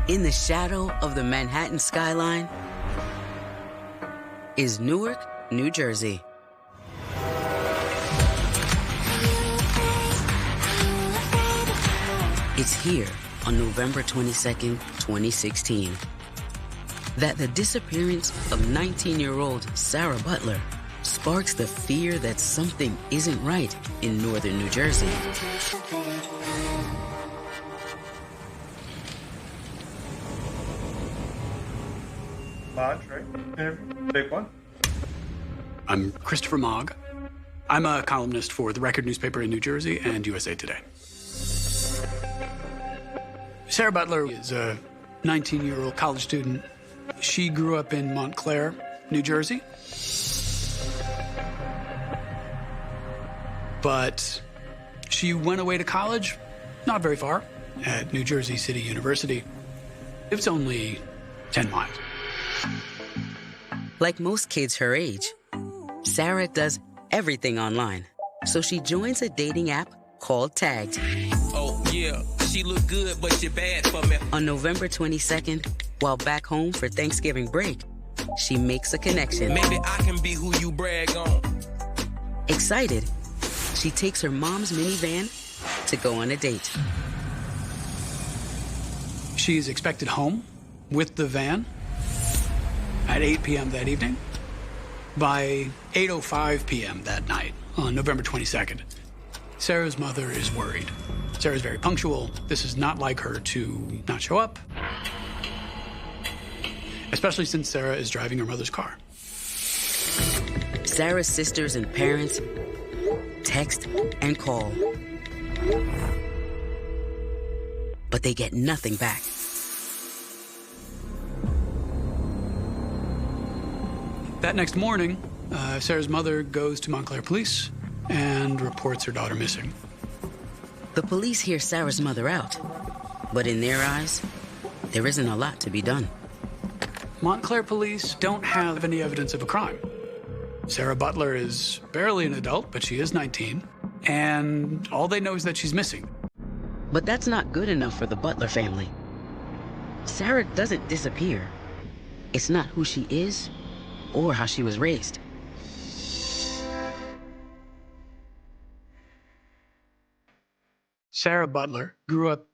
In the shadow of the Manhattan skyline is Newark, New Jersey. It's here on November 22nd, 2016, that the disappearance of 19-year-old Sarah Butler sparks the fear that something isn't right in northern New Jersey. Lodge, right? Take one. I'm Christopher Mogg. I'm a columnist for the Record newspaper in New Jersey and USA Today. Sarah Butler is a 19-year-old college student. She grew up in Montclair, New Jersey. But she went away to college, not very far, at New Jersey City University. It's only 10 miles. Like most kids her age, Sarah does everything online. So she joins a dating app called Tagged. Oh, yeah, she look good, but she bad for me. On November 22nd, while back home for Thanksgiving break, she makes a connection. Maybe I can be who you brag on. Excited, she takes her mom's minivan to go on a date. She's expected home with the van at 8 p.m. that evening. By 8:05 p.m. that night, on November 22nd, Sarah's mother is worried. Sarah's very punctual. This is not like her to not show up, especially since Sarah is driving her mother's car. Sarah's sisters and parents text and call, but they get nothing back. That next morning, Sarah's mother goes to Montclair Police and reports her daughter missing. The police hear Sarah's mother out, but in their eyes, there isn't a lot to be done. Montclair Police don't have any evidence of a crime. Sarah Butler is barely an adult, but she is 19, and all they know is that she's missing. But that's not good enough for the Butler family. Sarah doesn't disappear. It's not who she is or how she was raised. Sarah Butler grew up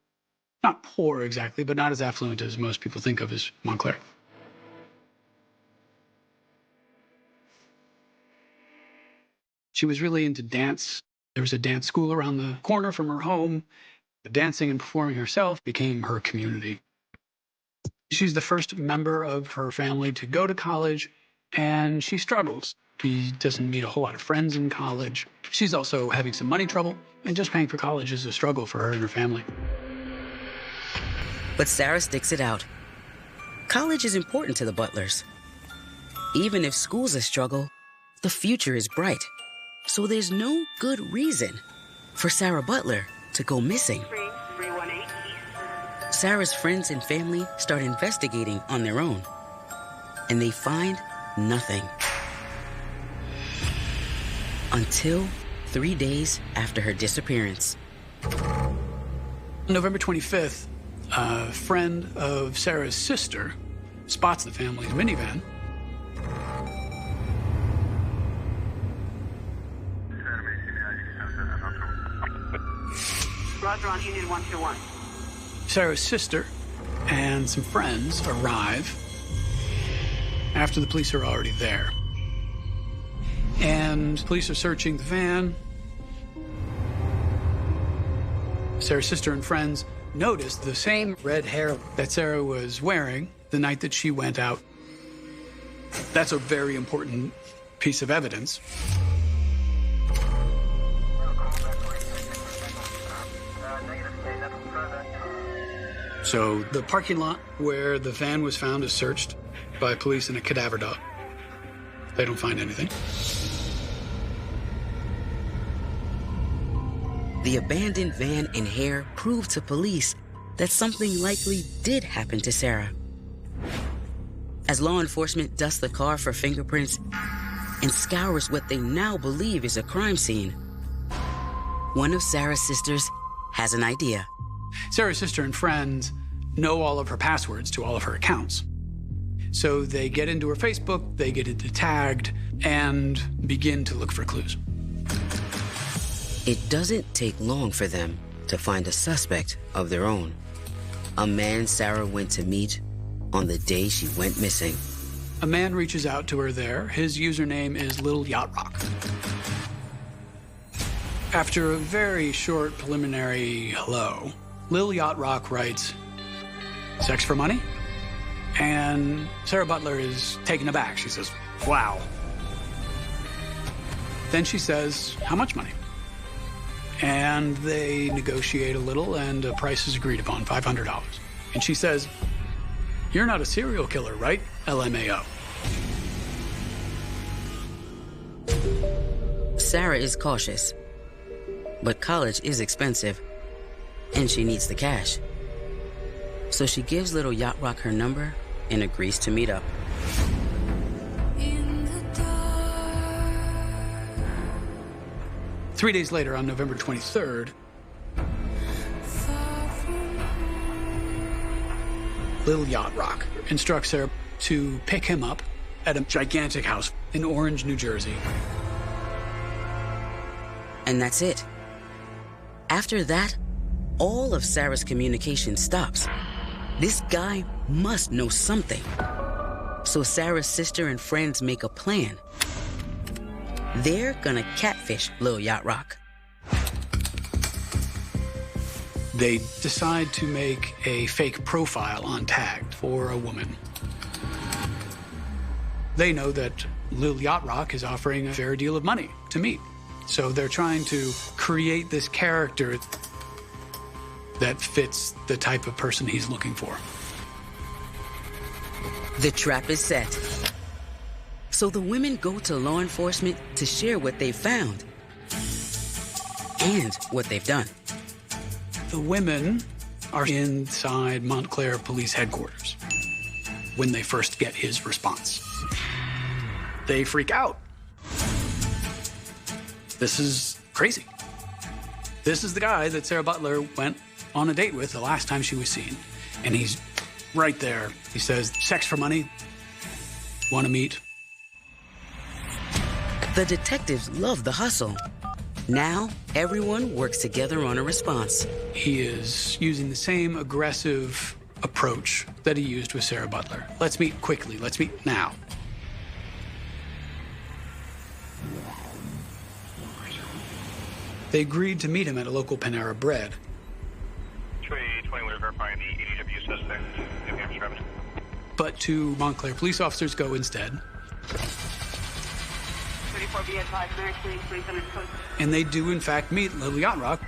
not poor exactly, but not as affluent as most people think of as Montclair. She was really into dance. There was a dance school around the corner from her home. The dancing and performing herself became her community. She's the first member of her family to go to college, and she struggles. She doesn't meet a whole lot of friends in college. She's also having some money trouble, and just paying for college is a struggle for her and her family. But Sarah sticks it out. College is important to the Butlers. Even if school's a struggle, the future is bright. So there's no good reason for Sarah Butler to go missing. Sarah's friends and family start investigating on their own, and they find nothing. Until 3 days after her disappearance. On November 25th, a friend of Sarah's sister spots the family's minivan. Roger on Union 121. Sarah's sister and some friends arrive after the police are already there. And police are searching the van. Sarah's sister and friends noticed the same red hair that Sarah was wearing the night that she went out. That's a very important piece of evidence. So the parking lot where the van was found is searched by police and a cadaver dog. They don't find anything. The abandoned van and hair proved to police that something likely did happen to Sarah. As law enforcement dusts the car for fingerprints and scours what they now believe is a crime scene, one of Sarah's sisters has an idea. Sarah's sister and friends know all of her passwords to all of her accounts. So they get into her Facebook, they get into Tagged, and begin to look for clues. It doesn't take long for them to find a suspect of their own. A man Sarah went to meet on the day she went missing. A man reaches out to her there. His username is Lil Yacht Rock. After a very short preliminary hello, Lil Yacht Rock writes, "Sex for money?" And Sarah Butler is taken aback. She says, "Wow." Then she says, "How much money?" And they negotiate a little, and a price is agreed upon, $500. And she says, "You're not a serial killer, right? LMAO." Sarah is cautious, but college is expensive, and she needs the cash. So she gives Little Yacht Rock her number and agrees to meet up. 3 days later, on November 23rd, Lil Yacht Rock instructs her to pick him up at a gigantic house in Orange, New Jersey. And that's it. After that, all of Sarah's communication stops. This guy must know something. So Sarah's sister and friends make a plan. They're gonna catfish Lil Yacht Rock. They decide to make a fake profile on Tagged for a woman. They know that Lil Yacht Rock is offering a fair deal of money to meet. So they're trying to create this character that fits the type of person he's looking for. The trap is set. So the women go to law enforcement to share what they've found and what they've done. The women are inside Montclair Police Headquarters when they first get his response. They freak out. This is crazy. This is the guy that Sarah Butler went on a date with the last time she was seen. And he's right there. He says, "Sex for money? Want to meet?" The detectives love the hustle. Now, everyone works together on a response. He is using the same aggressive approach that he used with Sarah Butler. Let's meet quickly. Let's meet now. They agreed to meet him at a local Panera Bread. 20 we're verifying the ADW suspect. New Hampshire Avenue. But two Montclair police officers go instead. 34 be advised, Mary, please, And they do, in fact, meet Lil Yacht Rock.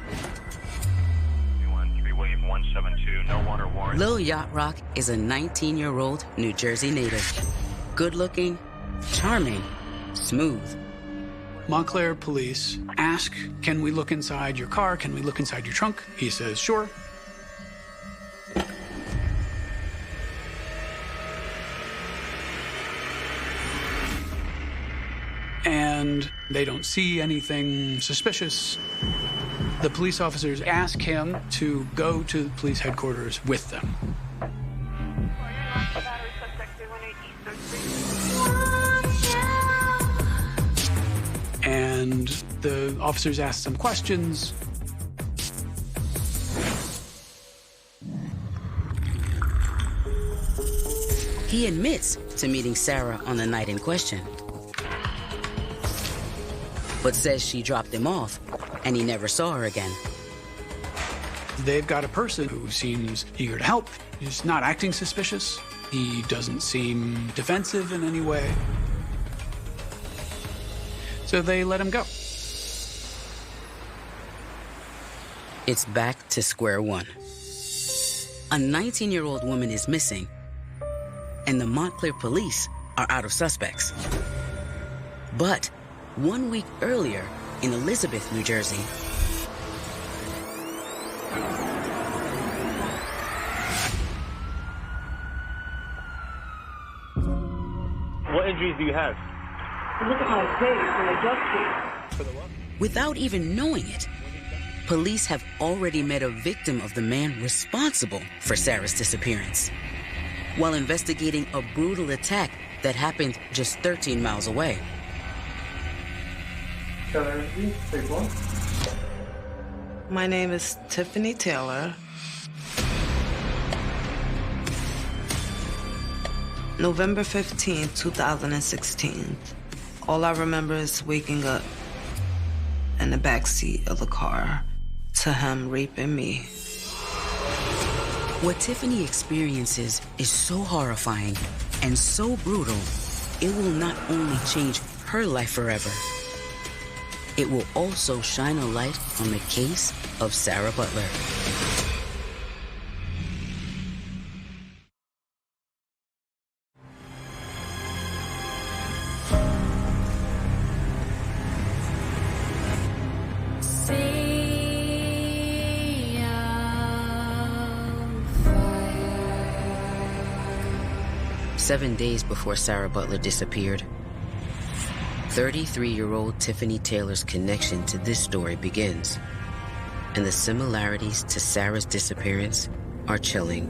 213 William 172, no water warrant. Lil Yacht Rock is a 19-year-old New Jersey native. Good-looking, charming, smooth. Montclair police ask, "Can we look inside your car? Can we look inside your trunk?" He says, "Sure." And they don't see anything suspicious. The police officers ask him to go to the police headquarters with them. And the officers ask some questions. He admits to meeting Sarah on the night in question, but says she dropped him off and he never saw her again. They've got a person who seems eager to help. He's not acting suspicious. He doesn't seem defensive in any way. So they let him go. It's back to square one. A 19-year-old woman is missing, and the Montclair police are out of suspects. But 1 week earlier, in Elizabeth, New Jersey, What injuries do you have? Look at my face when I just came. without even knowing it, police have already met a victim of the man responsible for Sarah's disappearance, while investigating a brutal attack that happened just 13 miles away. My name is Tiffany Taylor. November 15th, 2016. All I remember is waking up in the backseat of the car to him raping me. What Tiffany experiences is so horrifying and so brutal, it will not only change her life forever, it will also shine a light on the case of Sarah Butler. Seven days before Sarah Butler disappeared, 33-year-old Tiffany Taylor's connection to this story begins, and the similarities to Sarah's disappearance are chilling.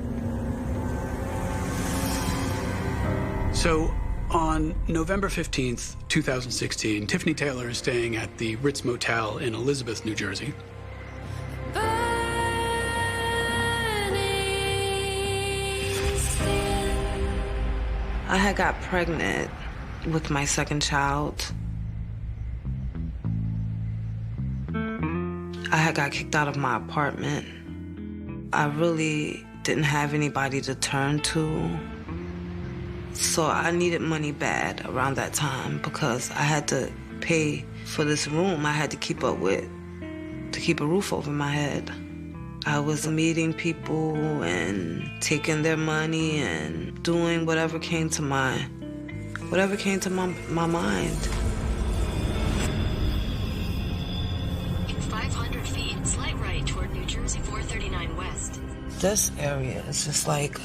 So, on November 15th, 2016, Tiffany Taylor is staying at the Ritz Motel in Elizabeth, New Jersey. I had got pregnant with my second child. I had got kicked out of my apartment. I really didn't have anybody to turn to. So I needed money bad around that time because I had to pay for this room I had to keep up with to keep a roof over my head. I was meeting people and taking their money and doing whatever came to my mind. In 500 feet, slight right toward New Jersey 439 West. This area is just like,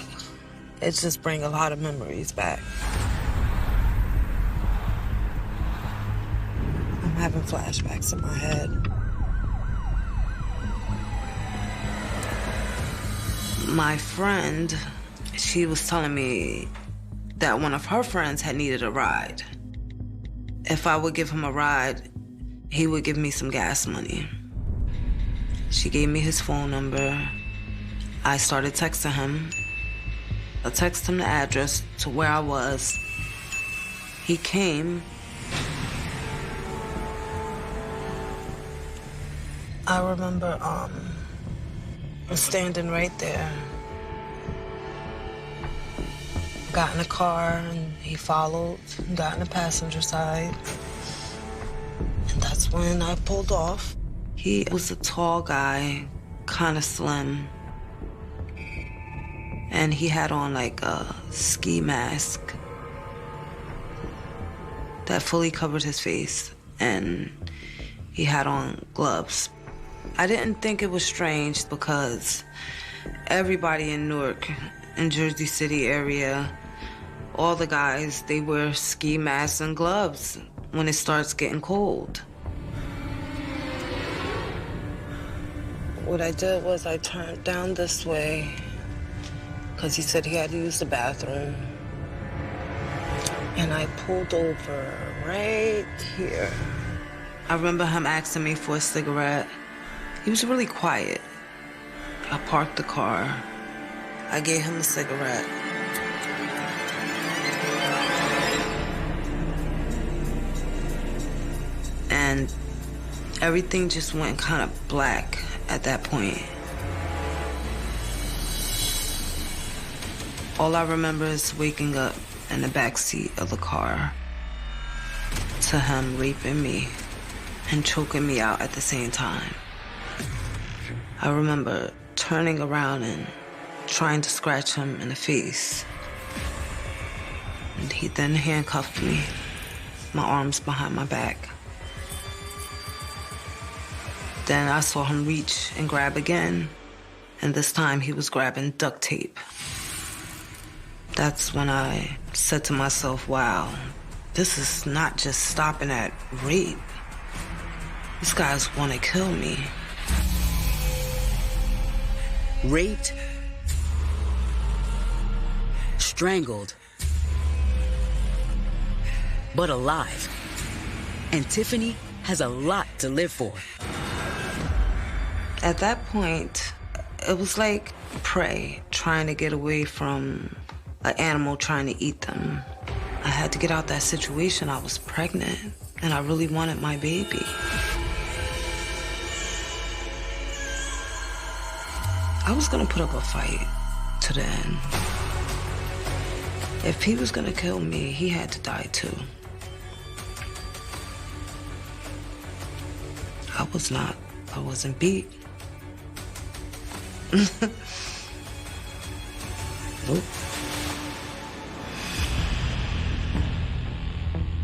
it just brings a lot of memories back. I'm having flashbacks in my head. My friend, she was telling me that one of her friends had needed a ride. If I would give him a ride, he would give me some gas money. She gave me his phone number. I started texting him. I texted him the address to where I was. He came. I remember standing right there. Got in the car and he followed, got in the passenger side. And that's when I pulled off. He was a tall guy, kind of slim. And he had on like a ski mask that fully covered his face. And he had on gloves. I didn't think it was strange because everybody in Newark, in Jersey City area, all the guys, they wear ski masks and gloves when it starts getting cold. What I did was I turned down this way because he said he had to use the bathroom. And I pulled over right here. I remember him asking me for a cigarette. He was really quiet. I parked the car. I gave him a cigarette. And everything just went kind of black at that point. All I remember is waking up in the backseat of the car to him raping me and choking me out at the same time. I remember turning around and trying to scratch him in the face. And he then handcuffed me, my arms behind my back. Then I saw him reach and grab again, and this time he was grabbing duct tape. That's when I said to myself, wow, this is not just stopping at rape. These guys want to kill me. raped, strangled, but alive. And Tiffany has a lot to live for. At that point, it was like prey trying to get away from an animal trying to eat them. I had to get out that situation. I was pregnant, and I really wanted my baby. I was gonna put up a fight to the end. If he was gonna kill me, he had to die too. I wasn't beat. Nope.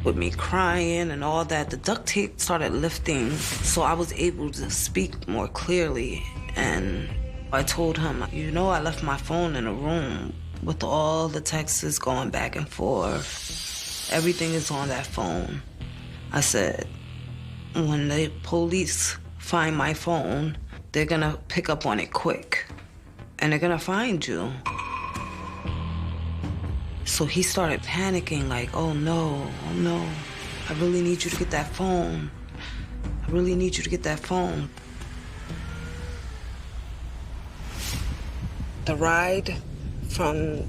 With me crying and all that, the duct tape started lifting, so I was able to speak more clearly. And I told him, you know, I left my phone in a room with all the texts going back and forth. Everything is on that phone. I said, when the police find my phone, they're gonna pick up on it quick, and they're gonna find you. So he started panicking, like, oh no, I really need you to get that phone. I really need you to get that phone. The ride from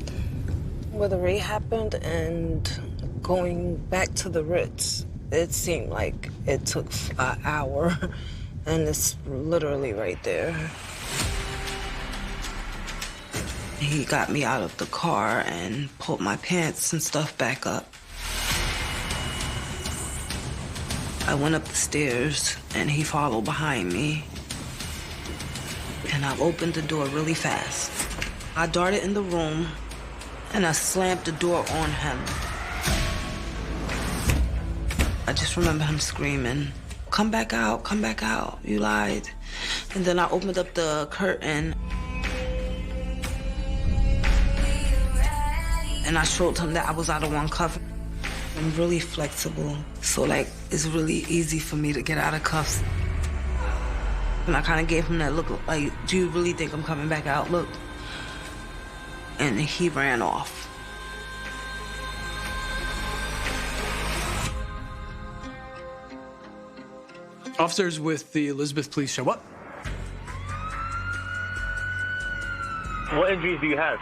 where the raid happened and going back to the Ritz, it seemed like it took an hour, and it's literally right there. He got me out of the car and pulled my pants and stuff back up. I went up the stairs, and he followed behind me. And I opened the door really fast. I darted in the room, and I slammed the door on him. I just remember him screaming, come back out, you lied. And then I opened up the curtain, and I showed him that I was out of one cuff. I'm really flexible, so like, it's really easy for me to get out of cuffs. And I kind of gave him that look, like, do you really think I'm coming back out? Look. And he ran off. Officers with the Elizabeth police show up. What injuries do you have?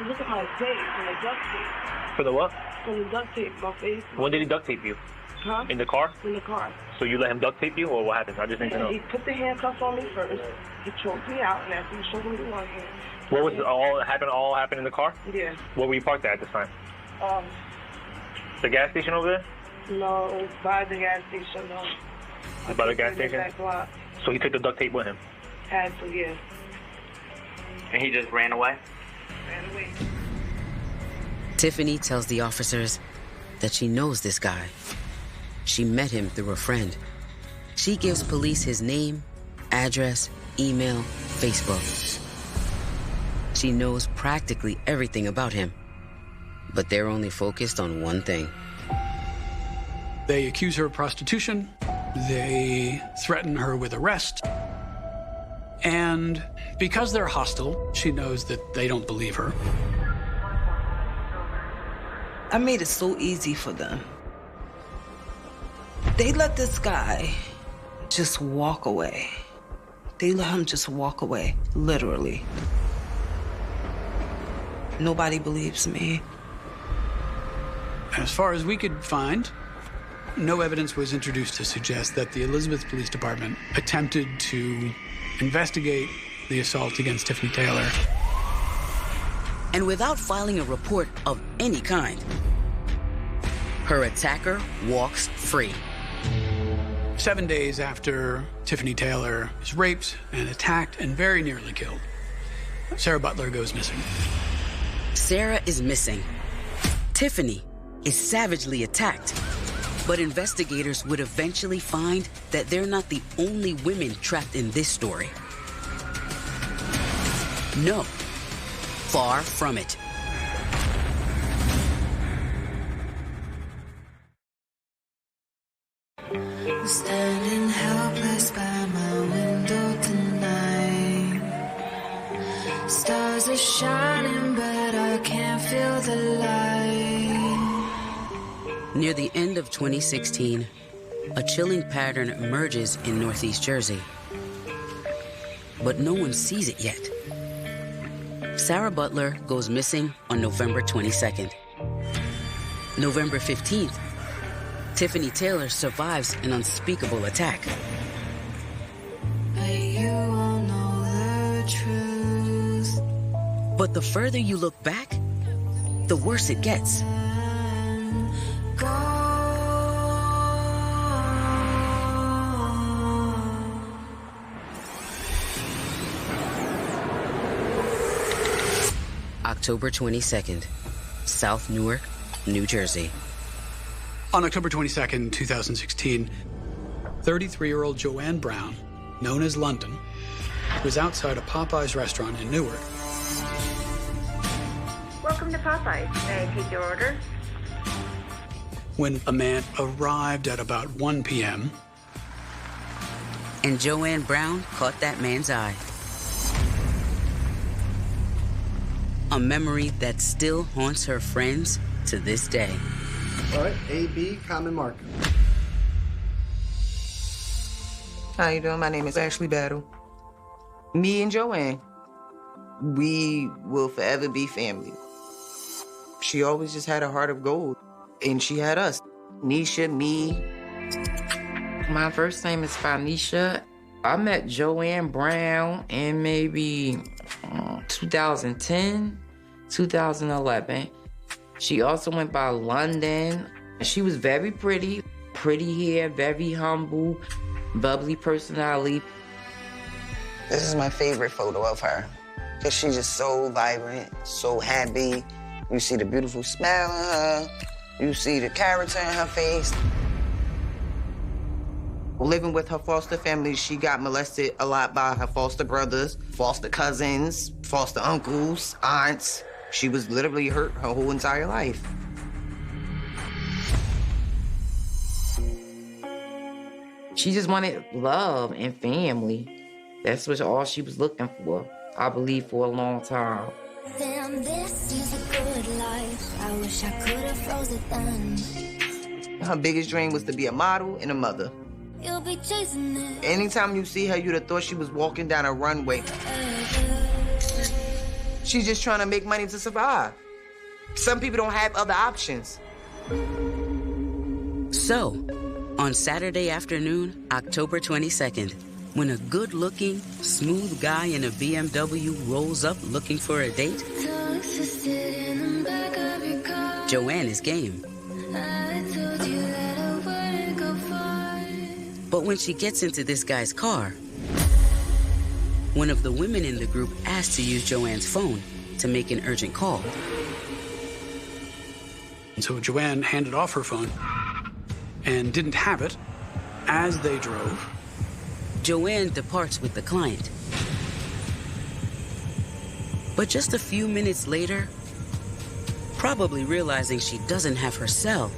Look at my tape and the duct tape. For the what? From the duct tape, my face. When did he duct tape you? Huh? In the car? In the car. So you let him duct tape you, or what happened? I just need to know. He put the handcuffs on me first. He choked me out, and after he choked me with one hand. What was all happened in the car? Yeah. Where were you parked at this time? The gas station over there? No, it was by the gas station, no. By the gas station? Back block. So he took the duct tape with him? Had to, yeah. And he just ran away? Ran away. Tiffany tells the officers that she knows this guy. She met him through a friend. She gives police his name, address, email, Facebook. She knows practically everything about him, but they're only focused on one thing. They accuse her of prostitution. They threaten her with arrest. And because they're hostile, she knows that they don't believe her. I made it so easy for them. They let this guy just walk away. They let him just walk away, literally. Nobody believes me. As far as we could find, no evidence was introduced to suggest that the Elizabeth Police Department attempted to investigate the assault against Tiffany Taylor. And without filing a report of any kind, her attacker walks free. 7 days after Tiffany Taylor is raped and attacked and very nearly killed, Sarah Butler goes missing. Sarah is missing. Tiffany is savagely attacked. But investigators would eventually find that they're not the only women trapped in this story. No, far from it. Standing helpless by my window tonight. Stars are shining, but I can't feel the light. Near the end of 2016, a chilling pattern emerges in Northeast Jersey. But no one sees it yet. Sarah Butler goes missing on November 22nd. November 15th, Tiffany Taylor survives an unspeakable attack. But you won't know the truth. But the further you look back, the worse it gets. October 22nd, South Newark, New Jersey. On October 22nd, 2016, 33-year-old Joanne Brown, known as London, was outside a Popeyes restaurant in Newark. Welcome to Popeyes. May I take your order? When a man arrived at about 1 p.m. And Joanne Brown caught that man's eye. A memory that still haunts her friends to this day. All right, A-B, common mark. How you doing? My name is Ashley Battle. Me and Joanne, we will forever be family. She always just had a heart of gold, and she had us. Nisha, me. My first name is Phanisha. I met Joanne Brown in maybe 2010, 2011. She also went by London. She was very pretty hair, very humble, bubbly personality. This is my favorite photo of her, because she's just so vibrant, so happy. You see the beautiful smile on her. You see the character in her face. Living with her foster family, she got molested a lot by her foster brothers, foster cousins, foster uncles, aunts. She was literally hurt her whole entire life. She just wanted love and family. That's what all she was looking for, I believe, for a long time. Damn, this is a good life. I wish I could have froze it then. Her biggest dream was to be a model and a mother. You'll be chasing it. Anytime you see her, you'd have thought she was walking down a runway. She's just trying to make money to survive. Some people don't have other options. So, on Saturday afternoon, October 22nd, when a good-looking, smooth guy in a BMW rolls up looking for a date, Joanne is game. But when she gets into this guy's car, one of the women in the group asks to use Joanne's phone to make an urgent call. And so Joanne handed off her phone and didn't have it as they drove. Joanne departs with the client. But just a few minutes later, probably realizing she doesn't have her cell,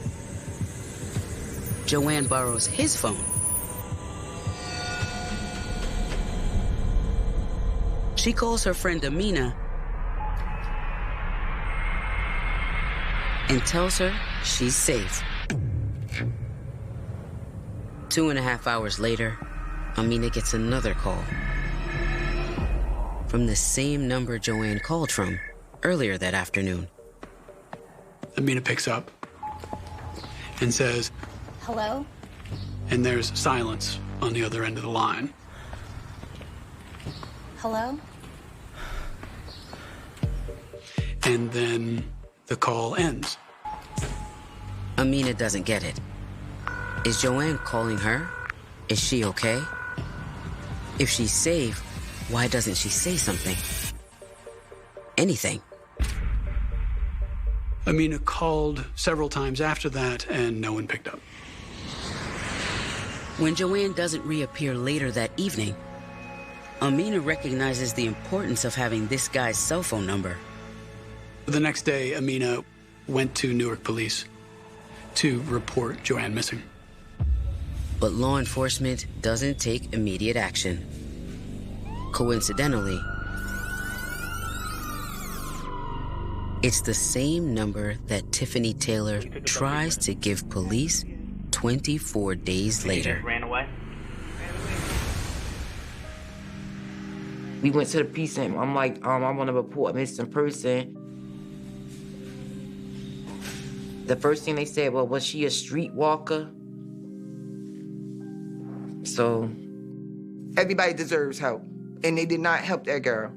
Joanne borrows his phone. She calls her friend Amina and tells her she's safe. 2.5 hours later, Amina gets another call from the same number Joanne called from earlier that afternoon. Amina picks up and says, "Hello?" And there's silence on the other end of the line. "Hello?" And then the call ends. Amina doesn't get it. Is Joanne calling her? Is she okay? If she's safe, why doesn't she say something? Anything. Amina called several times after that, and no one picked up. When Joanne doesn't reappear later that evening, Amina recognizes the importance of having this guy's cell phone number. The next day, Amina went to Newark police to report Joanne missing. But law enforcement doesn't take immediate action. Coincidentally, It's the same number that Tiffany Taylor tries to give police 24 days later. Ran away? We went to the precinct. I'm like, I want to report a missing person. The first thing they said, well, was she a streetwalker? So. Everybody deserves help, and they did not help that girl.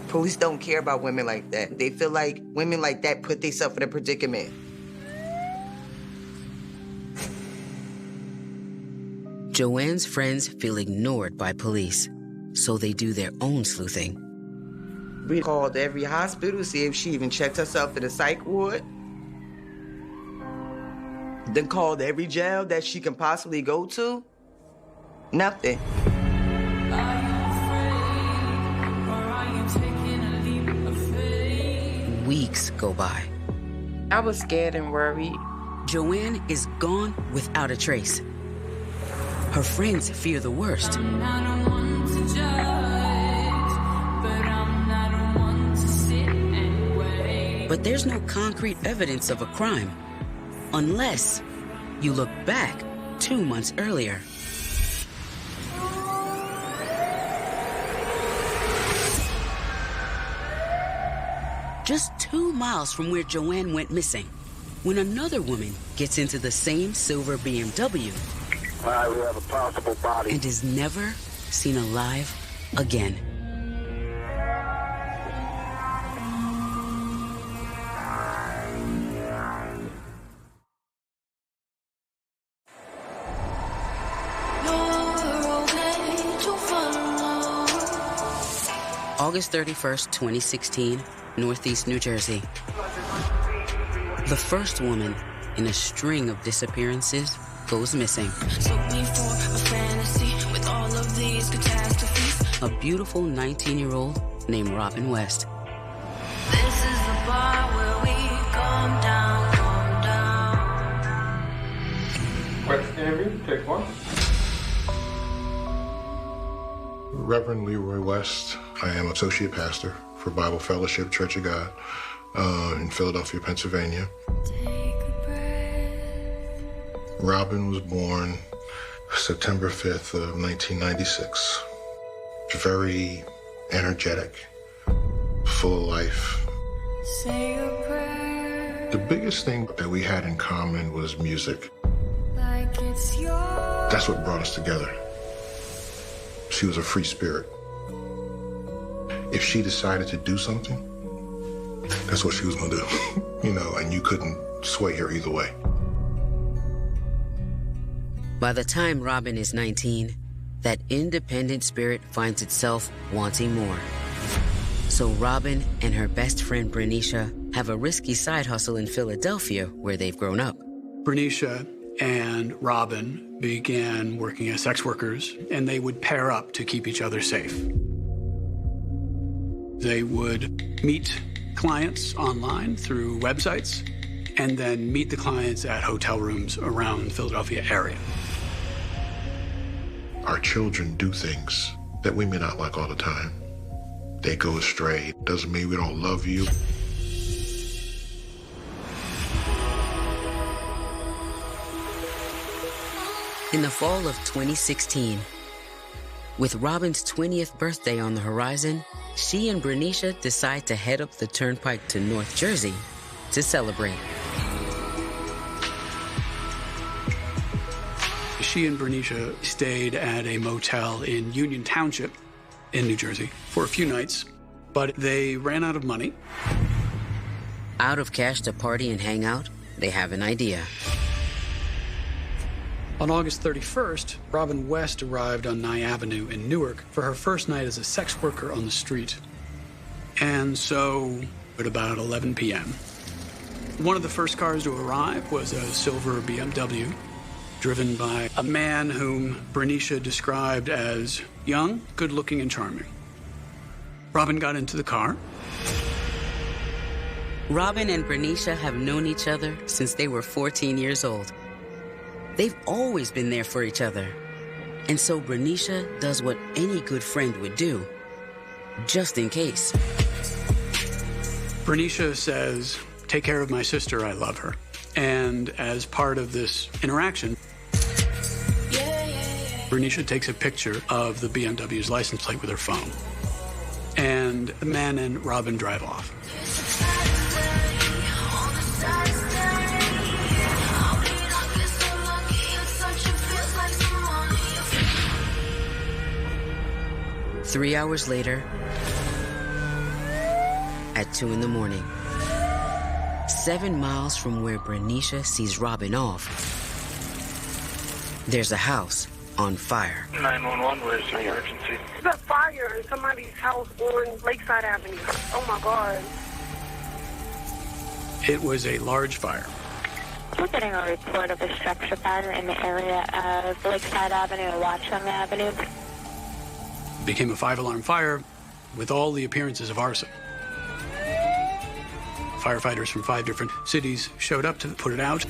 Police don't care about women like that. They feel like women like that put themselves in a predicament. Joanne's friends feel ignored by police, so they do their own sleuthing. We called every hospital to see if she even checked herself in a psych ward. Then called every jail that she can possibly go to. Nothing. Weeks go by. I was scared and worried. Joanne is gone without a trace. Her friends fear the worst. But there's no concrete evidence of a crime, unless you look back 2 months earlier. Just 2 miles from where Joanne went missing, when another woman gets into the same silver BMW we have a possible body. and is never seen alive again. August 31st, 2016, Northeast New Jersey. The first woman in a string of disappearances goes missing. Took me for a fantasy with all of these catastrophes. A beautiful 19-year-old named Robin West. This is the bar where we come down, come down. Question interview, take one. Reverend Leroy West. I am Associate Pastor for Bible Fellowship Church of God in Philadelphia, Pennsylvania. Robin was born September 5th of 1996. Very energetic, full of life. Say a prayer. The biggest thing that we had in common was music. Like it's yours. That's what brought us together. She was a free spirit. If she decided to do something, that's what she was gonna do, and you couldn't sway her either way. By the time Robin is 19, that independent spirit finds itself wanting more. So Robin and her best friend Bernicia have a risky side hustle in Philadelphia where they've grown up. Bernicia and Robin began working as sex workers, and they would pair up to keep each other safe. They would meet clients online through websites and then meet the clients at hotel rooms around the Philadelphia area. Our children do things that we may not like all the time. They go astray. Doesn't mean we don't love you. In the fall of 2016, with Robin's 20th birthday on the horizon, she and Bernicia decide to head up the turnpike to North Jersey to celebrate. She and Bernicia stayed at a motel in Union Township in New Jersey for a few nights, but they ran out of money. Out of cash to party and hang out, they have an idea. On August 31st, Robin West arrived on Nye Avenue in Newark for her first night as a sex worker on the street. And so, at about 11 p.m., one of the first cars to arrive was a silver BMW, driven by a man whom Bernicia described as young, good-looking, and charming. Robin got into the car. Robin and Bernicia have known each other since they were 14 years old. They've always been there for each other. And so Bernicia does what any good friend would do, just in case. Bernicia says, "Take care of my sister, I love her." And as part of this interaction, Bernicia takes a picture of the BMW's license plate with her phone. And the man and Robin drive off. Three hours later, at 2 a.m, 7 miles from where Bernicia sees Robin off, there's a house on fire. 911, where's the emergency? There's a fire in somebody's house on Lakeside Avenue. Oh my God. It was a large fire. We're getting a report of a structure fire in the area of Lakeside Avenue and Watchung Avenue. It became a 5-alarm fire with all the appearances of arson. Firefighters from 5 different cities showed up to put it out.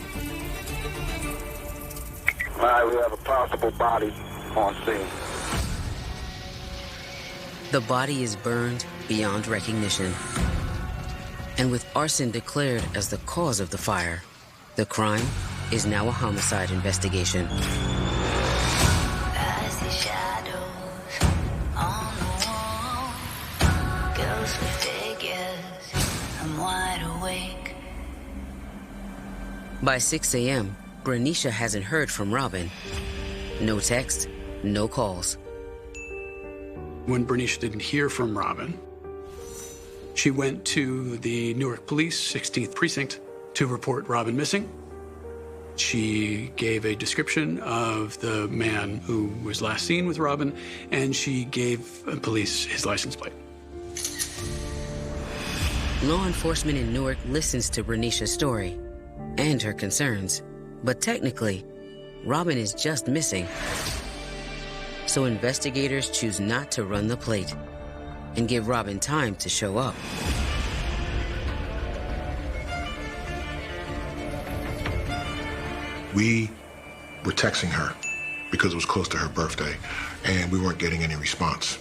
All right, we have a possible body on scene. The body is burned beyond recognition. And with arson declared as the cause of the fire, the crime is now a homicide investigation. I see shadows on the wall, ghostly figures, I'm wide awake. By 6 a.m., Bernicia hasn't heard from Robin. No text, no calls. When Bernicia didn't hear from Robin, she went to the Newark Police 16th Precinct to report Robin missing. She gave a description of the man who was last seen with Robin, and she gave police his license plate. Law enforcement in Newark listens to Bernicia's story and her concerns, but technically, Robin is just missing. So investigators choose not to run the plate and give Robin time to show up. We were texting her because it was close to her birthday, and we weren't getting any response.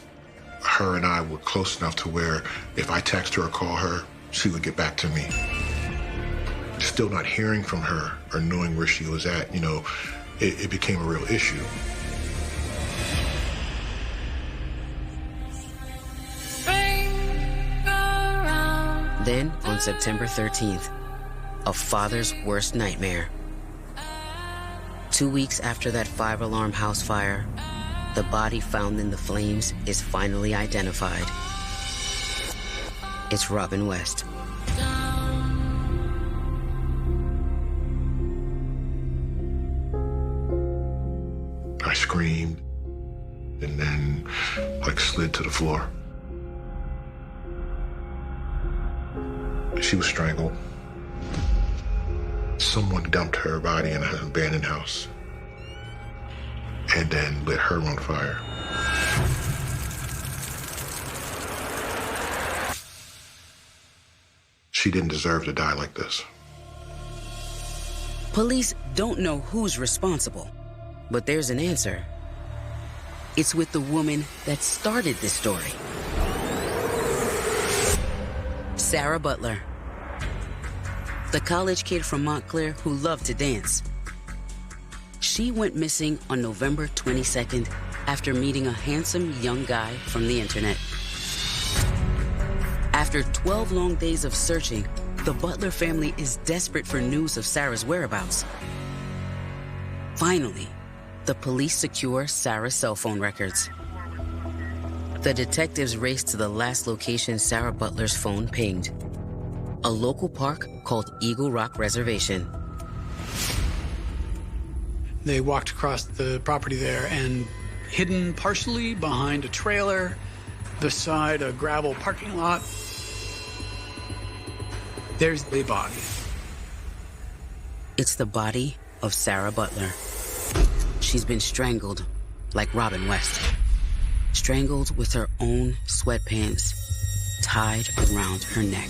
Her and I were close enough to where if I text her or call her, she would get back to me. Still not hearing from her or knowing where she was at, it became a real issue. Then, on September 13th, a father's worst nightmare. 2 weeks after that 5-alarm house fire, the body found in the flames is finally identified. It's Robin West. I screamed and then slid to the floor. She was strangled. Someone dumped her body in an abandoned house and then lit her on fire. She didn't deserve to die like this. Police don't know who's responsible, but there's an answer. It's with the woman that started this story. Sarah Butler, the college kid from Montclair who loved to dance. She went missing on November 22nd after meeting a handsome young guy from the internet. After 12 long days of searching, the Butler family is desperate for news of Sarah's whereabouts. Finally, the police secure Sarah's cell phone records. The detectives race to the last location Sarah Butler's phone pinged, a local park called Eagle Rock Reservation. They walked across the property there, and hidden partially behind a trailer, beside a gravel parking lot, there's the body. It's the body of Sarah Butler. She's been strangled like Robin West. Strangled with her own sweatpants tied around her neck.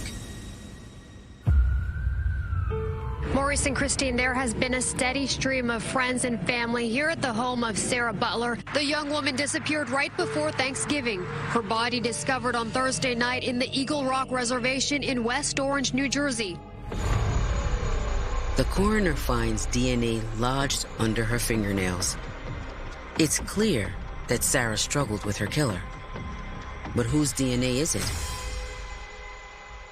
More Maurice and Christine, there has been a steady stream of friends and family here at the home of Sarah Butler. The young woman disappeared right before Thanksgiving. Her body discovered on Thursday night in the Eagle Rock Reservation in West Orange, New Jersey. The coroner finds DNA lodged under her fingernails. It's clear that Sarah struggled with her killer. But whose DNA is it?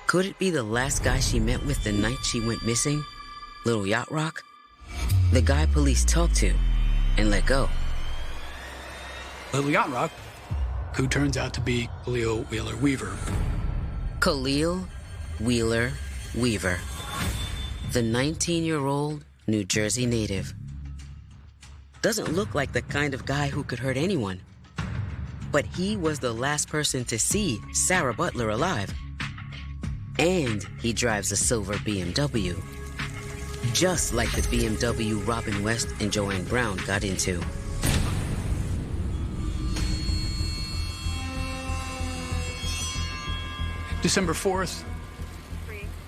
Could it be the last guy she met with the night she went missing? Little Yacht Rock? The guy police talked to and let go. Little Yacht Rock, who turns out to be Khalil Wheeler Weaver. Khalil Wheeler Weaver, the 19-year-old New Jersey native. Doesn't look like the kind of guy who could hurt anyone. But he was the last person to see Sarah Butler alive. And he drives a silver BMW, just like the BMW Robin West and Joanne Brown got into. December 4th,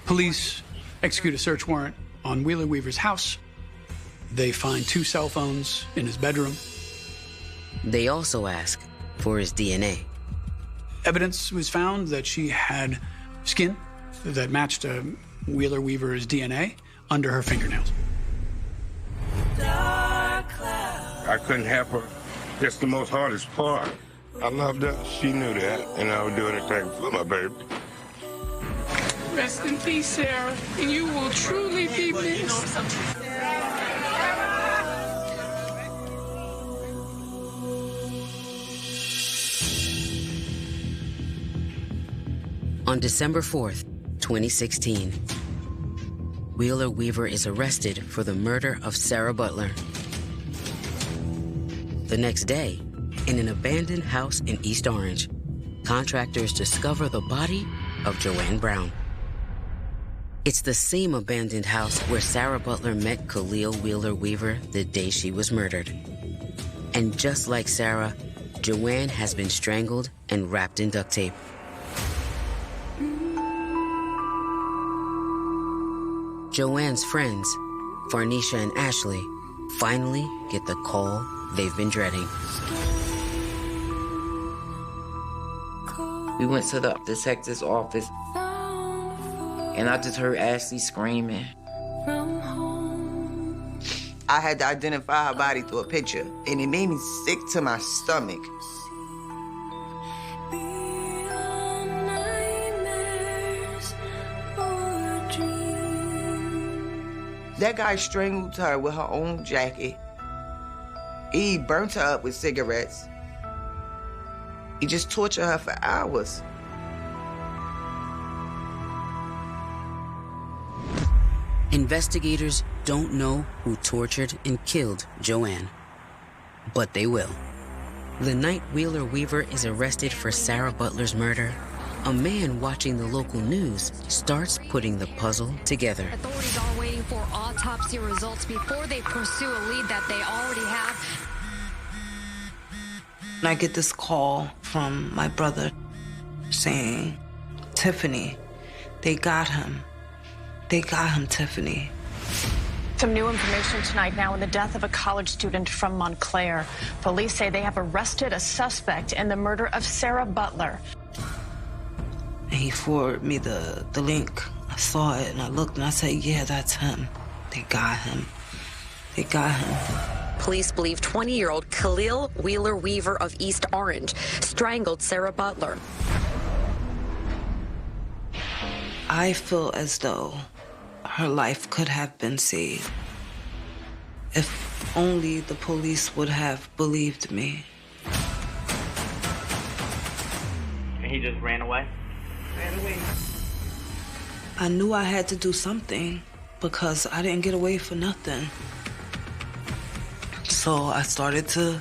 police execute a search warrant on Wheeler Weaver's house. They find 2 cell phones in his bedroom. They also ask for his DNA. Evidence was found that she had skin that matched Wheeler Weaver's DNA under her fingernails. I couldn't help her. That's the most hardest part. I loved her. She knew that, and I would do anything for my baby. Rest in peace, Sarah, and you will truly be missed. On December 4th, 2016, Wheeler Weaver is arrested for the murder of Sarah Butler. The next day, in an abandoned house in East Orange, contractors discover the body of Joanne Brown. It's the same abandoned house where Sarah Butler met Khalil Wheeler Weaver the day she was murdered. And just like Sarah, Joanne has been strangled and wrapped in duct tape. Joanne's friends, Farnisha and Ashley, finally get the call they've been dreading. We went to the detective's office, and I just heard Ashley screaming. I had to identify her body through a picture, and it made me sick to my stomach. That guy strangled her with her own jacket. He burnt her up with cigarettes. He just tortured her for hours. Investigators don't know who tortured and killed Joanne, but they will. The night Wheeler Weaver is arrested for Sarah Butler's murder, a man watching the local news starts putting the puzzle together. Authorities are waiting for autopsy results before they pursue a lead that they already have. And I get this call from my brother saying, Tiffany, they got him. They got him, Tiffany. Some new information tonight now in the death of a college student from Montclair. Police say they have arrested a suspect in the murder of Sarah Butler. And he forwarded me the link. I saw it and I looked and I said, yeah, that's him. They got him. They got him. Police believe 20-year-old Khalil Wheeler Weaver of East Orange strangled Sarah Butler. I feel as though her life could have been saved if only the police would have believed me. And he just ran away? Ran away. I knew I had to do something because I didn't get away for nothing. So I started to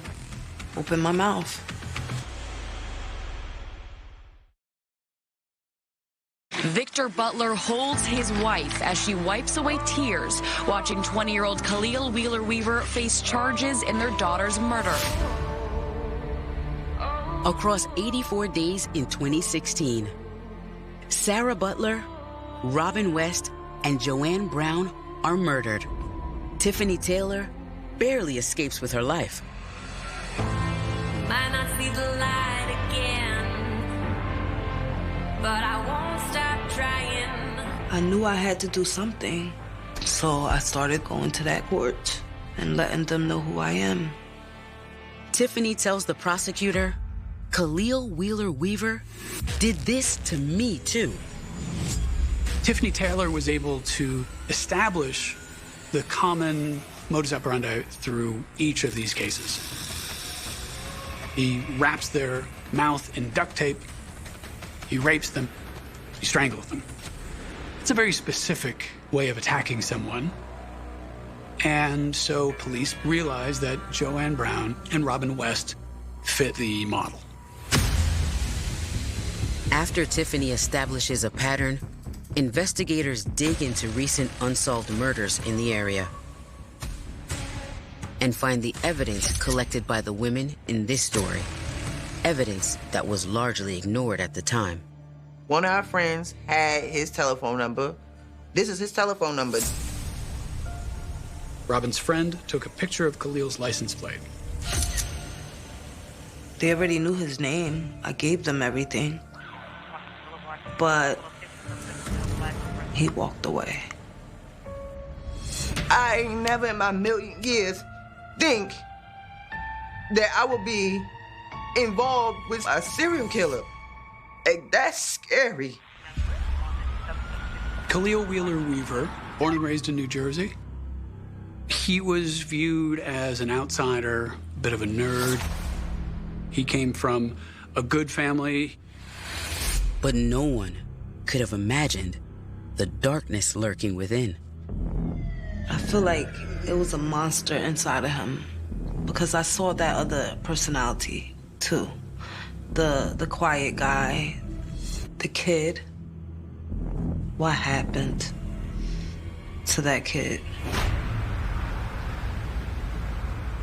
open my mouth. Victor Butler holds his wife as she wipes away tears, watching 20-year-old Khalil Wheeler Weaver face charges in their daughter's murder. Across 84 days in 2016, Sarah Butler, Robin West, and Joanne Brown are murdered. Tiffany Taylor barely escapes with her life. Might not see the light again, but I won't stop trying. I knew I had to do something, so I started going to that court and letting them know who I am. Tiffany tells the prosecutor, Khalil Wheeler Weaver did this to me too. Tiffany Taylor was able to establish the common modus operandi through each of these cases. He wraps their mouth in duct tape, he rapes them, he strangles them. It's a very specific way of attacking someone. And so police realized that Joanne Brown and Robin West fit the model. After Tiffany establishes a pattern, investigators dig into recent unsolved murders in the area and find the evidence collected by the women in this story. Evidence that was largely ignored at the time. One of our friends had his telephone number. This is his telephone number. Robin's friend took a picture of Khalil's license plate. They already knew his name. I gave them everything. But he walked away. I ain't never in my million years think that I would be involved with a serial killer. Like, that's scary. Khalil Wheeler Weaver, born and raised in New Jersey, he was viewed as an outsider, a bit of a nerd. He came from a good family. But no one could have imagined the darkness lurking within. I feel like it was a monster inside of him because I saw that other personality too. The quiet guy, the kid. What happened to that kid?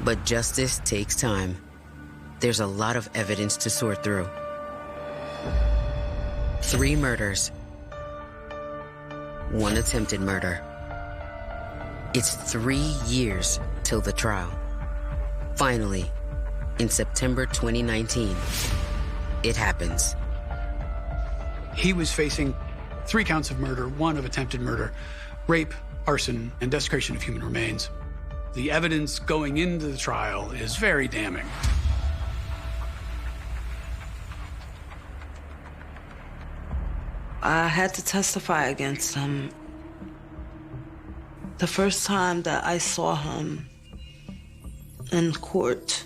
But justice takes time. There's a lot of evidence to sort through. 3 murders. 1 attempted murder. It's 3 years till the trial. Finally, in September 2019, it happens. He was facing 3 counts of murder, 1 of attempted murder, rape, arson, and desecration of human remains. The evidence going into the trial is very damning. I had to testify against him. The first time that I saw him in court,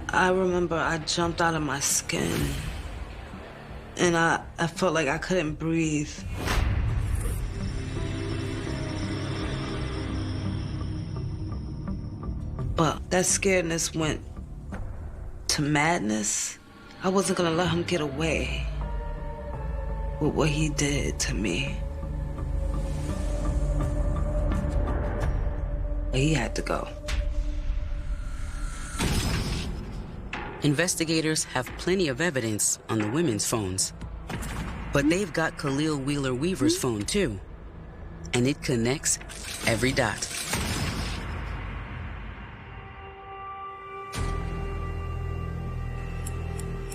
I remember I jumped out of my skin and I felt like I couldn't breathe. But that scaredness went to madness. I wasn't gonna let him get away with what he did to me. He had to go. Investigators have plenty of evidence on the women's phones. But they've got Khalil Wheeler Weaver's phone too. And it connects every dot.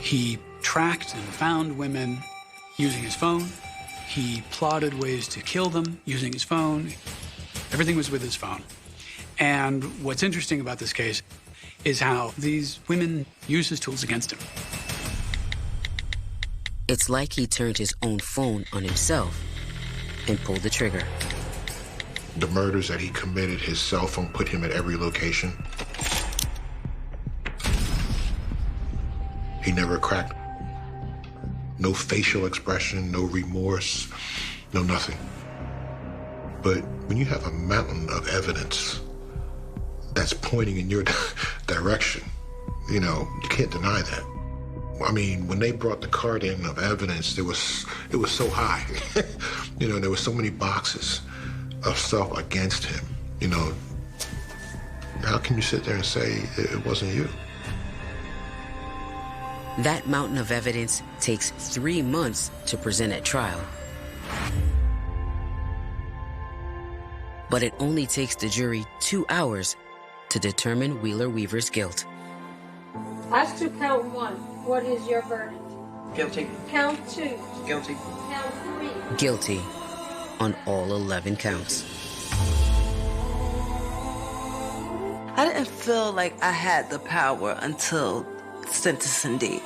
He tracked and found women using his phone. He plotted ways to kill them using his phone. Everything was with his phone. And what's interesting about this case is how these women used his tools against him. It's like he turned his own phone on himself and pulled the trigger. The murders that he committed, his cell phone put him at every location. He never cracked. No facial expression, no remorse, no nothing. But when you have a mountain of evidence that's pointing in your direction, you know, you can't deny that. I mean, when they brought the cart in of evidence, it was so high. You know, there were so many boxes of stuff against him. You know, how can you sit there and say it wasn't you? That mountain of evidence takes 3 months to present at trial. But it only takes the jury 2 hours to determine Wheeler Weaver's guilt. As to count 1, what is your verdict? Guilty. Count 2. Guilty. Count 3. Guilty on all 11 counts. I didn't feel like I had the power until sentencing date.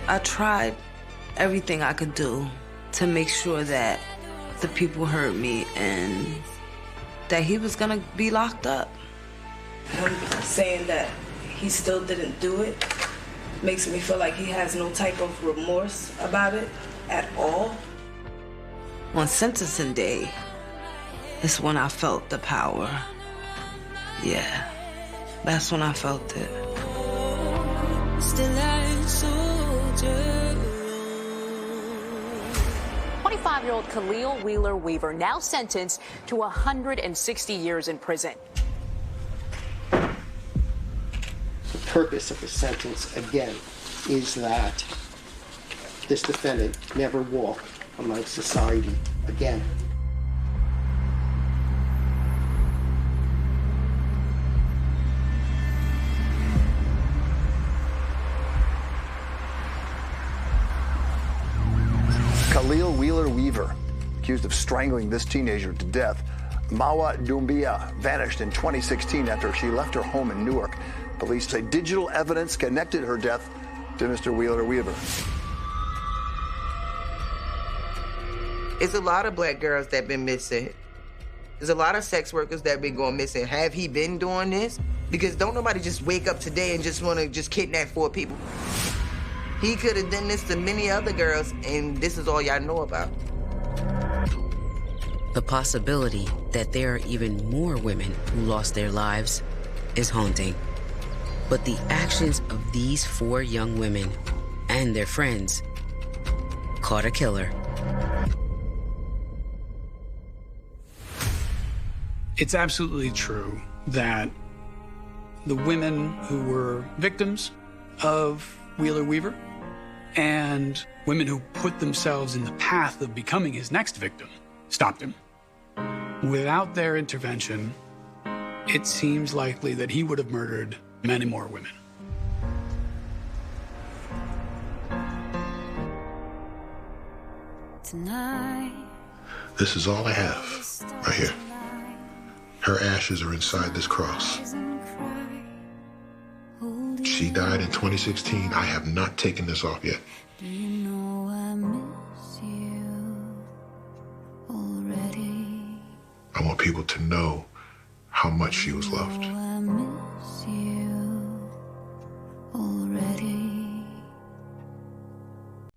I tried everything I could do to make sure that the people heard me and that he was gonna be locked up. Him saying that he still didn't do it makes me feel like he has no type of remorse about it at all. On sentencing day is when I felt the power. Yeah, that's when I felt it. Still a soldier. 25-year-old Khalil Wheeler Weaver now sentenced to 160 years in prison. The purpose of the sentence, again, is that this defendant never walk among society again. Khalil Wheeler Weaver, accused of strangling this teenager to death. Mawa Doumbia vanished in 2016 after she left her home in Newark. Police say digital evidence connected her death to Mr. Wheeler Weaver. It's a lot of black girls that been missing. There's a lot of sex workers that been going missing. Have he been doing this? Because don't nobody just wake up today and just want to just kidnap 4 people. He could have done this to many other girls, and this is all y'all know about. The possibility that there are even more women who lost their lives is haunting. But the actions of these 4 young women and their friends caught a killer. It's absolutely true that the women who were victims of Wheeler Weaver and women who put themselves in the path of becoming his next victim stopped him. Without their intervention, it seems likely that he would have murdered many more women. Tonight. This is all I have, right here. Her ashes are inside this cross. She died in 2016. I have not taken this off yet. Do you know I miss you already? I want people to know how much she was loved. I miss you already.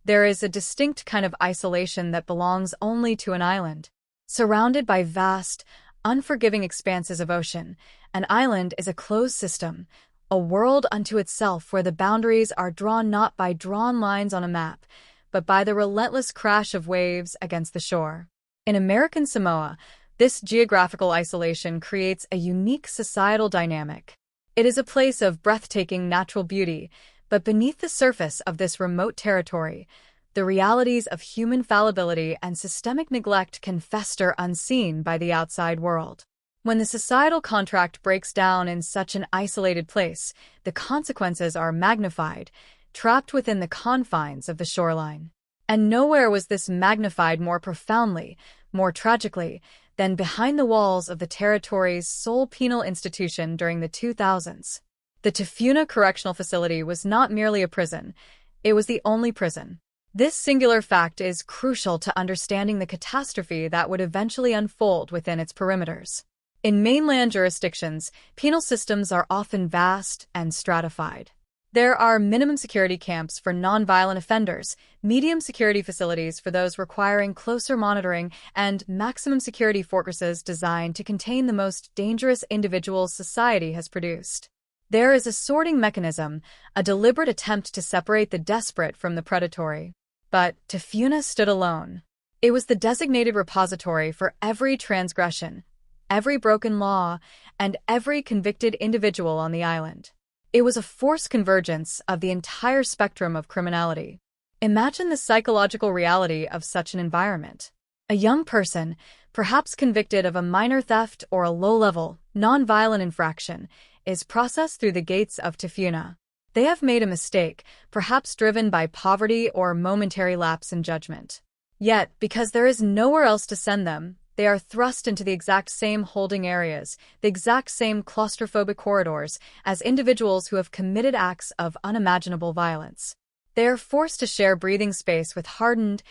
There is a distinct kind of isolation that belongs only to an island. Surrounded by vast, unforgiving expanses of ocean, an island is a closed system, a world unto itself where the boundaries are drawn not by drawn lines on a map, but by the relentless crash of waves against the shore. In American Samoa, this geographical isolation creates a unique societal dynamic. It is a place of breathtaking natural beauty, but beneath the surface of this remote territory, the realities of human fallibility and systemic neglect can fester unseen by the outside world. When the societal contract breaks down in such an isolated place, the consequences are magnified, trapped within the confines of the shoreline. And nowhere was this magnified more profoundly, more tragically, than behind the walls of the territory's sole penal institution during the 2000s. The Tafuna Correctional Facility was not merely a prison, it was the only prison. This singular fact is crucial to understanding the catastrophe that would eventually unfold within its perimeters. In mainland jurisdictions, penal systems are often vast and stratified. There are minimum security camps for nonviolent offenders, medium security facilities for those requiring closer monitoring, and maximum security fortresses designed to contain the most dangerous individuals society has produced. There is a sorting mechanism, a deliberate attempt to separate the desperate from the predatory. But Tafuna stood alone. It was the designated repository for every transgression, every broken law, and every convicted individual on the island. It was a forced convergence of the entire spectrum of criminality. Imagine the psychological reality of such an environment. A young person, perhaps convicted of a minor theft or a low-level, non-violent infraction, is processed through the gates of Tafuna. They have made a mistake, perhaps driven by poverty or momentary lapse in judgment. Yet, because there is nowhere else to send them, they are thrust into the exact same holding areas, the exact same claustrophobic corridors, as individuals who have committed acts of unimaginable violence. They are forced to share breathing space with hardened,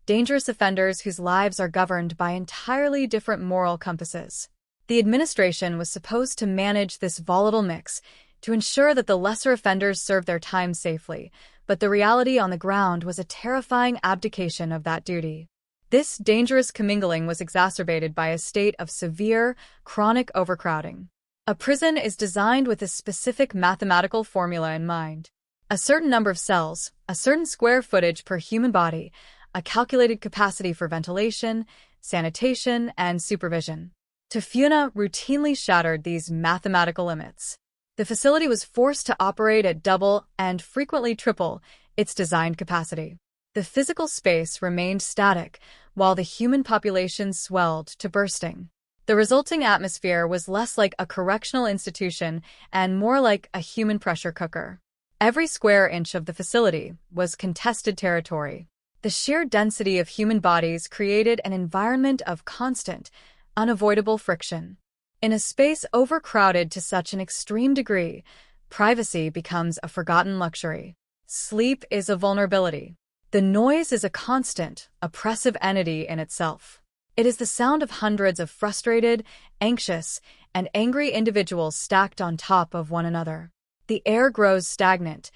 dangerous offenders whose lives are governed by entirely different moral compasses. The administration was supposed to manage this volatile mix to ensure that the lesser offenders served their time safely, but the reality on the ground was a terrifying abdication of that duty. This dangerous commingling was exacerbated by a state of severe, chronic overcrowding. A prison is designed with a specific mathematical formula in mind. A certain number of cells, a certain square footage per human body, a calculated capacity for ventilation, sanitation, and supervision. Tafuna routinely shattered these mathematical limits. The facility was forced to operate at double and frequently triple its designed capacity. The physical space remained static, while the human population swelled to bursting. The resulting atmosphere was less like a correctional institution and more like a human pressure cooker. Every square inch of the facility was contested territory. The sheer density of human bodies created an environment of constant, unavoidable friction. In a space overcrowded to such an extreme degree, privacy becomes a forgotten luxury. Sleep is a vulnerability. The noise is a constant, oppressive entity in itself. It is the sound of hundreds of frustrated, anxious, and angry individuals stacked on top of one another. The air grows stagnant,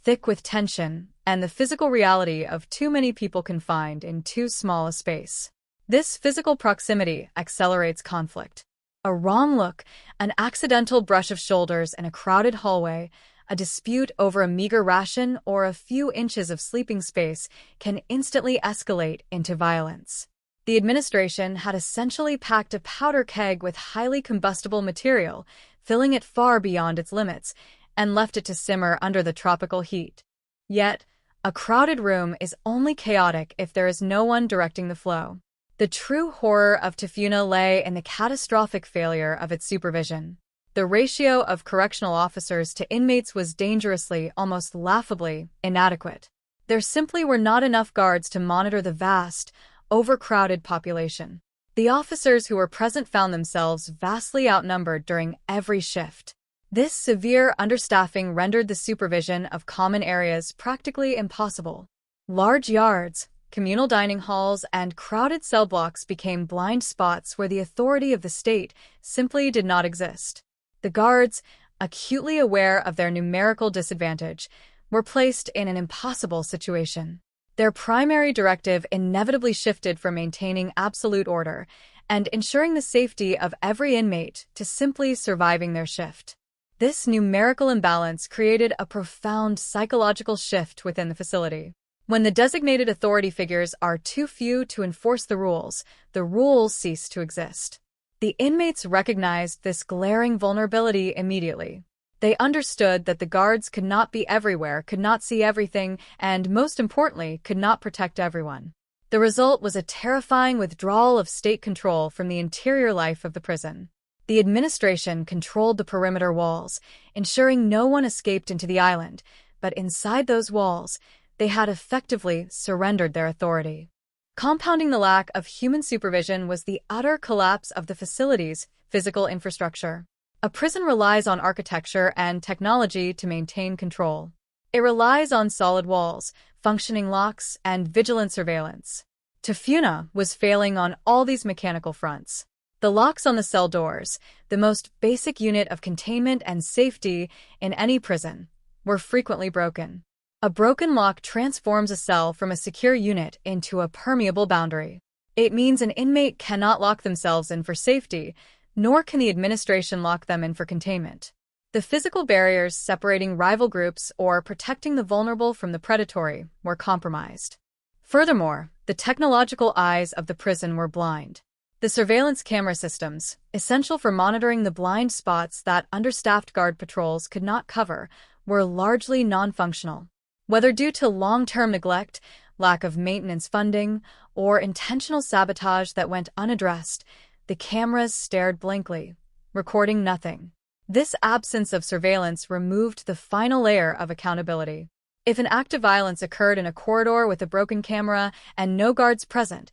thick with tension, and the physical reality of too many people confined in too small a space. This physical proximity accelerates conflict. A wrong look, an accidental brush of shoulders in a crowded hallway, a dispute over a meager ration or a few inches of sleeping space can instantly escalate into violence. The administration had essentially packed a powder keg with highly combustible material, filling it far beyond its limits, and left it to simmer under the tropical heat. Yet, a crowded room is only chaotic if there is no one directing the flow. The true horror of Tafuna lay in the catastrophic failure of its supervision. The ratio of correctional officers to inmates was dangerously, almost laughably, inadequate. There simply were not enough guards to monitor the vast, overcrowded population. The officers who were present found themselves vastly outnumbered during every shift. This severe understaffing rendered the supervision of common areas practically impossible. Large yards, communal dining halls, and crowded cell blocks became blind spots where the authority of the state simply did not exist. The guards, acutely aware of their numerical disadvantage, were placed in an impossible situation. Their primary directive inevitably shifted from maintaining absolute order and ensuring the safety of every inmate to simply surviving their shift. This numerical imbalance created a profound psychological shift within the facility. When the designated authority figures are too few to enforce the rules cease to exist. The inmates recognized this glaring vulnerability immediately. They understood that the guards could not be everywhere, could not see everything, and most importantly, could not protect everyone. The result was a terrifying withdrawal of state control from the interior life of the prison. The administration controlled the perimeter walls, ensuring no one escaped into the island, but inside those walls, they had effectively surrendered their authority. Compounding the lack of human supervision was the utter collapse of the facility's physical infrastructure. A prison relies on architecture and technology to maintain control. It relies on solid walls, functioning locks, and vigilant surveillance. Tafuna was failing on all these mechanical fronts. The locks on the cell doors, the most basic unit of containment and safety in any prison, were frequently broken. A broken lock transforms a cell from a secure unit into a permeable boundary. It means an inmate cannot lock themselves in for safety, nor can the administration lock them in for containment. The physical barriers separating rival groups or protecting the vulnerable from the predatory were compromised. Furthermore, the technological eyes of the prison were blind. The surveillance camera systems, essential for monitoring the blind spots that understaffed guard patrols could not cover, were largely non-functional. Whether due to long-term neglect, lack of maintenance funding, or intentional sabotage that went unaddressed, the cameras stared blankly, recording nothing. This absence of surveillance removed the final layer of accountability. If an act of violence occurred in a corridor with a broken camera and no guards present,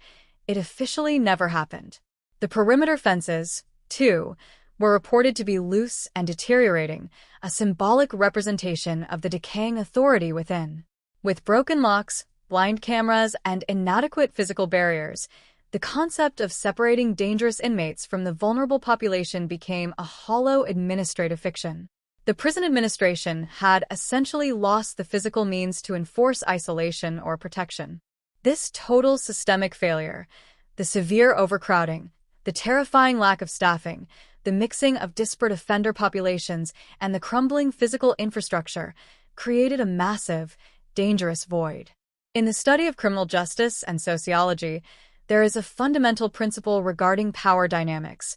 it officially never happened. The perimeter fences, too, were reported to be loose and deteriorating, a symbolic representation of the decaying authority within. With broken locks, blind cameras, and inadequate physical barriers, the concept of separating dangerous inmates from the vulnerable population became a hollow administrative fiction. The prison administration had essentially lost the physical means to enforce isolation or protection. This total systemic failure, the severe overcrowding, the terrifying lack of staffing, the mixing of disparate offender populations, and the crumbling physical infrastructure created a massive, dangerous void. In the study of criminal justice and sociology, there is a fundamental principle regarding power dynamics.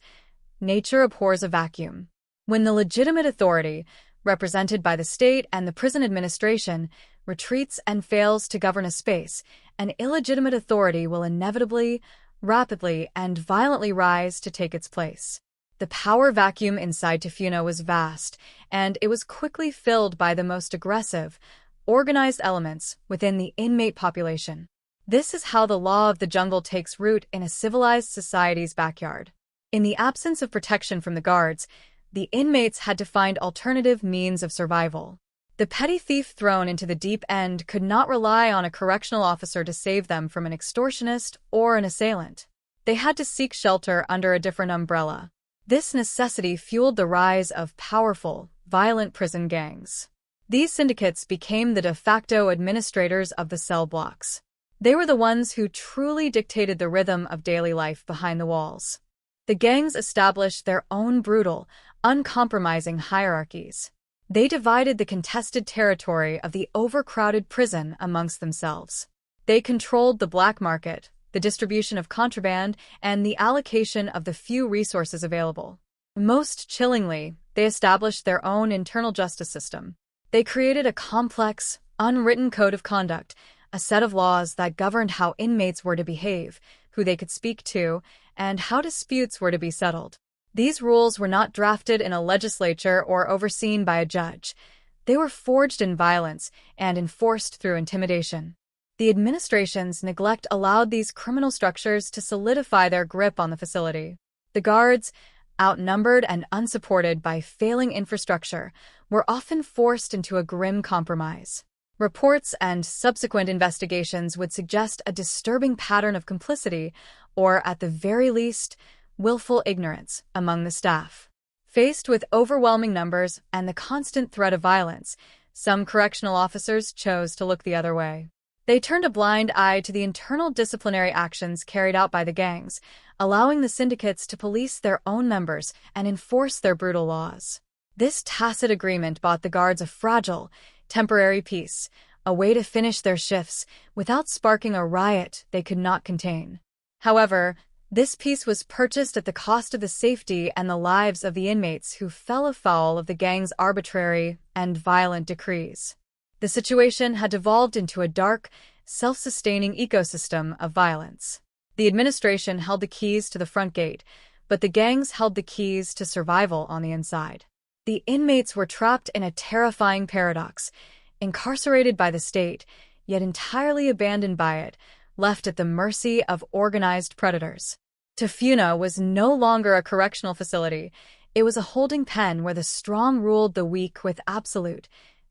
Nature abhors a vacuum. When the legitimate authority, represented by the state and the prison administration, retreats and fails to govern a space, an illegitimate authority will inevitably, rapidly, and violently rise to take its place. The power vacuum inside Tafuna was vast, and it was quickly filled by the most aggressive, organized elements within the inmate population. This is how the law of the jungle takes root in a civilized society's backyard. In the absence of protection from the guards, the inmates had to find alternative means of survival. The petty thief thrown into the deep end could not rely on a correctional officer to save them from an extortionist or an assailant. They had to seek shelter under a different umbrella. This necessity fueled the rise of powerful, violent prison gangs. These syndicates became the de facto administrators of the cell blocks. They were the ones who truly dictated the rhythm of daily life behind the walls. The gangs established their own brutal, uncompromising hierarchies. They divided the contested territory of the overcrowded prison amongst themselves. They controlled the black market, the distribution of contraband, and the allocation of the few resources available. Most chillingly, they established their own internal justice system. They created a complex, unwritten code of conduct, a set of laws that governed how inmates were to behave, who they could speak to, and how disputes were to be settled. These rules were not drafted in a legislature or overseen by a judge. They were forged in violence and enforced through intimidation. The administration's neglect allowed these criminal structures to solidify their grip on the facility. The guards, outnumbered and unsupported by failing infrastructure, were often forced into a grim compromise. Reports and subsequent investigations would suggest a disturbing pattern of complicity, or at the very least, willful ignorance among the staff. Faced with overwhelming numbers and the constant threat of violence, some correctional officers chose to look the other way. They turned a blind eye to the internal disciplinary actions carried out by the gangs, allowing the syndicates to police their own members and enforce their brutal laws. This tacit agreement bought the guards a fragile, temporary peace, a way to finish their shifts without sparking a riot they could not contain. However, this peace was purchased at the cost of the safety and the lives of the inmates who fell afoul of the gang's arbitrary and violent decrees. The situation had devolved into a dark, self-sustaining ecosystem of violence. The administration held the keys to the front gate, but the gangs held the keys to survival on the inside. The inmates were trapped in a terrifying paradox, incarcerated by the state, yet entirely abandoned by it, left at the mercy of organized predators. Tafuna was no longer a correctional facility. It was a holding pen where the strong ruled the weak with absolute,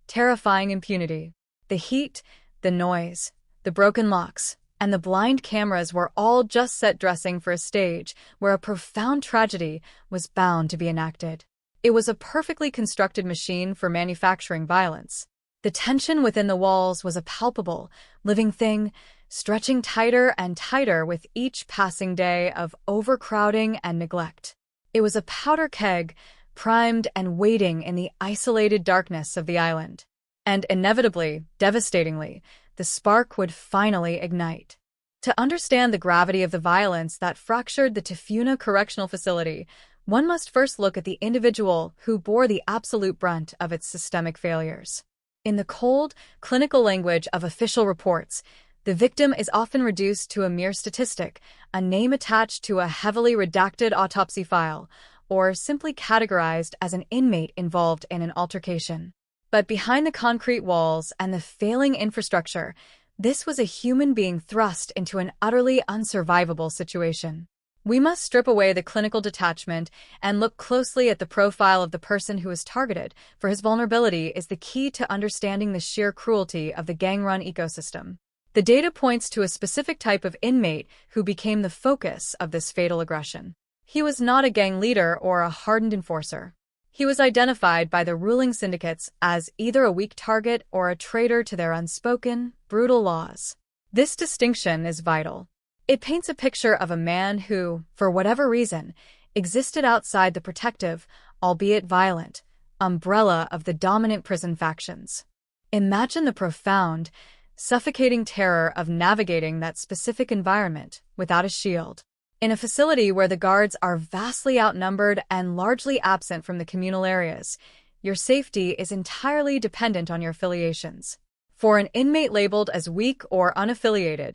terrifying impunity. The heat, the noise, the broken locks, and the blind cameras were all just set dressing for a stage where a profound tragedy was bound to be enacted. It was a perfectly constructed machine for manufacturing violence. The tension within the walls was a palpable, living thing, stretching tighter and tighter with each passing day of overcrowding and neglect. It was a powder keg, primed and waiting in the isolated darkness of the island. And inevitably, devastatingly, the spark would finally ignite. To understand the gravity of the violence that fractured the Tafuna Correctional Facility, one must first look at the individual who bore the absolute brunt of its systemic failures. In the cold, clinical language of official reports, the victim is often reduced to a mere statistic, a name attached to a heavily redacted autopsy file, or simply categorized as an inmate involved in an altercation. But behind the concrete walls and the failing infrastructure, this was a human being thrust into an utterly unsurvivable situation. We must strip away the clinical detachment and look closely at the profile of the person who is targeted, for his vulnerability is the key to understanding the sheer cruelty of the gang-run ecosystem. The data points to a specific type of inmate who became the focus of this fatal aggression. He was not a gang leader or a hardened enforcer. He was identified by the ruling syndicates as either a weak target or a traitor to their unspoken, brutal laws. This distinction is vital. It paints a picture of a man who, for whatever reason, existed outside the protective, albeit violent, umbrella of the dominant prison factions. Imagine the profound, suffocating terror of navigating that specific environment without a shield. In a facility where the guards are vastly outnumbered and largely absent from the communal areas, your safety is entirely dependent on your affiliations. For an inmate labeled as weak or unaffiliated,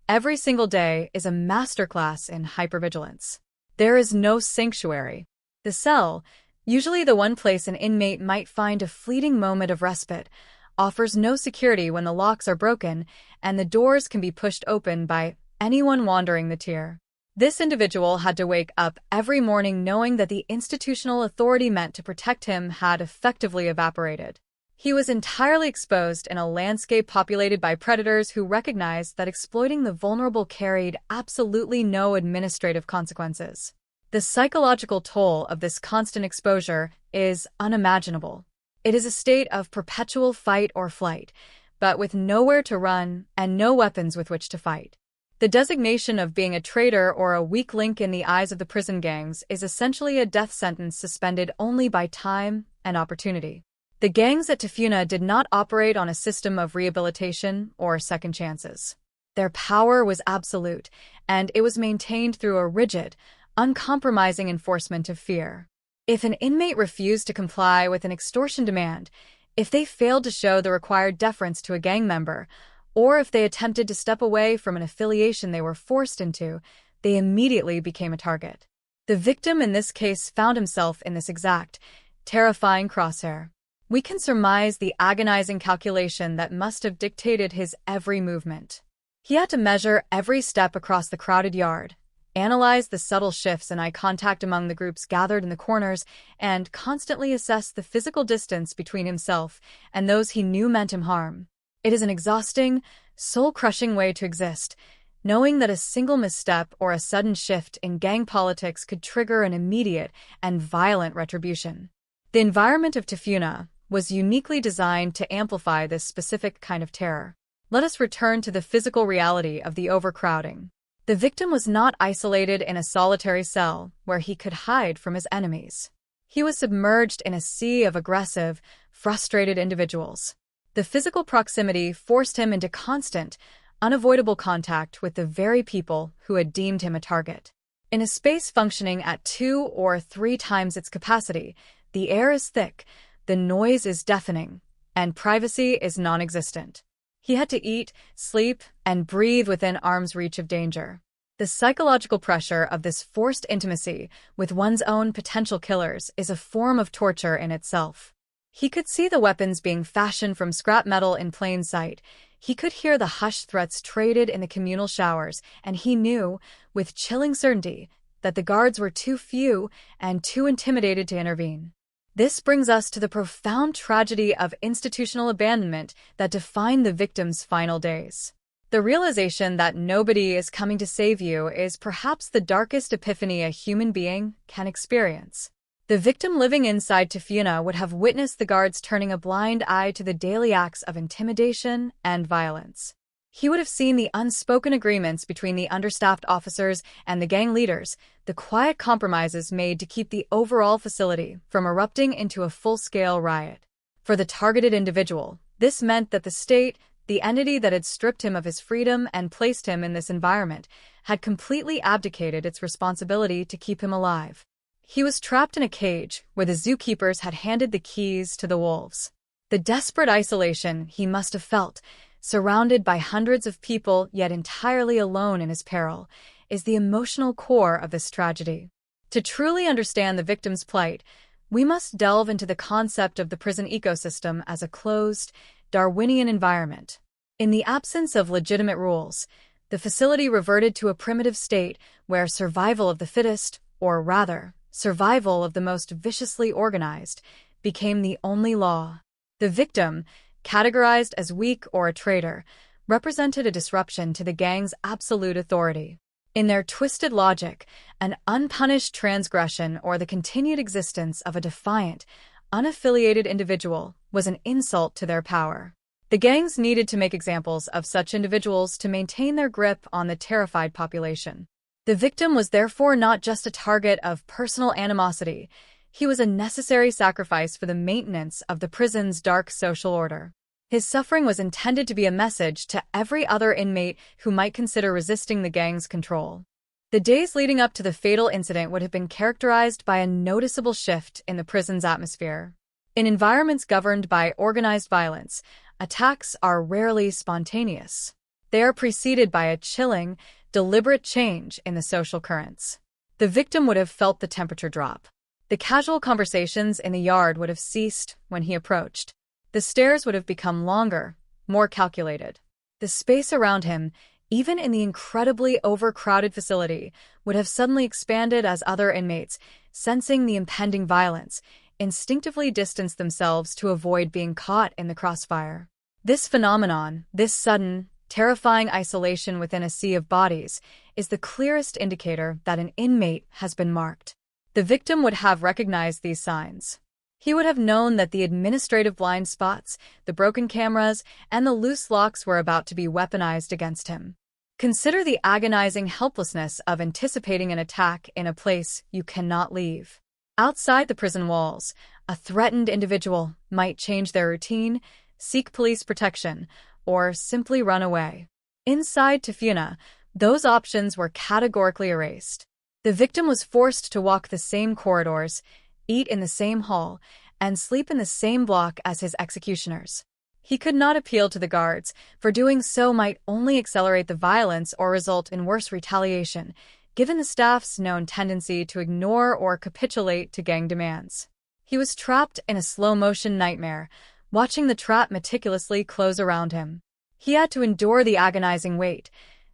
every single day is a masterclass in hypervigilance. There is no sanctuary. The cell, usually the one place an inmate might find a fleeting moment of respite, offers no security when the locks are broken and the doors can be pushed open by anyone wandering the tier. This individual had to wake up every morning knowing that the institutional authority meant to protect him had effectively evaporated. He was entirely exposed in a landscape populated by predators who recognized that exploiting the vulnerable carried absolutely no administrative consequences. The psychological toll of this constant exposure is unimaginable. It is a state of perpetual fight or flight, but with nowhere to run and no weapons with which to fight. The designation of being a traitor or a weak link in the eyes of the prison gangs is essentially a death sentence suspended only by time and opportunity. The gangs at Tafuna did not operate on a system of rehabilitation or second chances. Their power was absolute, and it was maintained through a rigid, uncompromising enforcement of fear. If an inmate refused to comply with an extortion demand, if they failed to show the required deference to a gang member, or if they attempted to step away from an affiliation they were forced into, they immediately became a target. The victim in this case found himself in this exact, terrifying crosshair. We can surmise the agonizing calculation that must have dictated his every movement. He had to measure every step across the crowded yard, analyze the subtle shifts in eye contact among the groups gathered in the corners, and constantly assess the physical distance between himself and those he knew meant him harm. It is an exhausting, soul-crushing way to exist, knowing that a single misstep or a sudden shift in gang politics could trigger an immediate and violent retribution. The environment of Tafuna was uniquely designed to amplify this specific kind of terror. Let us return to the physical reality of the overcrowding. The victim was not isolated in a solitary cell where he could hide from his enemies. He was submerged in a sea of aggressive, frustrated individuals. The physical proximity forced him into constant, unavoidable contact with the very people who had deemed him a target. In a space functioning at 2 or 3 times its capacity, the air is thick, the noise is deafening, and privacy is non-existent. He had to eat, sleep, and breathe within arm's reach of danger. The psychological pressure of this forced intimacy with one's own potential killers is a form of torture in itself. He could see the weapons being fashioned from scrap metal in plain sight. He could hear the hushed threats traded in the communal showers, and he knew, with chilling certainty, that the guards were too few and too intimidated to intervene. This brings us to the profound tragedy of institutional abandonment that defined the victim's final days. The realization that nobody is coming to save you is perhaps the darkest epiphany a human being can experience. The victim living inside Tafuna would have witnessed the guards turning a blind eye to the daily acts of intimidation and violence. He would have seen the unspoken agreements between the understaffed officers and the gang leaders, the quiet compromises made to keep the overall facility from erupting into a full-scale riot. For the targeted individual, this meant that the state, the entity that had stripped him of his freedom and placed him in this environment, had completely abdicated its responsibility to keep him alive. He was trapped in a cage where the zookeepers had handed the keys to the wolves. The desperate isolation he must have felt, surrounded by hundreds of people yet entirely alone in his peril, is the emotional core of this tragedy. To truly understand the victim's plight, we must delve into the concept of the prison ecosystem as a closed, Darwinian environment. In the absence of legitimate rules, the facility reverted to a primitive state where survival of the fittest, or rather, survival of the most viciously organized, became the only law. The victim, categorized as weak or a traitor, represented a disruption to the gang's absolute authority. In their twisted logic, an unpunished transgression or the continued existence of a defiant, unaffiliated individual was an insult to their power. The gangs needed to make examples of such individuals to maintain their grip on the terrified population. The victim was therefore not just a target of personal animosity, he was a necessary sacrifice for the maintenance of the prison's dark social order. His suffering was intended to be a message to every other inmate who might consider resisting the gang's control. The days leading up to the fatal incident would have been characterized by a noticeable shift in the prison's atmosphere. In environments governed by organized violence, attacks are rarely spontaneous. They are preceded by a chilling, deliberate change in the social currents. The victim would have felt the temperature drop. The casual conversations in the yard would have ceased when he approached. The stares would have become longer, more calculated. The space around him, even in the incredibly overcrowded facility, would have suddenly expanded as other inmates, sensing the impending violence, instinctively distanced themselves to avoid being caught in the crossfire. This phenomenon, this sudden, terrifying isolation within a sea of bodies, is the clearest indicator that an inmate has been marked. The victim would have recognized these signs. He would have known that the administrative blind spots, the broken cameras, and the loose locks were about to be weaponized against him. Consider the agonizing helplessness of anticipating an attack in a place you cannot leave. Outside the prison walls, a threatened individual might change their routine, seek police protection, or simply run away. Inside Tafuna, those options were categorically erased. The victim was forced to walk the same corridors, eat in the same hall, and sleep in the same block as his executioners. He could not appeal to the guards, for doing so might only accelerate the violence or result in worse retaliation, given the staff's known tendency to ignore or capitulate to gang demands. He was trapped in a slow-motion nightmare, watching the trap meticulously close around him. He had to endure the agonizing wait,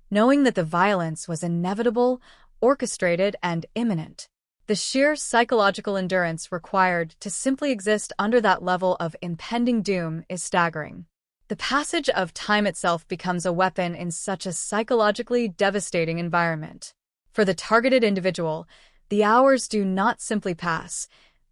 knowing that the violence was inevitable, orchestrated, and imminent. The sheer psychological endurance required to simply exist under that level of impending doom is staggering. The passage of time itself becomes a weapon in such a psychologically devastating environment. For the targeted individual, the hours do not simply pass.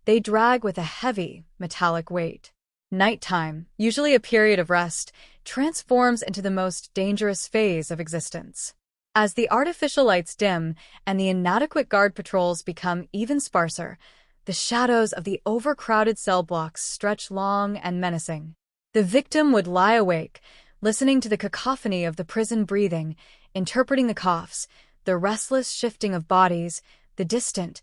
They drag with a heavy, metallic weight. Nighttime, usually a period of rest, transforms into the most dangerous phase of existence. As the artificial lights dim and the inadequate guard patrols become even sparser, the shadows of the overcrowded cell blocks stretch long and menacing. The victim would lie awake, listening to the cacophony of the prison breathing, interpreting the coughs, the restless shifting of bodies, the distant,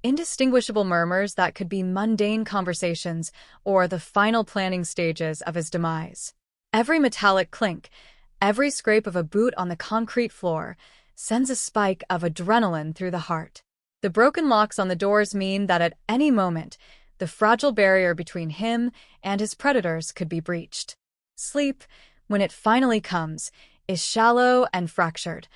indistinguishable murmurs that could be mundane conversations or the final planning stages of his demise. Every metallic clink, every scrape of a boot on the concrete floor sends a spike of adrenaline through the heart. The broken locks on the doors mean that at any moment, the fragile barrier between him and his predators could be breached. Sleep, when it finally comes, is shallow and fractured,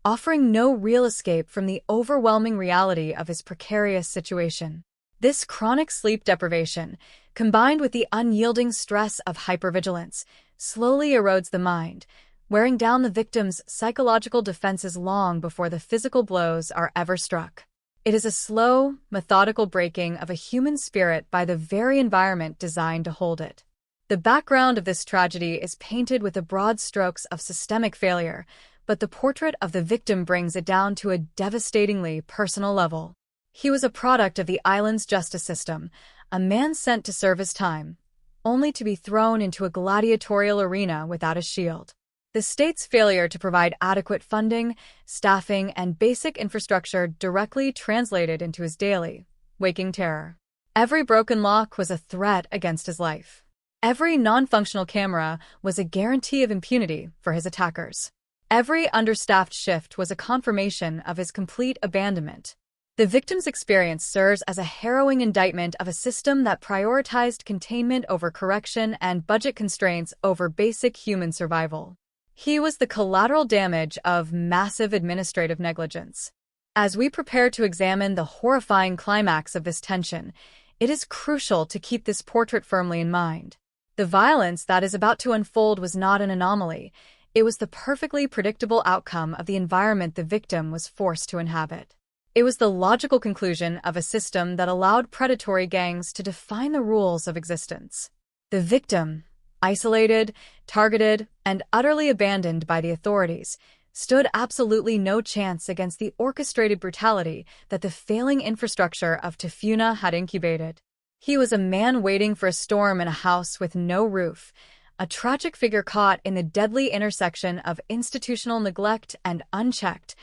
offering no real escape from the overwhelming reality of his precarious situation. This chronic sleep deprivation, combined with the unyielding stress of hypervigilance, slowly erodes the mind, wearing down the victim's psychological defenses long before the physical blows are ever struck. It is a slow, methodical breaking of a human spirit by the very environment designed to hold it. The background of this tragedy is painted with the broad strokes of systemic failure, but the portrait of the victim brings it down to a devastatingly personal level. He was a product of the island's justice system, a man sent to serve his time, only to be thrown into a gladiatorial arena without a shield. The state's failure to provide adequate funding, staffing, and basic infrastructure directly translated into his daily, waking terror. Every broken lock was a threat against his life. Every non-functional camera was a guarantee of impunity for his attackers. Every understaffed shift was a confirmation of his complete abandonment. The victim's experience serves as a harrowing indictment of a system that prioritized containment over correction and budget constraints over basic human survival. He was the collateral damage of massive administrative negligence. As we prepare to examine the horrifying climax of this tension, it is crucial to keep this portrait firmly in mind. The violence that is about to unfold was not an anomaly. It was the perfectly predictable outcome of the environment the victim was forced to inhabit. It was the logical conclusion of a system that allowed predatory gangs to define the rules of existence. The victim, isolated, targeted, and utterly abandoned by the authorities, stood absolutely no chance against the orchestrated brutality that the failing infrastructure of Tafuna had incubated. He was a man waiting for a storm in a house with no roof, a tragic figure caught in the deadly intersection of institutional neglect and unchecked,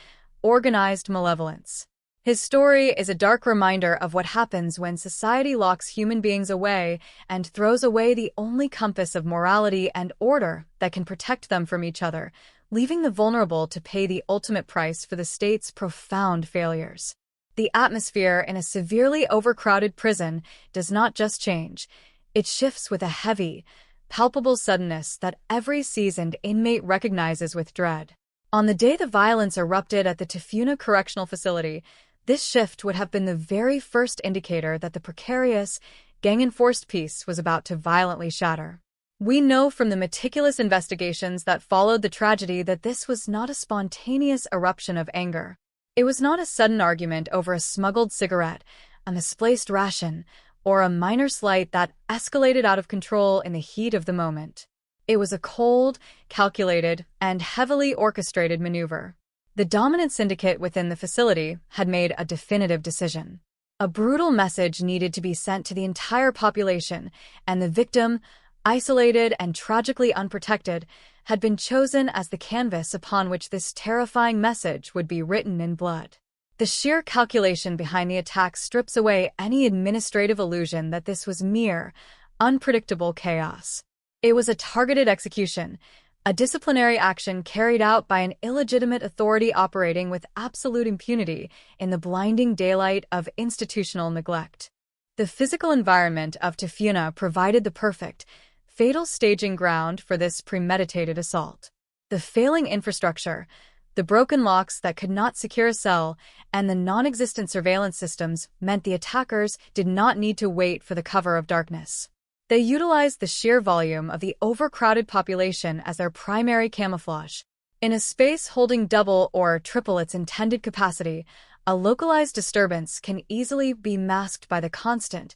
organized malevolence. His story is a dark reminder of what happens when society locks human beings away and throws away the only compass of morality and order that can protect them from each other, leaving the vulnerable to pay the ultimate price for the state's profound failures. The atmosphere in a severely overcrowded prison does not just change, it shifts with a heavy, palpable suddenness that every seasoned inmate recognizes with dread. On the day the violence erupted at the Tafuna Correctional Facility, this shift would have been the very first indicator that the precarious, gang-enforced peace was about to violently shatter. We know from the meticulous investigations that followed the tragedy that this was not a spontaneous eruption of anger. It was not a sudden argument over a smuggled cigarette, a misplaced ration, or a minor slight that escalated out of control in the heat of the moment. It was a cold, calculated, and heavily orchestrated maneuver. The dominant syndicate within the facility had made a definitive decision. A brutal message needed to be sent to the entire population, and the victim, isolated and tragically unprotected, had been chosen as the canvas upon which this terrifying message would be written in blood. The sheer calculation behind the attack strips away any administrative illusion that this was mere, unpredictable chaos. It was a targeted execution, a disciplinary action carried out by an illegitimate authority operating with absolute impunity in the blinding daylight of institutional neglect. The physical environment of Tafuna provided the perfect, fatal staging ground for this premeditated assault. The failing infrastructure, the broken locks that could not secure a cell, and the non-existent surveillance systems meant the attackers did not need to wait for the cover of darkness. They utilized the sheer volume of the overcrowded population as their primary camouflage. In a space holding double or triple its intended capacity, a localized disturbance can easily be masked by the constant,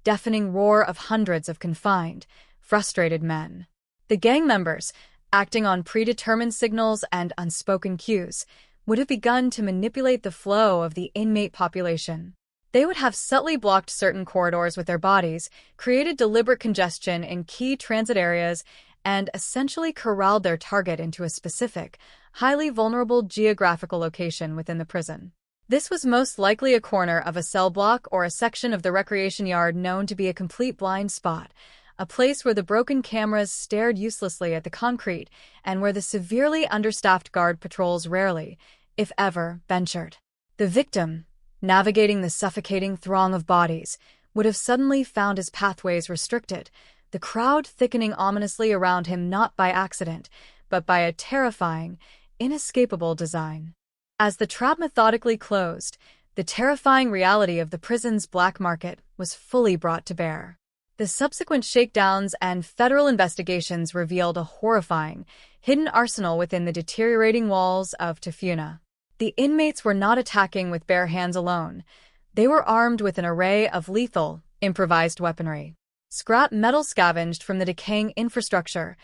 deafening roar of hundreds of confined, frustrated men. The gang members, acting on predetermined signals and unspoken cues, would have begun to manipulate the flow of the inmate population. They would have subtly blocked certain corridors with their bodies, created deliberate congestion in key transit areas, and essentially corralled their target into a specific, highly vulnerable geographical location within the prison. This was most likely a corner of a cell block or a section of the recreation yard known to be a complete blind spot, a place where the broken cameras stared uselessly at the concrete and where the severely understaffed guard patrols rarely, if ever, ventured. The victim, navigating the suffocating throng of bodies, would have suddenly found his pathways restricted, the crowd thickening ominously around him not by accident, but by a terrifying, inescapable design. As the trap methodically closed, the terrifying reality of the prison's black market was fully brought to bear. The subsequent shakedowns and federal investigations revealed a horrifying, hidden arsenal within the deteriorating walls of Tafuna. The inmates were not attacking with bare hands alone. They were armed with an array of lethal, improvised weaponry. Scrap metal scavenged from the decaying infrastructure,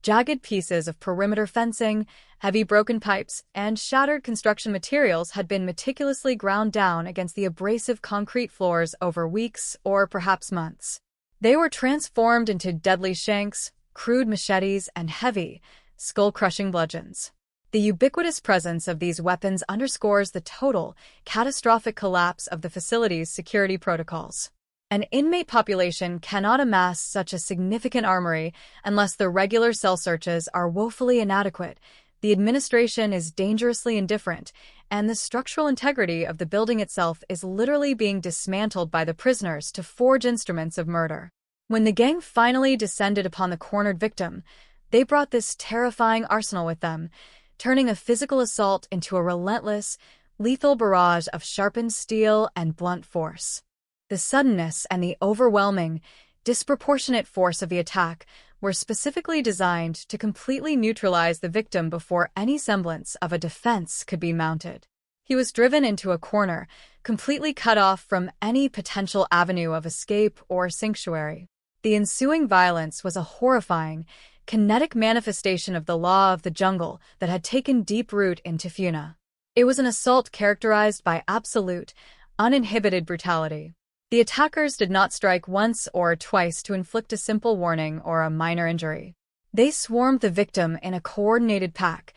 jagged pieces of perimeter fencing, heavy broken pipes, and shattered construction materials had been meticulously ground down against the abrasive concrete floors over weeks or perhaps months. They were transformed into deadly shanks, crude machetes, and heavy, skull-crushing bludgeons. The ubiquitous presence of these weapons underscores the total, catastrophic collapse of the facility's security protocols. An inmate population cannot amass such a significant armory unless the regular cell searches are woefully inadequate, the administration is dangerously indifferent, and the structural integrity of the building itself is literally being dismantled by the prisoners to forge instruments of murder. When the gang finally descended upon the cornered victim, they brought this terrifying arsenal with them, turning a physical assault into a relentless, lethal barrage of sharpened steel and blunt force. The suddenness and the overwhelming, disproportionate force of the attack were specifically designed to completely neutralize the victim before any semblance of a defense could be mounted. He was driven into a corner, completely cut off from any potential avenue of escape or sanctuary. The ensuing violence was a horrifying, kinetic manifestation of the law of the jungle that had taken deep root in Tafuna. It was an assault characterized by absolute, uninhibited brutality. The attackers did not strike once or twice to inflict a simple warning or a minor injury. They swarmed the victim in a coordinated pack,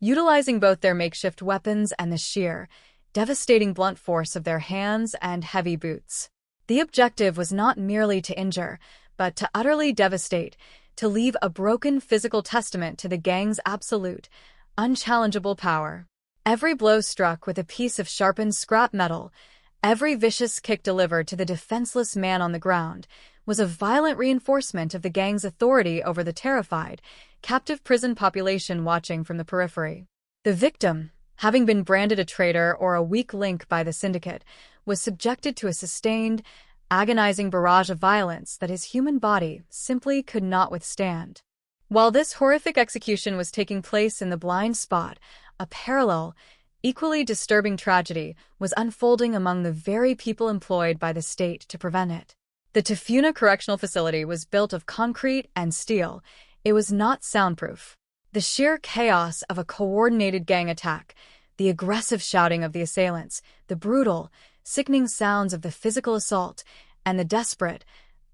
utilizing both their makeshift weapons and the sheer, devastating blunt force of their hands and heavy boots. The objective was not merely to injure, but to utterly devastate, to leave a broken physical testament to the gang's absolute, unchallengeable power. Every blow struck with a piece of sharpened scrap metal, every vicious kick delivered to the defenseless man on the ground, was a violent reinforcement of the gang's authority over the terrified, captive prison population watching from the periphery. The victim, having been branded a traitor or a weak link by the syndicate, was subjected to a sustained, agonizing barrage of violence that his human body simply could not withstand. While this horrific execution was taking place in the blind spot, a parallel, equally disturbing tragedy was unfolding among the very people employed by the state to prevent it. The Tafuna Correctional Facility was built of concrete and steel. It was not soundproof. The sheer chaos of a coordinated gang attack, the aggressive shouting of the assailants, the brutal, sickening sounds of the physical assault, and the desperate,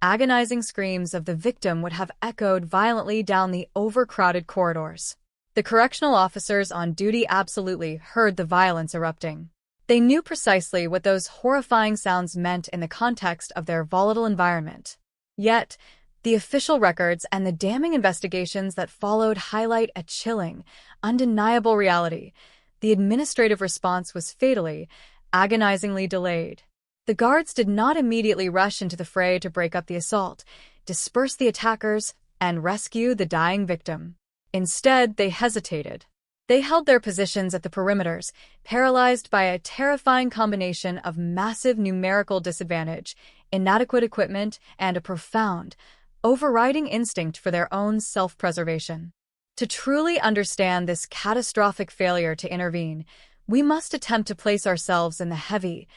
agonizing screams of the victim would have echoed violently down the overcrowded corridors. The correctional officers on duty absolutely heard the violence erupting. They knew precisely what those horrifying sounds meant in the context of their volatile environment. Yet, the official records and the damning investigations that followed highlight a chilling, undeniable reality. The administrative response was fatally, agonizingly delayed. The guards did not immediately rush into the fray to break up the assault, disperse the attackers, and rescue the dying victim. Instead, they hesitated. They held their positions at the perimeters, paralyzed by a terrifying combination of massive numerical disadvantage, inadequate equipment, and a profound, overriding instinct for their own self-preservation. To truly understand this catastrophic failure to intervene, we must attempt to place ourselves in the heavy,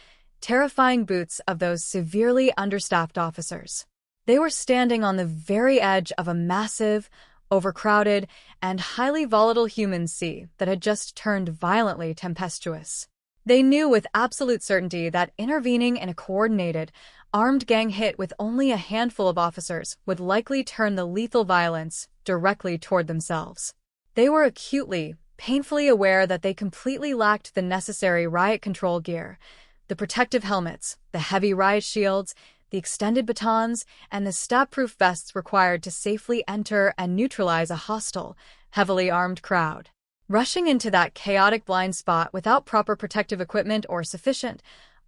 terrifying boots of those severely understaffed officers. They were standing on the very edge of a massive, overcrowded, and highly volatile human sea that had just turned violently tempestuous. They knew with absolute certainty that intervening in a coordinated, armed gang hit with only a handful of officers would likely turn the lethal violence directly toward themselves. They were acutely, painfully aware that they completely lacked the necessary riot control gear, the protective helmets, the heavy riot shields, the extended batons, and the stab-proof vests required to safely enter and neutralize a hostile, heavily armed crowd. Rushing into that chaotic blind spot without proper protective equipment or sufficient,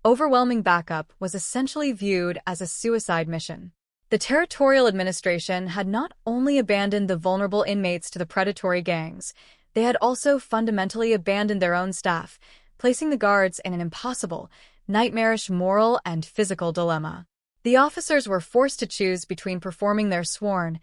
overwhelming backup was essentially viewed as a suicide mission. The territorial administration had not only abandoned the vulnerable inmates to the predatory gangs, they had also fundamentally abandoned their own staff, placing the guards in an impossible, nightmarish moral and physical dilemma. The officers were forced to choose between performing their sworn,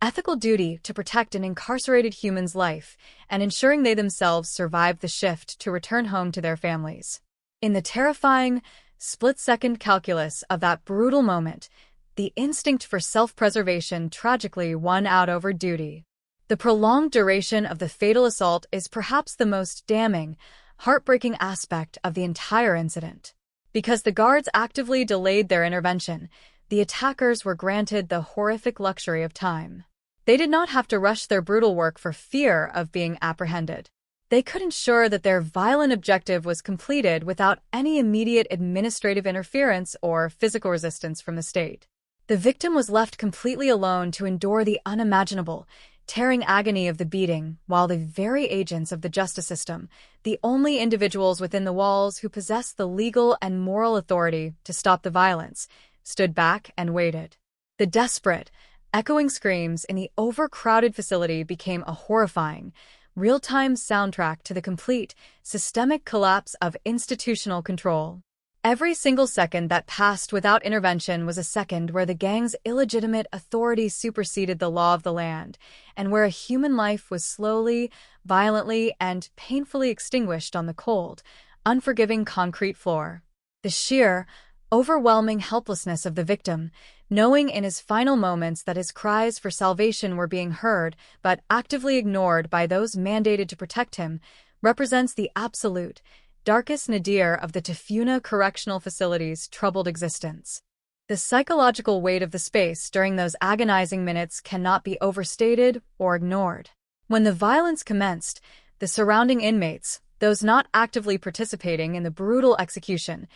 ethical duty to protect an incarcerated human's life and ensuring they themselves survived the shift to return home to their families. In the terrifying, split-second calculus of that brutal moment, the instinct for self-preservation tragically won out over duty. The prolonged duration of the fatal assault is perhaps the most damning, heartbreaking aspect of the entire incident. Because the guards actively delayed their intervention, the attackers were granted the horrific luxury of time. They did not have to rush their brutal work for fear of being apprehended. They could ensure that their violent objective was completed without any immediate administrative interference or physical resistance from the state. The victim was left completely alone to endure the unimaginable, tearing agony of the beating, while the very agents of the justice system, the only individuals within the walls who possessed the legal and moral authority to stop the violence, stood back and waited. The desperate, echoing screams in the overcrowded facility became a horrifying, real-time soundtrack to the complete, systemic collapse of institutional control. Every single second that passed without intervention was a second where the gang's illegitimate authority superseded the law of the land, and where a human life was slowly, violently, and painfully extinguished on the cold, unforgiving concrete floor. The sheer, overwhelming helplessness of the victim, knowing in his final moments that his cries for salvation were being heard but actively ignored by those mandated to protect him, represents the absolute, darkest nadir of the Tafuna Correctional Facility's troubled existence. The psychological weight of the space during those agonizing minutes cannot be overstated or ignored. When the violence commenced, the surrounding inmates, those not actively participating in the brutal execution,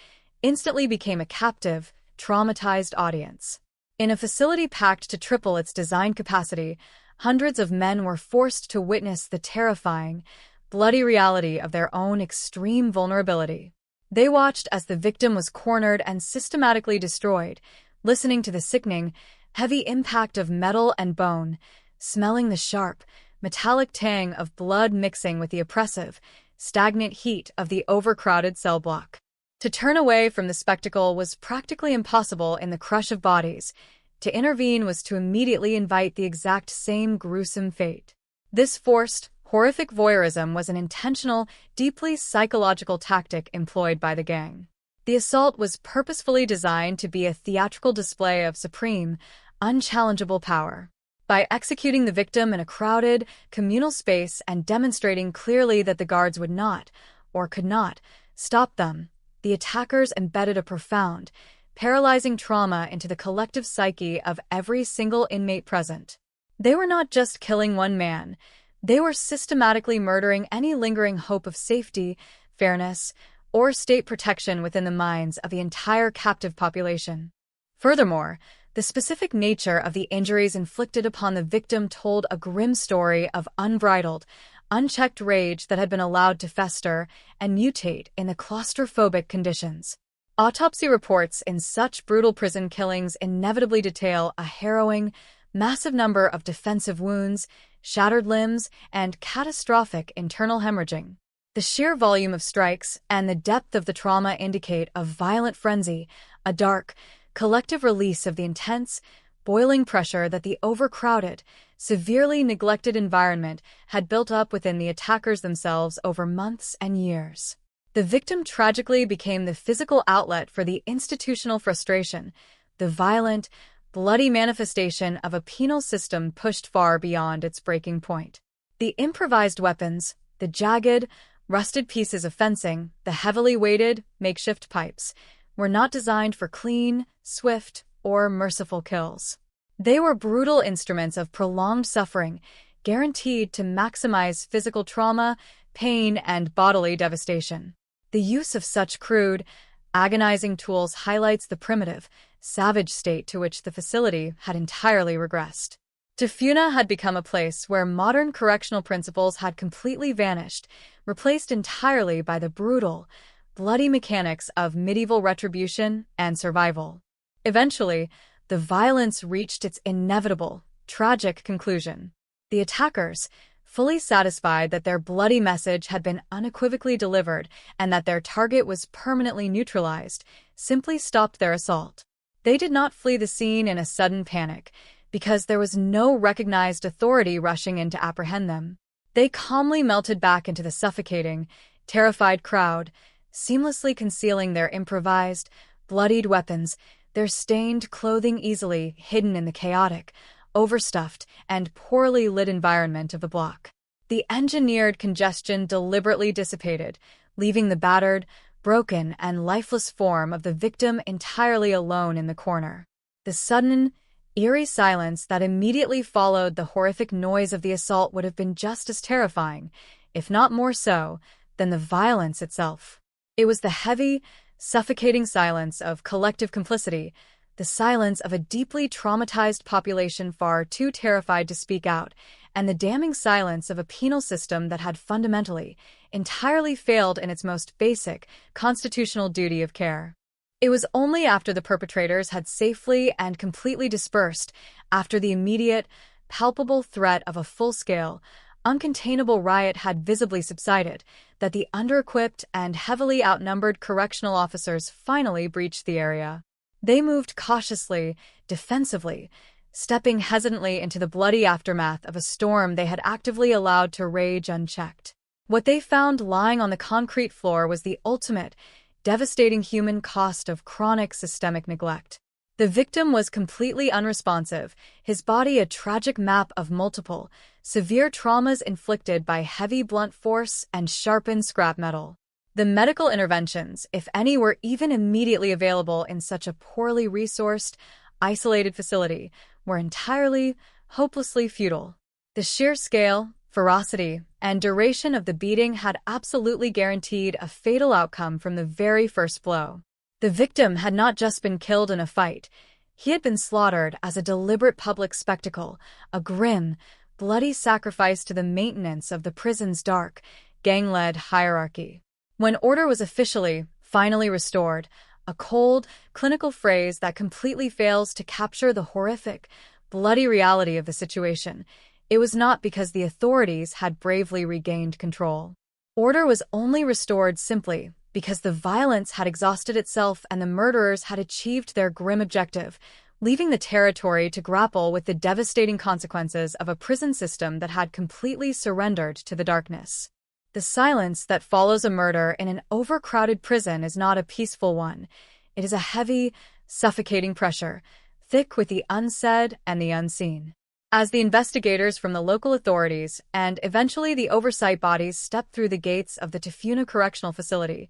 instantly became a captive, traumatized audience. In a facility packed to triple its design capacity, hundreds of men were forced to witness the terrifying, bloody reality of their own extreme vulnerability. They watched as the victim was cornered and systematically destroyed, listening to the sickening, heavy impact of metal and bone, smelling the sharp, metallic tang of blood mixing with the oppressive, stagnant heat of the overcrowded cell block. To turn away from the spectacle was practically impossible in the crush of bodies. To intervene was to immediately invite the exact same gruesome fate. This forced, horrific voyeurism was an intentional, deeply psychological tactic employed by the gang. The assault was purposefully designed to be a theatrical display of supreme, unchallengeable power. By executing the victim in a crowded, communal space and demonstrating clearly that the guards would not, or could not, stop them, the attackers embedded a profound, paralyzing trauma into the collective psyche of every single inmate present. They were not just killing one man. They were systematically murdering any lingering hope of safety, fairness, or state protection within the minds of the entire captive population. Furthermore, the specific nature of the injuries inflicted upon the victim told a grim story of unbridled, unchecked rage that had been allowed to fester and mutate in the claustrophobic conditions. Autopsy reports in such brutal prison killings inevitably detail a harrowing, massive number of defensive wounds, shattered limbs, and catastrophic internal hemorrhaging. The sheer volume of strikes and the depth of the trauma indicate a violent frenzy, a dark, collective release of the intense, boiling pressure that the overcrowded, severely neglected environment had built up within the attackers themselves over months and years. The victim tragically became the physical outlet for the institutional frustration, the violent, bloody manifestation of a penal system pushed far beyond its breaking point. The improvised weapons, the jagged, rusted pieces of fencing, the heavily weighted, makeshift pipes, were not designed for clean, swift, or merciful kills. They were brutal instruments of prolonged suffering, guaranteed to maximize physical trauma, pain, and bodily devastation. The use of such crude, agonizing tools highlights the primitive, savage state to which the facility had entirely regressed. Tafuna had become a place where modern correctional principles had completely vanished, replaced entirely by the brutal, bloody mechanics of medieval retribution and survival. Eventually, the violence reached its inevitable, tragic conclusion. The attackers, fully satisfied that their bloody message had been unequivocally delivered and that their target was permanently neutralized, simply stopped their assault. They did not flee the scene in a sudden panic, because there was no recognized authority rushing in to apprehend them. They calmly melted back into the suffocating, terrified crowd, seamlessly concealing their improvised, bloodied weapons, their stained clothing easily hidden in the chaotic, overstuffed, and poorly lit environment of the block. The engineered congestion deliberately dissipated, leaving the battered, broken, and lifeless form of the victim entirely alone in the corner. The sudden, eerie silence that immediately followed the horrific noise of the assault would have been just as terrifying, if not more so, than the violence itself. It was the heavy, suffocating silence of collective complicity, the silence of a deeply traumatized population far too terrified to speak out, and the damning silence of a penal system that had fundamentally, entirely failed in its most basic, constitutional duty of care. It was only after the perpetrators had safely and completely dispersed, after the immediate, palpable threat of a full-scale, uncontainable riot had visibly subsided, that the under-equipped and heavily outnumbered correctional officers finally breached the area. They moved cautiously, defensively, stepping hesitantly into the bloody aftermath of a storm they had actively allowed to rage unchecked. What they found lying on the concrete floor was the ultimate, devastating human cost of chronic systemic neglect. The victim was completely unresponsive, his body a tragic map of multiple, severe traumas inflicted by heavy blunt force and sharpened scrap metal. The medical interventions, if any were even immediately available in such a poorly resourced, isolated facility, were entirely, hopelessly futile. The sheer scale, ferocity, and duration of the beating had absolutely guaranteed a fatal outcome from the very first blow. The victim had not just been killed in a fight, he had been slaughtered as a deliberate public spectacle, a grim, bloody sacrifice to the maintenance of the prison's dark, gang-led hierarchy. When order was officially, finally restored, a cold, clinical phrase that completely fails to capture the horrific, bloody reality of the situation, it was not because the authorities had bravely regained control. Order was only restored simply because the violence had exhausted itself and the murderers had achieved their grim objective, leaving the territory to grapple with the devastating consequences of a prison system that had completely surrendered to the darkness. The silence that follows a murder in an overcrowded prison is not a peaceful one. It is a heavy, suffocating pressure, thick with the unsaid and the unseen. As the investigators from the local authorities and eventually the oversight bodies stepped through the gates of the Tafuna Correctional Facility,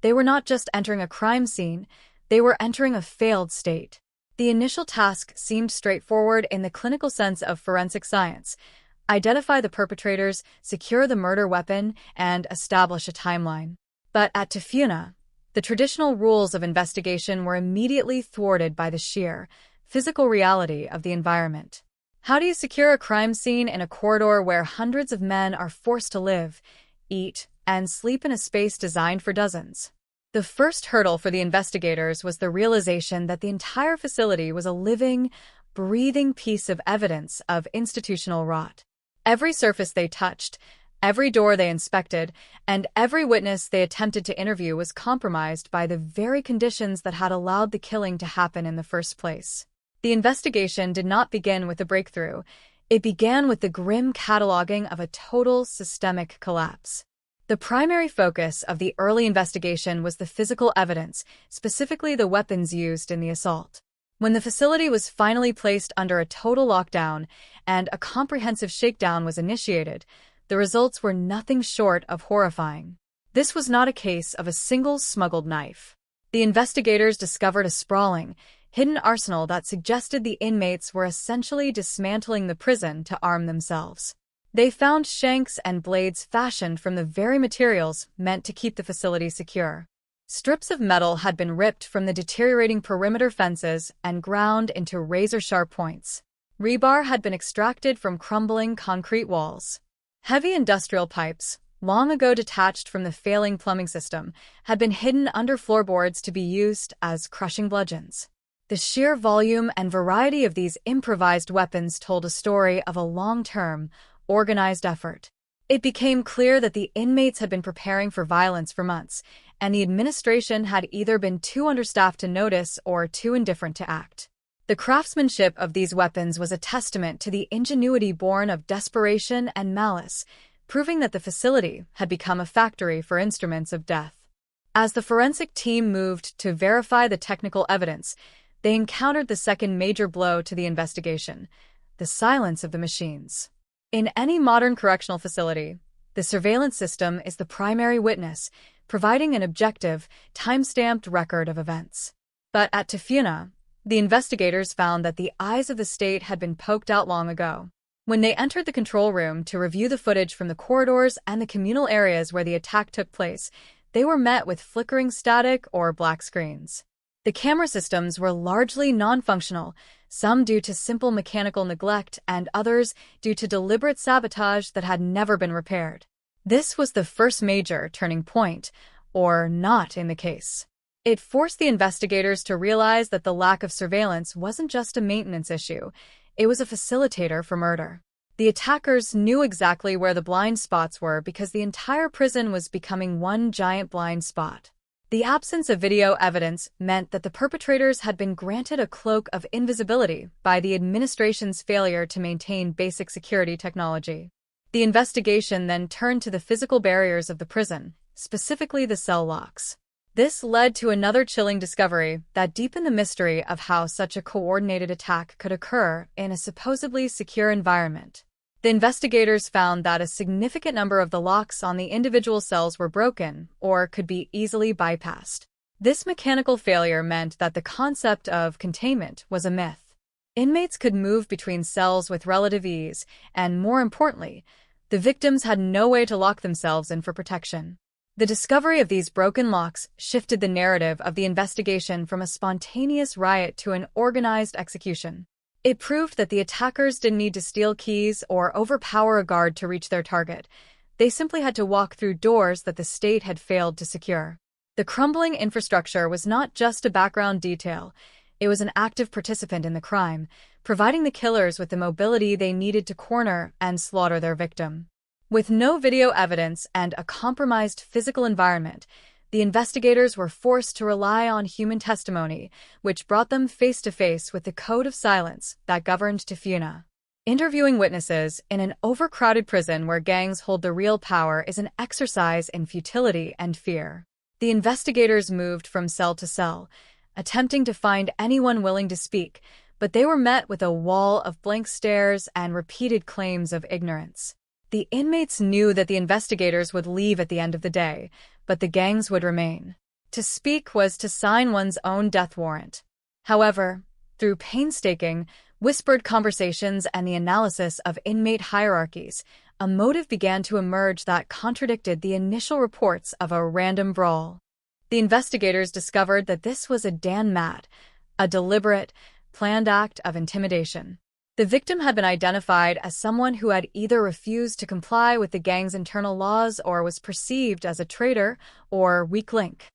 they were not just entering a crime scene, they were entering a failed state. The initial task seemed straightforward in the clinical sense of forensic science: identify the perpetrators, secure the murder weapon, and establish a timeline. But at Tafuna, the traditional rules of investigation were immediately thwarted by the sheer, physical reality of the environment. How do you secure a crime scene in a corridor where hundreds of men are forced to live, eat, and sleep in a space designed for dozens? The first hurdle for the investigators was the realization that the entire facility was a living, breathing piece of evidence of institutional rot. Every surface they touched, every door they inspected, and every witness they attempted to interview was compromised by the very conditions that had allowed the killing to happen in the first place. The investigation did not begin with a breakthrough. It began with the grim cataloging of a total systemic collapse. The primary focus of the early investigation was the physical evidence, specifically the weapons used in the assault. When the facility was finally placed under a total lockdown and a comprehensive shakedown was initiated, the results were nothing short of horrifying. This was not a case of a single smuggled knife. The investigators discovered a sprawling, hidden arsenal that suggested the inmates were essentially dismantling the prison to arm themselves. They found shanks and blades fashioned from the very materials meant to keep the facility secure. Strips of metal had been ripped from the deteriorating perimeter fences and ground into razor-sharp points. Rebar had been extracted from crumbling concrete walls. Heavy industrial pipes, long ago detached from the failing plumbing system, had been hidden under floorboards to be used as crushing bludgeons. The sheer volume and variety of these improvised weapons told a story of a long-term, organized effort. It became clear that the inmates had been preparing for violence for months, and the administration had either been too understaffed to notice or too indifferent to act. The craftsmanship of these weapons was a testament to the ingenuity born of desperation and malice, proving that the facility had become a factory for instruments of death. As the forensic team moved to verify the technical evidence, they encountered the second major blow to the investigation: the silence of the machines. In any modern correctional facility, the surveillance system is the primary witness, providing an objective, time-stamped record of events. But at Tafuna, the investigators found that the eyes of the state had been poked out long ago. When they entered the control room to review the footage from the corridors and the communal areas where the attack took place, they were met with flickering static or black screens. The camera systems were largely non-functional, some due to simple mechanical neglect and others due to deliberate sabotage that had never been repaired. This was the first major turning point, or not, in the case. It forced the investigators to realize that the lack of surveillance wasn't just a maintenance issue, it was a facilitator for murder. The attackers knew exactly where the blind spots were because the entire prison was becoming one giant blind spot. The absence of video evidence meant that the perpetrators had been granted a cloak of invisibility by the administration's failure to maintain basic security technology. The investigation then turned to the physical barriers of the prison, specifically the cell locks. This led to another chilling discovery that deepened the mystery of how such a coordinated attack could occur in a supposedly secure environment. The investigators found that a significant number of the locks on the individual cells were broken or could be easily bypassed. This mechanical failure meant that the concept of containment was a myth. Inmates could move between cells with relative ease, and more importantly, the victims had no way to lock themselves in for protection. The discovery of these broken locks shifted the narrative of the investigation from a spontaneous riot to an organized execution. It proved that the attackers didn't need to steal keys or overpower a guard to reach their target. They simply had to walk through doors that the state had failed to secure. The crumbling infrastructure was not just a background detail. It was an active participant in the crime, providing the killers with the mobility they needed to corner and slaughter their victim. With no video evidence and a compromised physical environment, the investigators were forced to rely on human testimony, which brought them face-to-face with the code of silence that governed Tafuna. Interviewing witnesses in an overcrowded prison where gangs hold the real power is an exercise in futility and fear. The investigators moved from cell to cell, attempting to find anyone willing to speak, but they were met with a wall of blank stares and repeated claims of ignorance. The inmates knew that the investigators would leave at the end of the day, but the gangs would remain. To speak was to sign one's own death warrant. However, through painstaking, whispered conversations and the analysis of inmate hierarchies, a motive began to emerge that contradicted the initial reports of a random brawl. The investigators discovered that this was a Dan Mat, a deliberate, planned act of intimidation. The victim had been identified as someone who had either refused to comply with the gang's internal laws or was perceived as a traitor or weak link.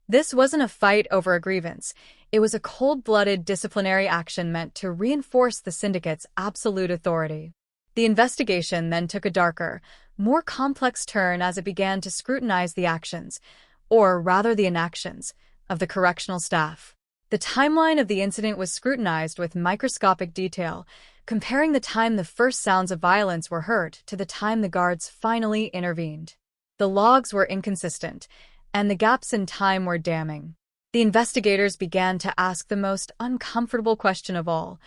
This wasn't a fight over a grievance. It was a cold-blooded disciplinary action meant to reinforce the syndicate's absolute authority. The investigation then took a darker, more complex turn as it began to scrutinize the actions, or rather the inactions, of the correctional staff. The timeline of the incident was scrutinized with microscopic detail, comparing the time the first sounds of violence were heard to the time the guards finally intervened. The logs were inconsistent, and the gaps in time were damning. The investigators began to ask the most uncomfortable question of all: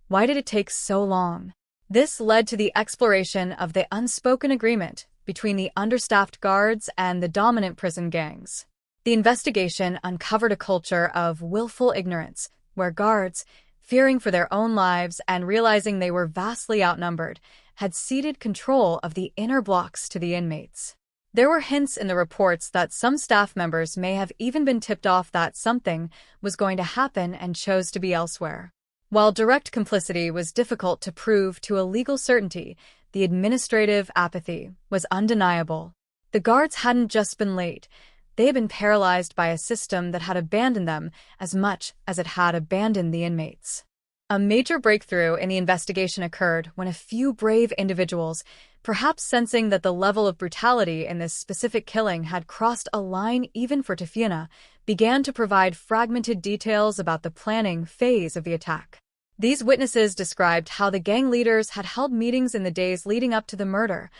why did it take so long? This led to the exploration of the unspoken agreement between the understaffed guards and the dominant prison gangs. The investigation uncovered a culture of willful ignorance, where guards, fearing for their own lives and realizing they were vastly outnumbered, had ceded control of the inner blocks to the inmates. There were hints in the reports that some staff members may have even been tipped off that something was going to happen and chose to be elsewhere. While direct complicity was difficult to prove to a legal certainty, the administrative apathy was undeniable. The guards hadn't just been late. They had been paralyzed by a system that had abandoned them as much as it had abandoned the inmates. A major breakthrough in the investigation occurred when a few brave individuals, perhaps sensing that the level of brutality in this specific killing had crossed a line even for Tafuna, began to provide fragmented details about the planning phase of the attack. These witnesses described how the gang leaders had held meetings in the days leading up to the murder,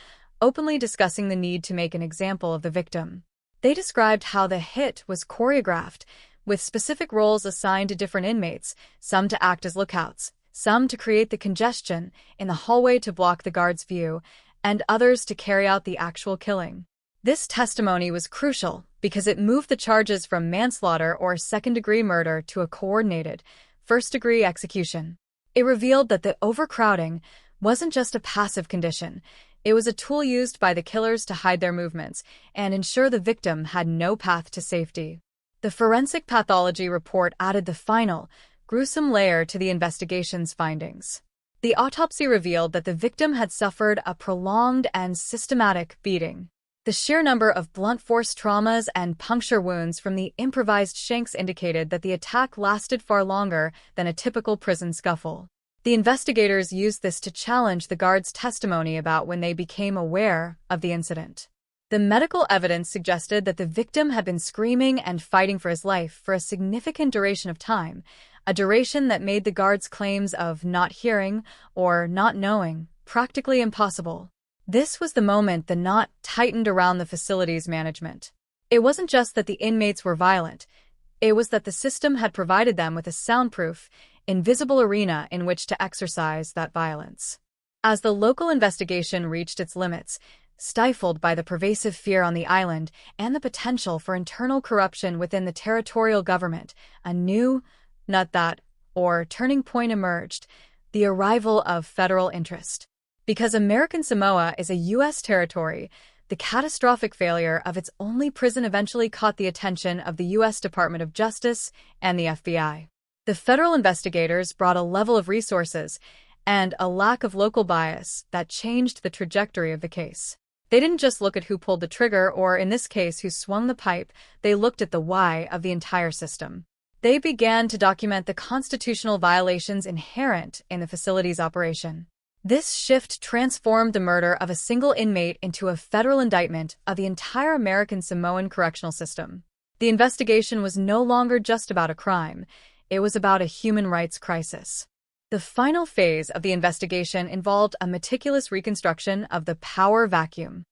openly discussing the need to make an example of the victim. They described how the hit was choreographed, with specific roles assigned to different inmates, some to act as lookouts, some to create the congestion in the hallway to block the guard's view, and others to carry out the actual killing. This testimony was crucial because it moved the charges from manslaughter or second-degree murder to a coordinated, first-degree execution. It revealed that the overcrowding wasn't just a passive condition. It was a tool used by the killers to hide their movements and ensure the victim had no path to safety. The forensic pathology report added the final, gruesome layer to the investigation's findings. The autopsy revealed that the victim had suffered a prolonged and systematic beating. The sheer number of blunt force traumas and puncture wounds from the improvised shanks indicated that the attack lasted far longer than a typical prison scuffle. The investigators used this to challenge the guards' testimony about when they became aware of the incident. The medical evidence suggested that the victim had been screaming and fighting for his life for a significant duration of time, a duration that made the guards' claims of not hearing or not knowing practically impossible. This was the moment the knot tightened around the facility's management. It wasn't just that the inmates were violent. It was that the system had provided them with a soundproof, invisible arena in which to exercise that violence. As the local investigation reached its limits, stifled by the pervasive fear on the island and the potential for internal corruption within the territorial government, a new, turning point emerged: the arrival of federal interest. Because American Samoa is a U.S. territory, the catastrophic failure of its only prison eventually caught the attention of the U.S. Department of Justice and the FBI. The federal investigators brought a level of resources and a lack of local bias that changed the trajectory of the case. They didn't just look at who pulled the trigger or, in this case, who swung the pipe. They looked at the why of the entire system. They began to document the constitutional violations inherent in the facility's operation. This shift transformed the murder of a single inmate into a federal indictment of the entire American Samoan correctional system. The investigation was no longer just about a crime. It was about a human rights crisis. The final phase of the investigation involved a meticulous reconstruction of the power vacuum.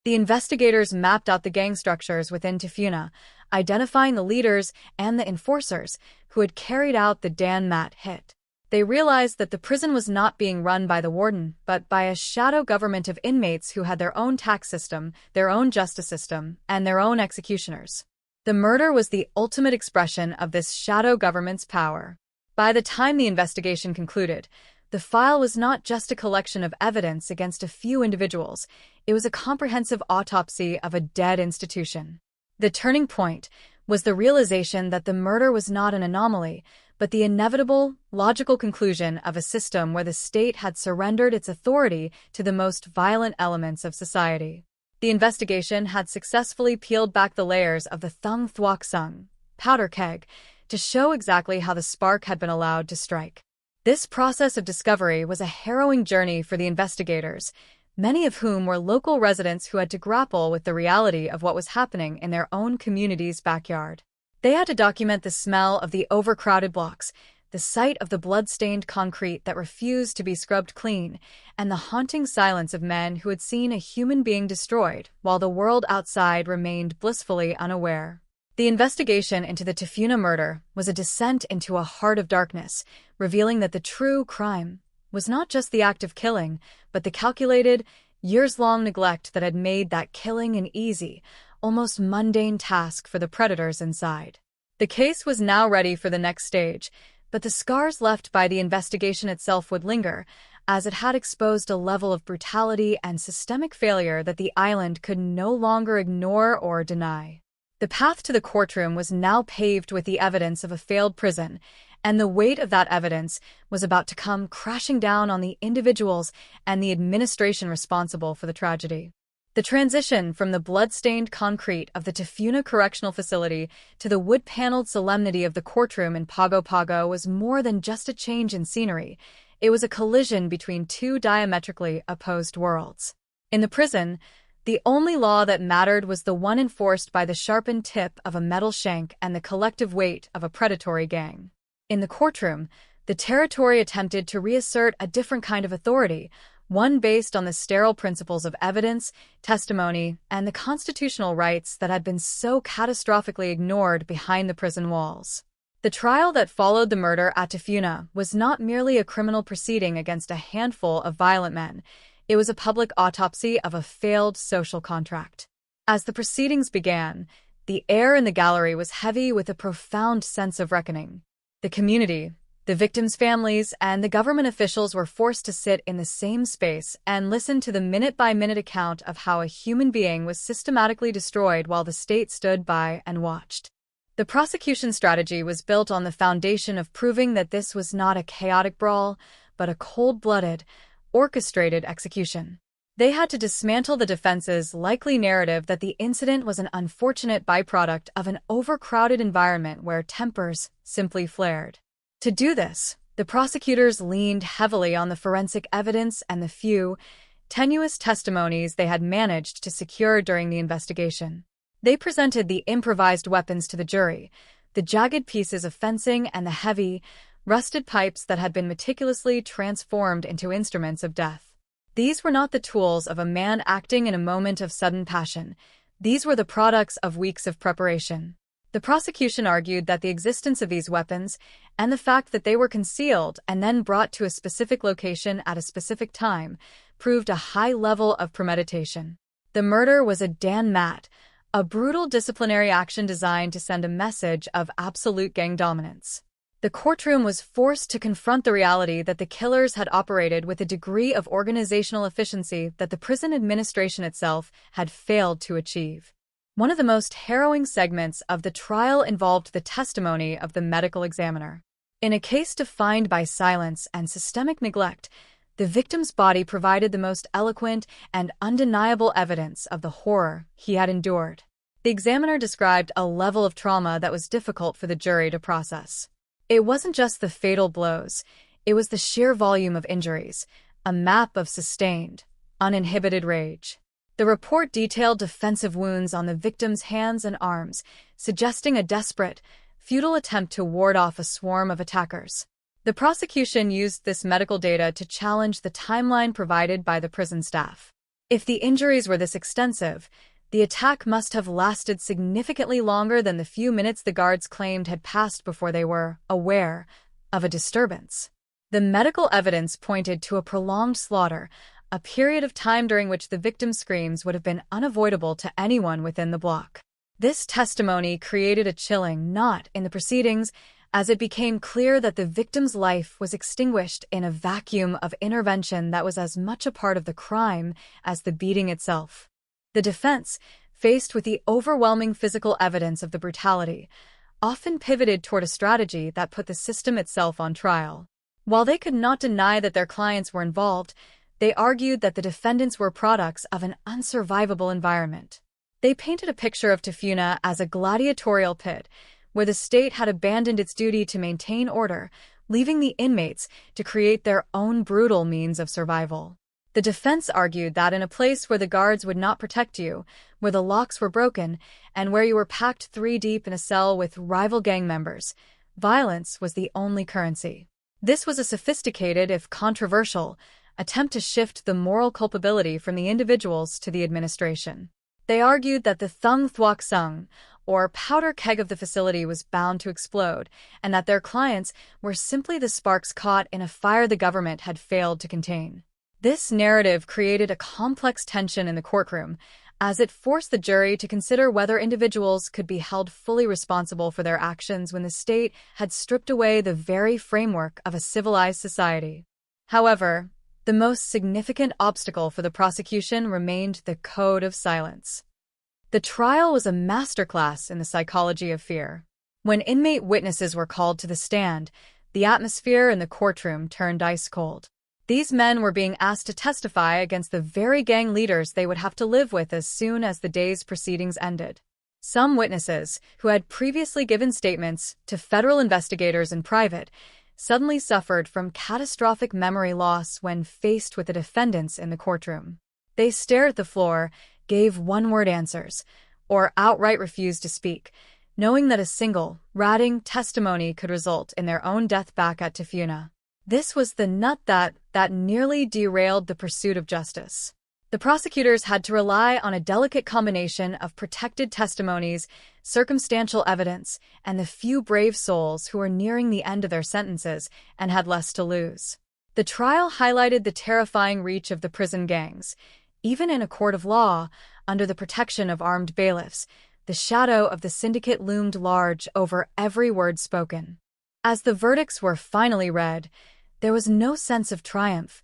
The investigators mapped out the gang structures within Tafuna, identifying the leaders and the enforcers who had carried out the Dan Matt hit. They realized that the prison was not being run by the warden, but by a shadow government of inmates who had their own tax system, their own justice system, and their own executioners. The murder was the ultimate expression of this shadow government's power. By the time the investigation concluded, the file was not just a collection of evidence against a few individuals. It was a comprehensive autopsy of a dead institution. The turning point was the realization that the murder was not an anomaly, but the inevitable, logical conclusion of a system where the state had surrendered its authority to the most violent elements of society. The investigation had successfully peeled back the layers of the Thung Thuok Sung, powder keg, to show exactly how the spark had been allowed to strike. This process of discovery was a harrowing journey for the investigators, many of whom were local residents who had to grapple with the reality of what was happening in their own community's backyard. They had to document the smell of the overcrowded blocks, the sight of the blood-stained concrete that refused to be scrubbed clean, and the haunting silence of men who had seen a human being destroyed while the world outside remained blissfully unaware. The investigation into the Tafuna murder was a descent into a heart of darkness, revealing that the true crime was not just the act of killing, but the calculated, years-long neglect that had made that killing an easy, almost mundane task for the predators inside. The case was now ready for the next stage, but the scars left by the investigation itself would linger, as it had exposed a level of brutality and systemic failure that the island could no longer ignore or deny. The path to the courtroom was now paved with the evidence of a failed prison, and the weight of that evidence was about to come crashing down on the individuals and the administration responsible for the tragedy. The transition from the blood-stained concrete of the Tafuna Correctional Facility to the wood-paneled solemnity of the courtroom in Pago Pago was more than just a change in scenery. It was a collision between two diametrically opposed worlds. In the prison, the only law that mattered was the one enforced by the sharpened tip of a metal shank and the collective weight of a predatory gang. In the courtroom, the territory attempted to reassert a different kind of authority, one based on the sterile principles of evidence, testimony, and the constitutional rights that had been so catastrophically ignored behind the prison walls. The trial that followed the murder at Tafuna was not merely a criminal proceeding against a handful of violent men. It was a public autopsy of a failed social contract. As the proceedings began, the air in the gallery was heavy with a profound sense of reckoning. The community, The victims' families and the government officials were forced to sit in the same space and listen to the minute-by-minute account of how a human being was systematically destroyed while the state stood by and watched. The prosecution strategy was built on the foundation of proving that this was not a chaotic brawl, but a cold-blooded, orchestrated execution. They had to dismantle the defense's likely narrative that the incident was an unfortunate byproduct of an overcrowded environment where tempers simply flared. To do this, the prosecutors leaned heavily on the forensic evidence and the few, tenuous testimonies they had managed to secure during the investigation. They presented the improvised weapons to the jury, the jagged pieces of fencing and the heavy, rusted pipes that had been meticulously transformed into instruments of death. These were not the tools of a man acting in a moment of sudden passion. These were the products of weeks of preparation. The prosecution argued that the existence of these weapons and the fact that they were concealed and then brought to a specific location at a specific time proved a high level of premeditation. The murder was a Dan Mat, a brutal disciplinary action designed to send a message of absolute gang dominance. The courtroom was forced to confront the reality that the killers had operated with a degree of organizational efficiency that the prison administration itself had failed to achieve. One of the most harrowing segments of the trial involved the testimony of the medical examiner. In a case defined by silence and systemic neglect, the victim's body provided the most eloquent and undeniable evidence of the horror he had endured. The examiner described a level of trauma that was difficult for the jury to process. It wasn't just the fatal blows, it was the sheer volume of injuries, a map of sustained, uninhibited rage. The report detailed defensive wounds on the victim's hands and arms, suggesting a desperate, futile attempt to ward off a swarm of attackers. The prosecution used this medical data to challenge the timeline provided by the prison staff. If the injuries were this extensive, the attack must have lasted significantly longer than the few minutes the guards claimed had passed before they were aware of a disturbance. The medical evidence pointed to a prolonged slaughter, a period of time during which the victim's screams would have been unavoidable to anyone within the block. This testimony created a chilling knot in the proceedings as it became clear that the victim's life was extinguished in a vacuum of intervention that was as much a part of the crime as the beating itself. The defense, faced with the overwhelming physical evidence of the brutality, often pivoted toward a strategy that put the system itself on trial. While they could not deny that their clients were involved, they argued that the defendants were products of an unsurvivable environment. They painted a picture of Tafuna as a gladiatorial pit, where the state had abandoned its duty to maintain order, leaving the inmates to create their own brutal means of survival. The defense argued that in a place where the guards would not protect you, where the locks were broken, and where you were packed 3 deep in a cell with rival gang members, violence was the only currency. This was a sophisticated, if controversial, attempt to shift the moral culpability from the individuals to the administration. They argued that the thung thuok sung, or powder keg of the facility, was bound to explode, and that their clients were simply the sparks caught in a fire the government had failed to contain. This narrative created a complex tension in the courtroom, as it forced the jury to consider whether individuals could be held fully responsible for their actions when the state had stripped away the very framework of a civilized society. However, the most significant obstacle for the prosecution remained the code of silence. The trial was a masterclass in the psychology of fear. When inmate witnesses were called to the stand, the atmosphere in the courtroom turned ice cold. These men were being asked to testify against the very gang leaders they would have to live with as soon as the day's proceedings ended. Some witnesses, who had previously given statements to federal investigators in private, suddenly suffered from catastrophic memory loss when faced with the defendants in the courtroom. They stared at the floor, gave one-word answers, or outright refused to speak, knowing that a single, ratting testimony could result in their own death back at Tafuna. This was the nut that nearly derailed the pursuit of justice. The prosecutors had to rely on a delicate combination of protected testimonies, circumstantial evidence, and the few brave souls who were nearing the end of their sentences and had less to lose. The trial highlighted the terrifying reach of the prison gangs. Even in a court of law, under the protection of armed bailiffs, the shadow of the syndicate loomed large over every word spoken. As the verdicts were finally read, there was no sense of triumph,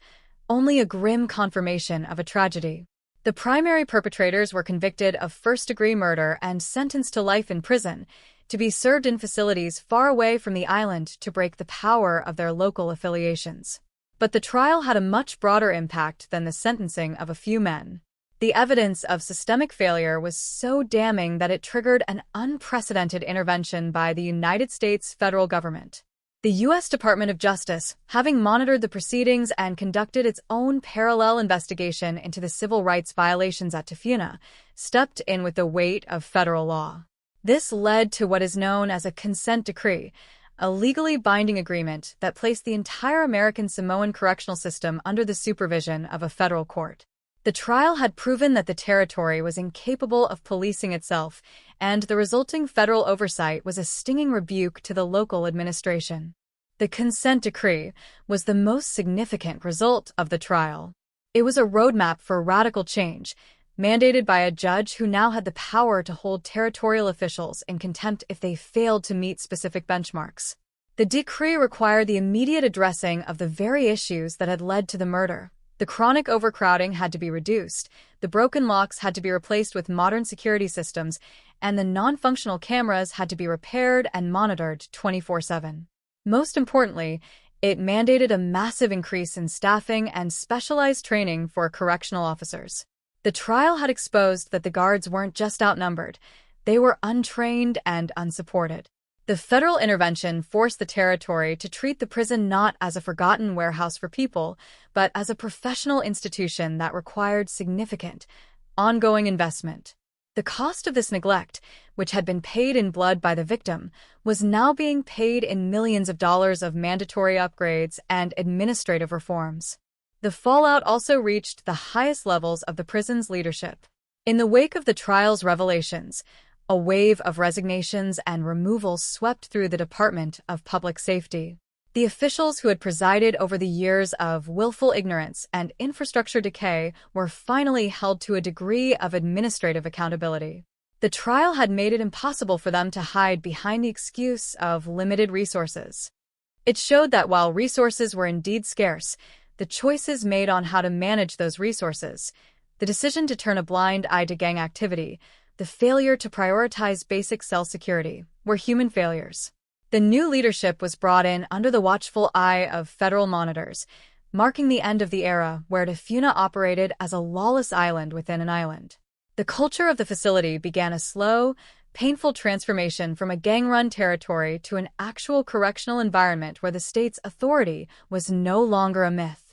only a grim confirmation of a tragedy. The primary perpetrators were convicted of first-degree murder and sentenced to life in prison, to be served in facilities far away from the island to break the power of their local affiliations. But the trial had a much broader impact than the sentencing of a few men. The evidence of systemic failure was so damning that it triggered an unprecedented intervention by the United States federal government. The U.S. Department of Justice, having monitored the proceedings and conducted its own parallel investigation into the civil rights violations at Tafuna, stepped in with the weight of federal law. This led to what is known as a consent decree, a legally binding agreement that placed the entire American Samoan correctional system under the supervision of a federal court. The trial had proven that the territory was incapable of policing itself, and the resulting federal oversight was a stinging rebuke to the local administration. The consent decree was the most significant result of the trial. It was a roadmap for radical change, mandated by a judge who now had the power to hold territorial officials in contempt if they failed to meet specific benchmarks. The decree required the immediate addressing of the very issues that had led to the murder. The chronic overcrowding had to be reduced, the broken locks had to be replaced with modern security systems, and the non-functional cameras had to be repaired and monitored 24/7. Most importantly, it mandated a massive increase in staffing and specialized training for correctional officers. The trial had exposed that the guards weren't just outnumbered, they were untrained and unsupported. The federal intervention forced the territory to treat the prison not as a forgotten warehouse for people, but as a professional institution that required significant, ongoing investment. The cost of this neglect, which had been paid in blood by the victim, was now being paid in millions of dollars of mandatory upgrades and administrative reforms. The fallout also reached the highest levels of the prison's leadership. In the wake of the trial's revelations, a wave of resignations and removals swept through the Department of Public Safety. The officials who had presided over the years of willful ignorance and infrastructure decay were finally held to a degree of administrative accountability. The trial had made it impossible for them to hide behind the excuse of limited resources. It showed that while resources were indeed scarce, the choices made on how to manage those resources, the decision to turn a blind eye to gang activity, the failure to prioritize basic cell security, were human failures. The new leadership was brought in under the watchful eye of federal monitors, marking the end of the era where Tafuna operated as a lawless island within an island. The culture of the facility began a slow, painful transformation from a gang-run territory to an actual correctional environment where the state's authority was no longer a myth.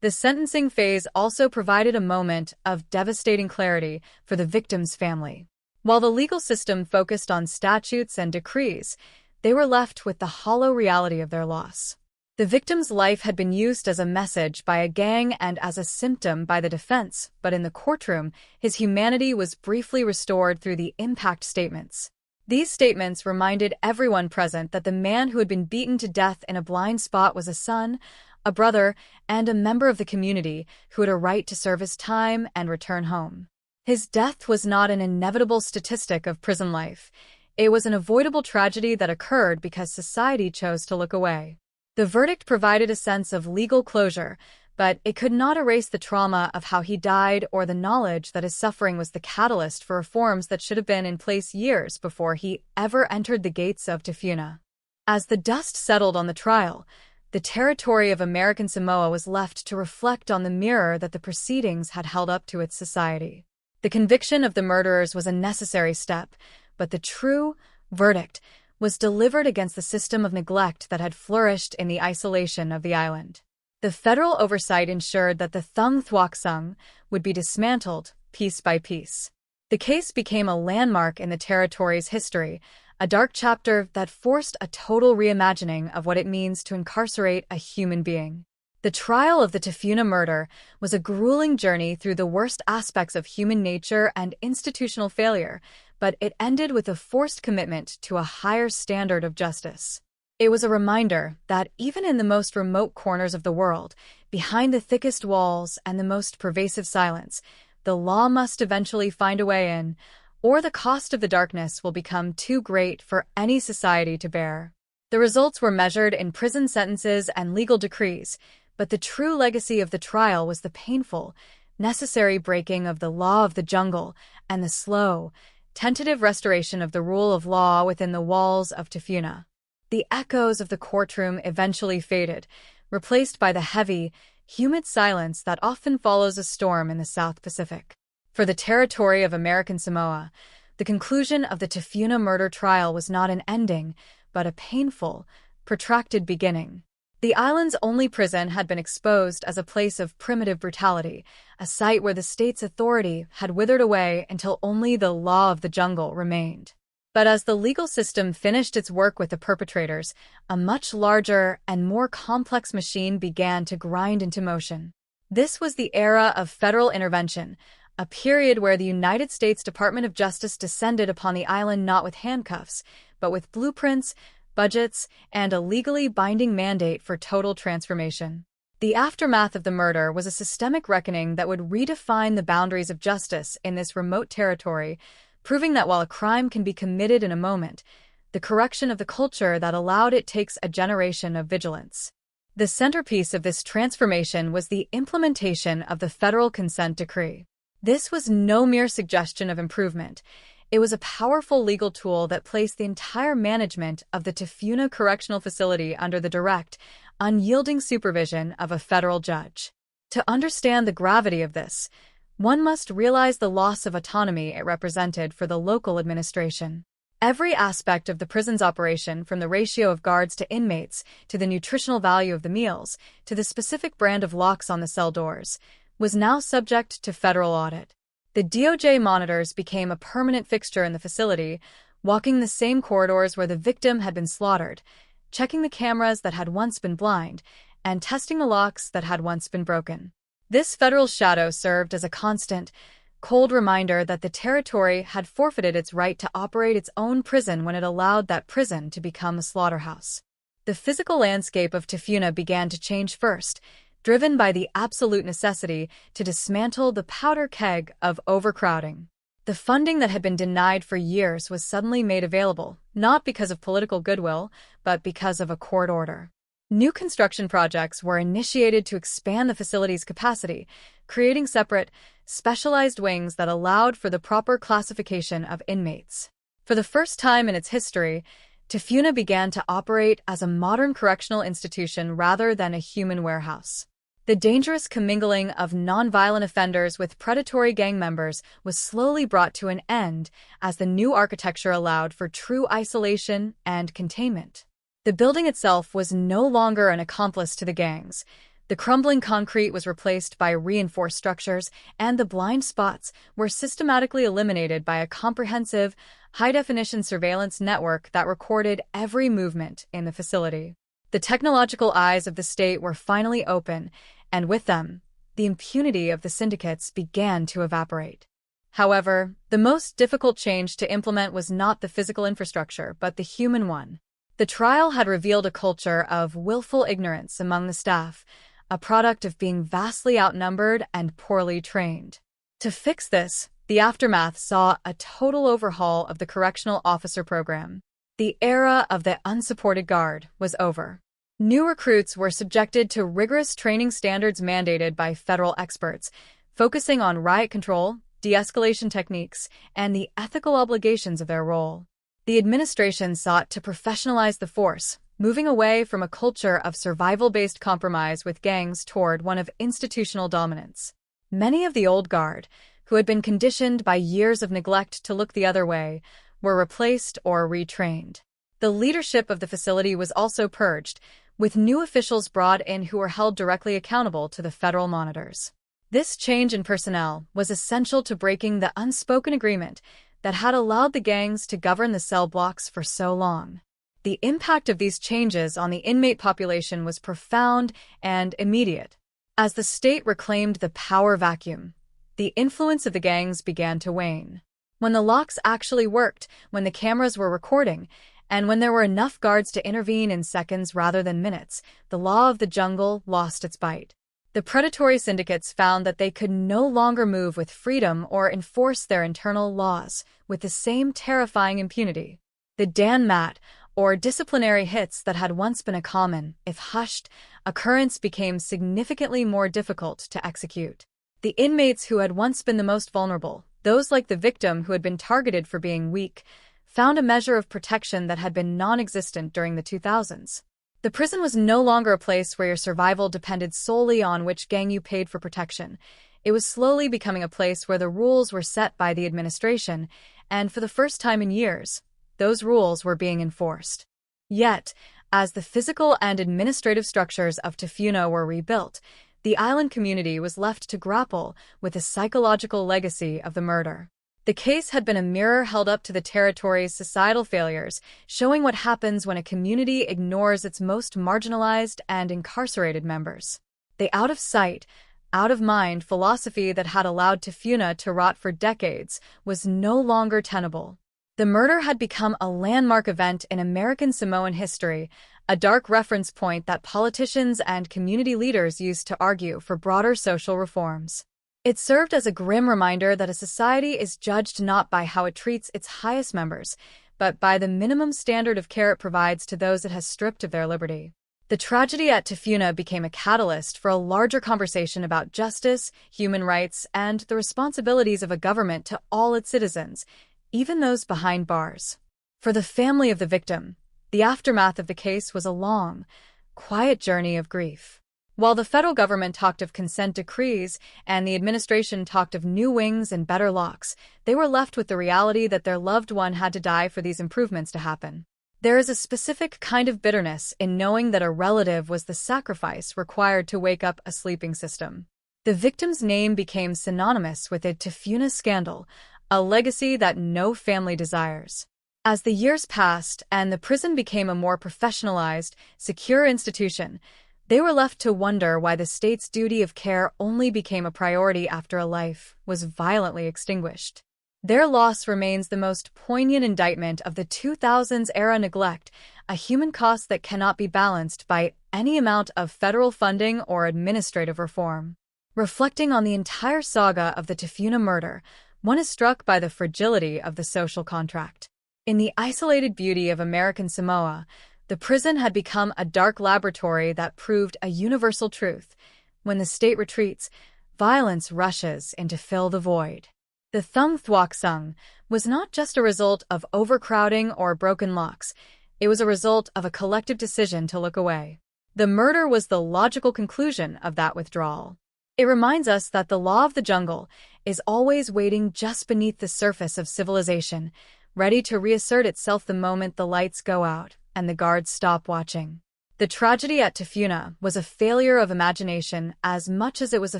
The sentencing phase also provided a moment of devastating clarity for the victim's family. While the legal system focused on statutes and decrees, they were left with the hollow reality of their loss. The victim's life had been used as a message by a gang and as a symptom by the defense, but in the courtroom, his humanity was briefly restored through the impact statements. These statements reminded everyone present that the man who had been beaten to death in a blind spot was a son, a brother, and a member of the community who had a right to serve his time and return home. His death was not an inevitable statistic of prison life. It was an avoidable tragedy that occurred because society chose to look away. The verdict provided a sense of legal closure, but it could not erase the trauma of how he died or the knowledge that his suffering was the catalyst for reforms that should have been in place years before he ever entered the gates of Tafuna. As the dust settled on the trial, the territory of American Samoa was left to reflect on the mirror that the proceedings had held up to its society. The conviction of the murderers was a necessary step, but the true verdict was delivered against the system of neglect that had flourished in the isolation of the island. The federal oversight ensured that the Thung Thuak Sung would be dismantled piece by piece. The case became a landmark in the territory's history, a dark chapter that forced a total reimagining of what it means to incarcerate a human being. The trial of the Tafuna murder was a grueling journey through the worst aspects of human nature and institutional failure, but it ended with a forced commitment to a higher standard of justice. It was a reminder that even in the most remote corners of the world, behind the thickest walls and the most pervasive silence, the law must eventually find a way in, or the cost of the darkness will become too great for any society to bear. The results were measured in prison sentences and legal decrees, but the true legacy of the trial was the painful, necessary breaking of the law of the jungle and the slow, tentative restoration of the rule of law within the walls of Tafuna. The echoes of the courtroom eventually faded, replaced by the heavy, humid silence that often follows a storm in the South Pacific. For the territory of American Samoa, the conclusion of the Tafuna murder trial was not an ending, but a painful, protracted beginning. The island's only prison had been exposed as a place of primitive brutality, a site where the state's authority had withered away until only the law of the jungle remained. But as the legal system finished its work with the perpetrators, a much larger and more complex machine began to grind into motion. This was the era of federal intervention, a period where the United States Department of Justice descended upon the island not with handcuffs, but with blueprints, budgets, and a legally binding mandate for total transformation. The aftermath of the murder was a systemic reckoning that would redefine the boundaries of justice in this remote territory, proving that while a crime can be committed in a moment, the correction of the culture that allowed it takes a generation of vigilance. The centerpiece of this transformation was the implementation of the federal consent decree. This was no mere suggestion of improvement. It was a powerful legal tool that placed the entire management of the Tafuna Correctional Facility under the direct, unyielding supervision of a federal judge. To understand the gravity of this, one must realize the loss of autonomy it represented for the local administration. Every aspect of the prison's operation, from the ratio of guards to inmates, to the nutritional value of the meals, to the specific brand of locks on the cell doors, was now subject to federal audit. The DOJ monitors became a permanent fixture in the facility, walking the same corridors where the victim had been slaughtered, checking the cameras that had once been blind, and testing the locks that had once been broken. This federal shadow served as a constant, cold reminder that the territory had forfeited its right to operate its own prison when it allowed that prison to become a slaughterhouse. The physical landscape of Tafuna began to change first, driven by the absolute necessity to dismantle the powder keg of overcrowding. The funding that had been denied for years was suddenly made available, not because of political goodwill, but because of a court order. New construction projects were initiated to expand the facility's capacity, creating separate, specialized wings that allowed for the proper classification of inmates. For the first time in its history, Tafuna began to operate as a modern correctional institution rather than a human warehouse. The dangerous commingling of nonviolent offenders with predatory gang members was slowly brought to an end as the new architecture allowed for true isolation and containment. The building itself was no longer an accomplice to the gangs. The crumbling concrete was replaced by reinforced structures, and the blind spots were systematically eliminated by a comprehensive, high-definition surveillance network that recorded every movement in the facility. The technological eyes of the state were finally open, and with them, the impunity of the syndicates began to evaporate. However, the most difficult change to implement was not the physical infrastructure, but the human one. The trial had revealed a culture of willful ignorance among the staff, a product of being vastly outnumbered and poorly trained. To fix this, the aftermath saw a total overhaul of the correctional officer program. The era of the unsupported guard was over. New recruits were subjected to rigorous training standards mandated by federal experts, focusing on riot control, de-escalation techniques, and the ethical obligations of their role. The administration sought to professionalize the force, moving away from a culture of survival-based compromise with gangs toward one of institutional dominance. Many of the old guard, who had been conditioned by years of neglect to look the other way, were replaced or retrained. The leadership of the facility was also purged, with new officials brought in who were held directly accountable to the federal monitors. This change in personnel was essential to breaking the unspoken agreement that had allowed the gangs to govern the cell blocks for so long. The impact of these changes on the inmate population was profound and immediate. As the state reclaimed the power vacuum, the influence of the gangs began to wane. When the locks actually worked, when the cameras were recording, and when there were enough guards to intervene in seconds rather than minutes, the law of the jungle lost its bite. The predatory syndicates found that they could no longer move with freedom or enforce their internal laws with the same terrifying impunity. The Dan Mat, or disciplinary hits that had once been a common, if hushed, occurrence became significantly more difficult to execute. The inmates who had once been the most vulnerable, those like the victim who had been targeted for being weak, found a measure of protection that had been non-existent during the 2000s. The prison was no longer a place where your survival depended solely on which gang you paid for protection. It was slowly becoming a place where the rules were set by the administration, and for the first time in years, those rules were being enforced. Yet, as the physical and administrative structures of Tafuna were rebuilt, the island community was left to grapple with the psychological legacy of the murder. The case had been a mirror held up to the territory's societal failures, showing what happens when a community ignores its most marginalized and incarcerated members. The out-of-sight, out-of-mind philosophy that had allowed Tafuna to rot for decades was no longer tenable. The murder had become a landmark event in American Samoan history, a dark reference point that politicians and community leaders used to argue for broader social reforms. It served as a grim reminder that a society is judged not by how it treats its highest members, but by the minimum standard of care it provides to those it has stripped of their liberty. The tragedy at Tafuna became a catalyst for a larger conversation about justice, human rights, and the responsibilities of a government to all its citizens, even those behind bars. For the family of the victim, the aftermath of the case was a long, quiet journey of grief. While the federal government talked of consent decrees and the administration talked of new wings and better locks, they were left with the reality that their loved one had to die for these improvements to happen. There is a specific kind of bitterness in knowing that a relative was the sacrifice required to wake up a sleeping system. The victim's name became synonymous with the Tafuna scandal, a legacy that no family desires. As the years passed and the prison became a more professionalized, secure institution, they were left to wonder why the state's duty of care only became a priority after a life was violently extinguished. Their loss remains the most poignant indictment of the 2000s-era neglect, a human cost that cannot be balanced by any amount of federal funding or administrative reform. Reflecting on the entire saga of the Tafuna murder, one is struck by the fragility of the social contract. In the isolated beauty of American Samoa, the prison had become a dark laboratory that proved a universal truth. When the state retreats, violence rushes in to fill the void. The Thung Thwak Sung was not just a result of overcrowding or broken locks, it was a result of a collective decision to look away. The murder was the logical conclusion of that withdrawal. It reminds us that the law of the jungle is always waiting just beneath the surface of civilization, ready to reassert itself the moment the lights go out and the guards stop watching. The tragedy at Tafuna was a failure of imagination as much as it was a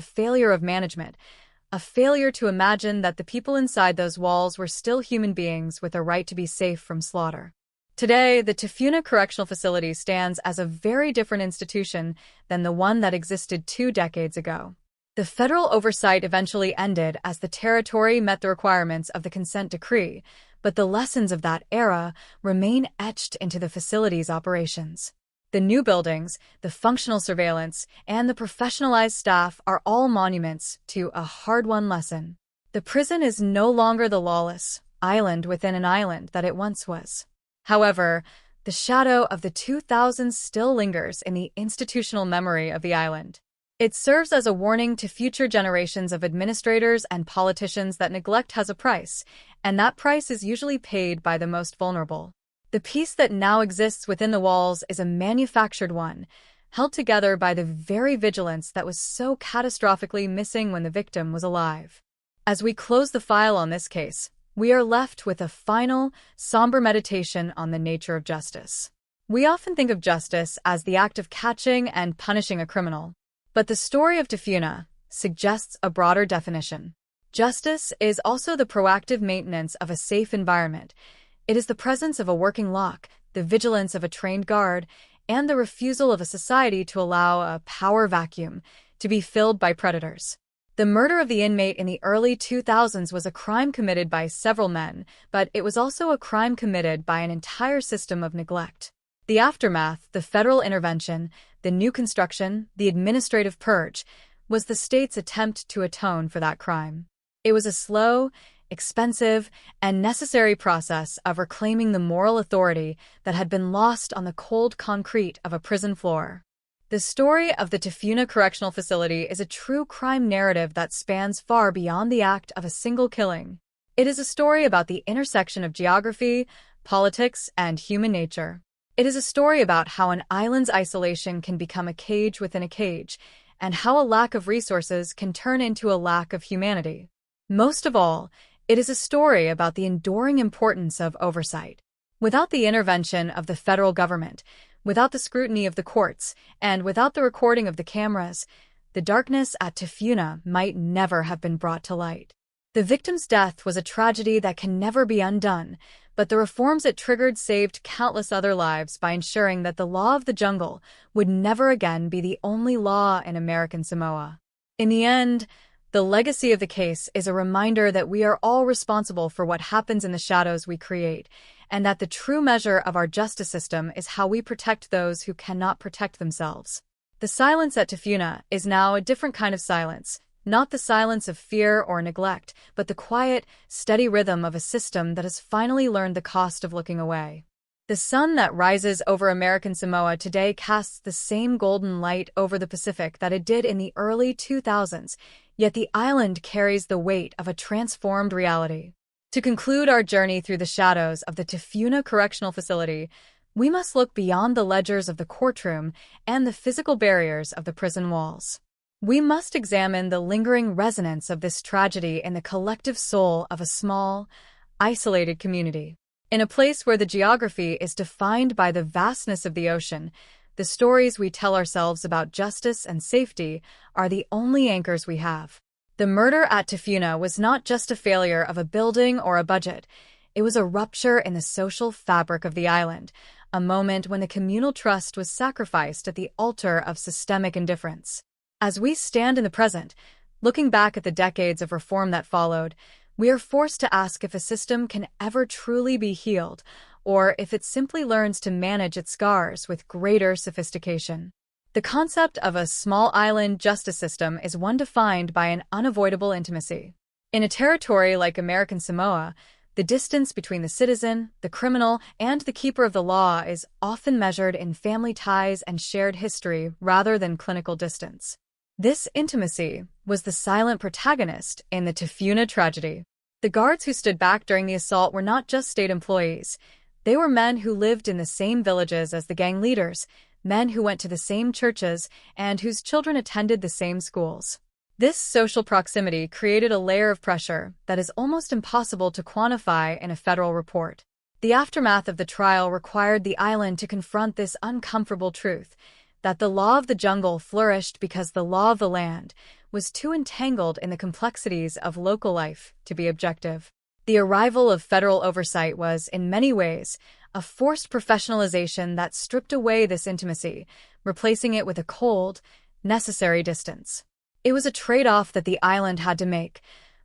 failure of management, a failure to imagine that the people inside those walls were still human beings with a right to be safe from slaughter. Today, the Tafuna Correctional Facility stands as a very different institution than the one that existed 2 decades ago. The federal oversight eventually ended as the territory met the requirements of the consent decree, but the lessons of that era remain etched into the facility's operations. The new buildings, the functional surveillance, and the professionalized staff are all monuments to a hard-won lesson. The prison is no longer the lawless island within an island that it once was. However, the shadow of the 2000s still lingers in the institutional memory of the island. It serves as a warning to future generations of administrators and politicians that neglect has a price, and that price is usually paid by the most vulnerable. The peace that now exists within the walls is a manufactured one, held together by the very vigilance that was so catastrophically missing when the victim was alive. As we close the file on this case, we are left with a final, somber meditation on the nature of justice. We often think of justice as the act of catching and punishing a criminal, but the story of Tafuna suggests a broader definition. Justice is also the proactive maintenance of a safe environment. It is the presence of a working lock, the vigilance of a trained guard, and the refusal of a society to allow a power vacuum to be filled by predators. The murder of the inmate in the early 2000s was a crime committed by several men, but it was also a crime committed by an entire system of neglect. The aftermath, the federal intervention, the new construction, the administrative purge, was the state's attempt to atone for that crime. It was a slow, expensive, and necessary process of reclaiming the moral authority that had been lost on the cold concrete of a prison floor. The story of the Tafuna Correctional Facility is a true crime narrative that spans far beyond the act of a single killing. It is a story about the intersection of geography, politics, and human nature. It is a story about how an island's isolation can become a cage within a cage, and how a lack of resources can turn into a lack of humanity. Most of all, it is a story about the enduring importance of oversight. Without the intervention of the federal government, without the scrutiny of the courts, and without the recording of the cameras, the darkness at Tafuna might never have been brought to light. The victim's death was a tragedy that can never be undone, but the reforms it triggered saved countless other lives by ensuring that the law of the jungle would never again be the only law in American Samoa. In the end, the legacy of the case is a reminder that we are all responsible for what happens in the shadows we create, and that the true measure of our justice system is how we protect those who cannot protect themselves. The silence at Tafuna is now a different kind of silence, not the silence of fear or neglect, but the quiet, steady rhythm of a system that has finally learned the cost of looking away. The sun that rises over American Samoa today casts the same golden light over the Pacific that it did in the early 2000s, yet the island carries the weight of a transformed reality. To conclude our journey through the shadows of the Tafuna Correctional Facility, we must look beyond the ledgers of the courtroom and the physical barriers of the prison walls. We must examine the lingering resonance of this tragedy in the collective soul of a small, isolated community. In a place where the geography is defined by the vastness of the ocean, the stories we tell ourselves about justice and safety are the only anchors we have. The murder at Tafuna was not just a failure of a building or a budget. It was a rupture in the social fabric of the island, a moment when the communal trust was sacrificed at the altar of systemic indifference. As we stand in the present, looking back at the decades of reform that followed, we are forced to ask if a system can ever truly be healed, or if it simply learns to manage its scars with greater sophistication. The concept of a small island justice system is one defined by an unavoidable intimacy. In a territory like American Samoa, the distance between the citizen, the criminal, and the keeper of the law is often measured in family ties and shared history rather than clinical distance. This intimacy was the silent protagonist in the Tafuna tragedy. The guards who stood back during the assault were not just state employees. They were men who lived in the same villages as the gang leaders, men who went to the same churches, and whose children attended the same schools. This social proximity created a layer of pressure that is almost impossible to quantify in a federal report. The aftermath of the trial required the island to confront this uncomfortable truth, that the law of the jungle flourished because the law of the land was too entangled in the complexities of local life to be objective. The arrival of federal oversight was, in many ways, a forced professionalization that stripped away this intimacy, replacing it with a cold, necessary distance. It was a trade-off that the island had to make,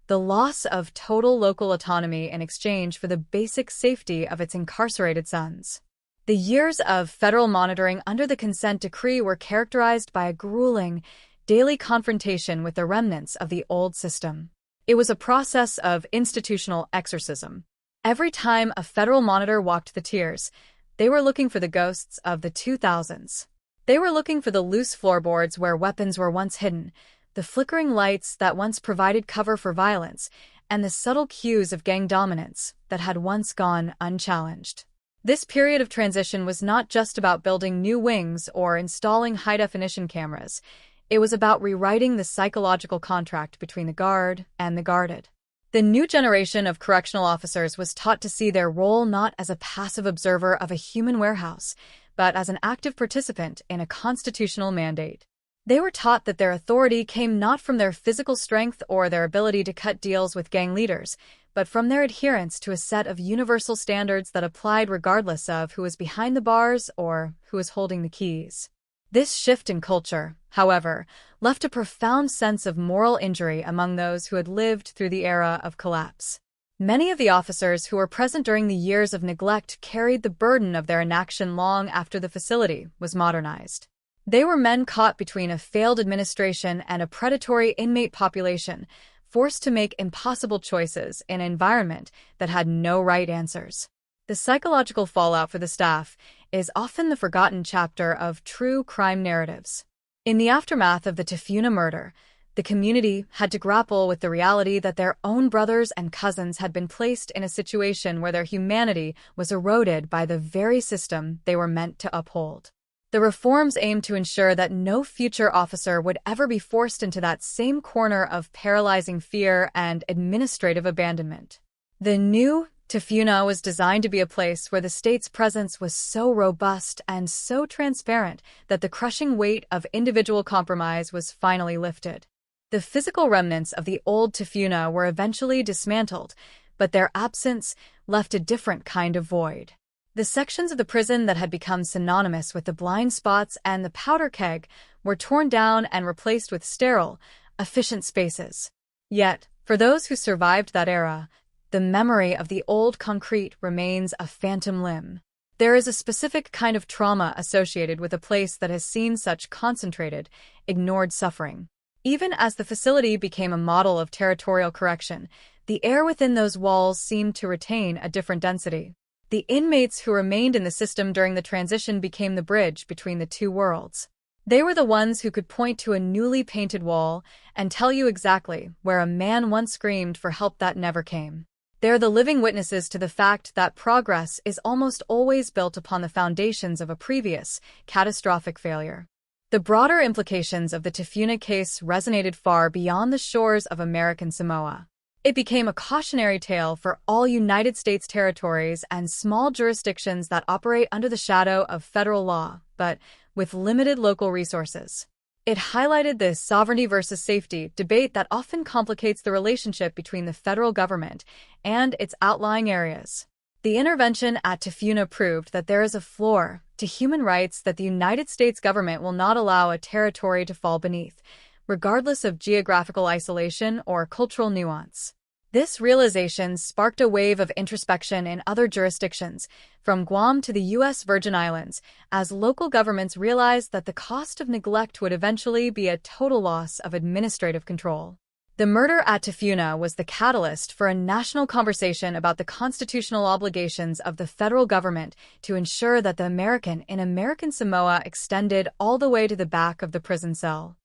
the loss of total local autonomy in exchange for the basic safety of its incarcerated sons. The years of federal monitoring under the consent decree were characterized by a grueling, daily confrontation with the remnants of the old system. It was a process of institutional exorcism. Every time a federal monitor walked the tiers, they were looking for the ghosts of the 2000s. They were looking for the loose floorboards where weapons were once hidden, the flickering lights that once provided cover for violence, and the subtle cues of gang dominance that had once gone unchallenged. This period of transition was not just about building new wings or installing high-definition cameras. It was about rewriting the psychological contract between the guard and the guarded. The new generation of correctional officers was taught to see their role not as a passive observer of a human warehouse, but as an active participant in a constitutional mandate. They were taught that their authority came not from their physical strength or their ability to cut deals with gang leaders, but from their adherence to a set of universal standards that applied regardless of who was behind the bars or who was holding the keys. This shift in culture, however, left a profound sense of moral injury among those who had lived through the era of collapse. Many of the officers who were present during the years of neglect carried the burden of their inaction long after the facility was modernized. They were men caught between a failed administration and a predatory inmate population, forced to make impossible choices in an environment that had no right answers. The psychological fallout for the staff is often the forgotten chapter of true crime narratives. In the aftermath of the Tafuna murder, the community had to grapple with the reality that their own brothers and cousins had been placed in a situation where their humanity was eroded by the very system they were meant to uphold. The reforms aimed to ensure that no future officer would ever be forced into that same corner of paralyzing fear and administrative abandonment. The new Tafuna was designed to be a place where the state's presence was so robust and so transparent that the crushing weight of individual compromise was finally lifted. The physical remnants of the old Tafuna were eventually dismantled, but their absence left a different kind of void. The sections of the prison that had become synonymous with the blind spots and the powder keg were torn down and replaced with sterile, efficient spaces. Yet, for those who survived that era, the memory of the old concrete remains a phantom limb. There is a specific kind of trauma associated with a place that has seen such concentrated, ignored suffering. Even as the facility became a model of territorial correction, the air within those walls seemed to retain a different density. The inmates who remained in the system during the transition became the bridge between the two worlds. They were the ones who could point to a newly painted wall and tell you exactly where a man once screamed for help that never came. They're the living witnesses to the fact that progress is almost always built upon the foundations of a previous, catastrophic failure. The broader implications of the Tafuna case resonated far beyond the shores of American Samoa. It became a cautionary tale for all United States territories and small jurisdictions that operate under the shadow of federal law, but with limited local resources. It highlighted the sovereignty versus safety debate that often complicates the relationship between the federal government and its outlying areas. The intervention at Tafuna proved that there is a floor to human rights that the United States government will not allow a territory to fall beneath, regardless of geographical isolation or cultural nuance. This realization sparked a wave of introspection in other jurisdictions, from Guam to the U.S. Virgin Islands, as local governments realized that the cost of neglect would eventually be a total loss of administrative control. The murder at Tafuna was the catalyst for a national conversation about the constitutional obligations of the federal government to ensure that the American in American Samoa extended all the way to the back of the prison cell.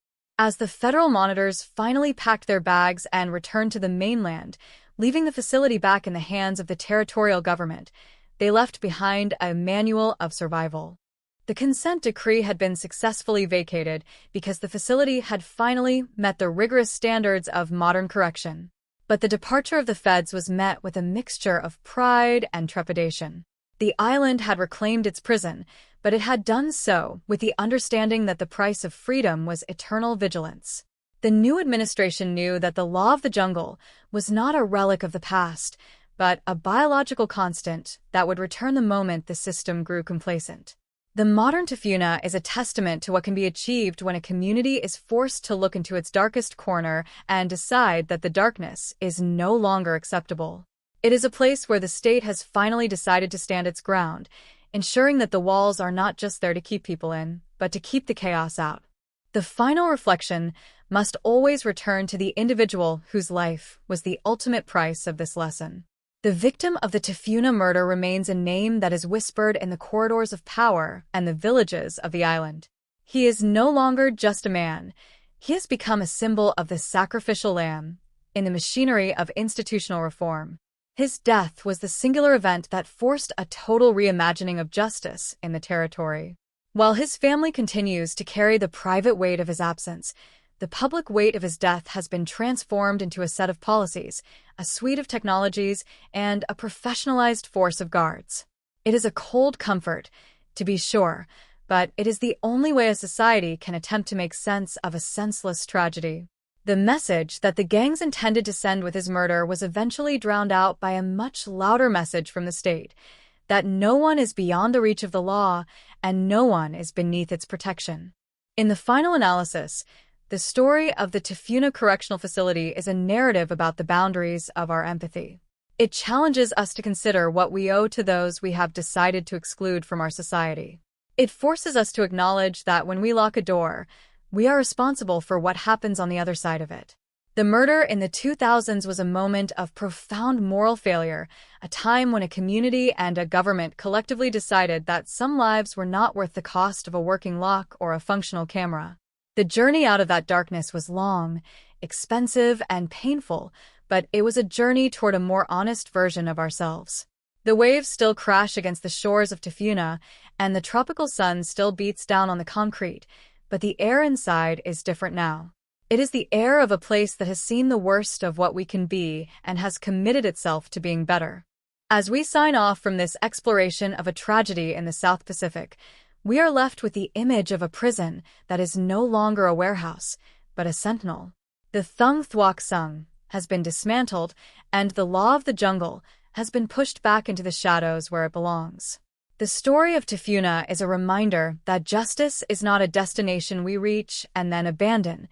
As the federal monitors finally packed their bags and returned to the mainland, leaving the facility back in the hands of the territorial government, they left behind a manual of survival. The consent decree had been successfully vacated because the facility had finally met the rigorous standards of modern correction. But the departure of the feds was met with a mixture of pride and trepidation. The island had reclaimed its prison, but it had done so with the understanding that the price of freedom was eternal vigilance. The new administration knew that the law of the jungle was not a relic of the past, but a biological constant that would return the moment the system grew complacent. The modern Tafuna is a testament to what can be achieved when a community is forced to look into its darkest corner and decide that the darkness is no longer acceptable. It is a place where the state has finally decided to stand its ground, ensuring that the walls are not just there to keep people in, but to keep the chaos out. The final reflection must always return to the individual whose life was the ultimate price of this lesson. The victim of the Tafuna murder remains a name that is whispered in the corridors of power and the villages of the island. He is no longer just a man. He has become a symbol of the sacrificial lamb in the machinery of institutional reform. His death was the singular event that forced a total reimagining of justice in the territory. While his family continues to carry the private weight of his absence, the public weight of his death has been transformed into a set of policies, a suite of technologies, and a professionalized force of guards. It is a cold comfort, to be sure, but it is the only way a society can attempt to make sense of a senseless tragedy. The message that the gangs intended to send with his murder was eventually drowned out by a much louder message from the state, that no one is beyond the reach of the law and no one is beneath its protection. In the final analysis, the story of the Tafuna Correctional Facility is a narrative about the boundaries of our empathy. It challenges us to consider what we owe to those we have decided to exclude from our society. It forces us to acknowledge that when we lock a door, we are responsible for what happens on the other side of it. The murder in the 2000s was a moment of profound moral failure, a time when a community and a government collectively decided that some lives were not worth the cost of a working lock or a functional camera. The journey out of that darkness was long, expensive, and painful, but it was a journey toward a more honest version of ourselves. The waves still crash against the shores of Tafuna, and the tropical sun still beats down on the concrete, but the air inside is different now. It is the air of a place that has seen the worst of what we can be and has committed itself to being better. As we sign off from this exploration of a tragedy in the South Pacific, we are left with the image of a prison that is no longer a warehouse, but a sentinel. The Thung Thuoc Sung has been dismantled, and the law of the jungle has been pushed back into the shadows where it belongs. The story of Tafuna is a reminder that justice is not a destination we reach and then abandon.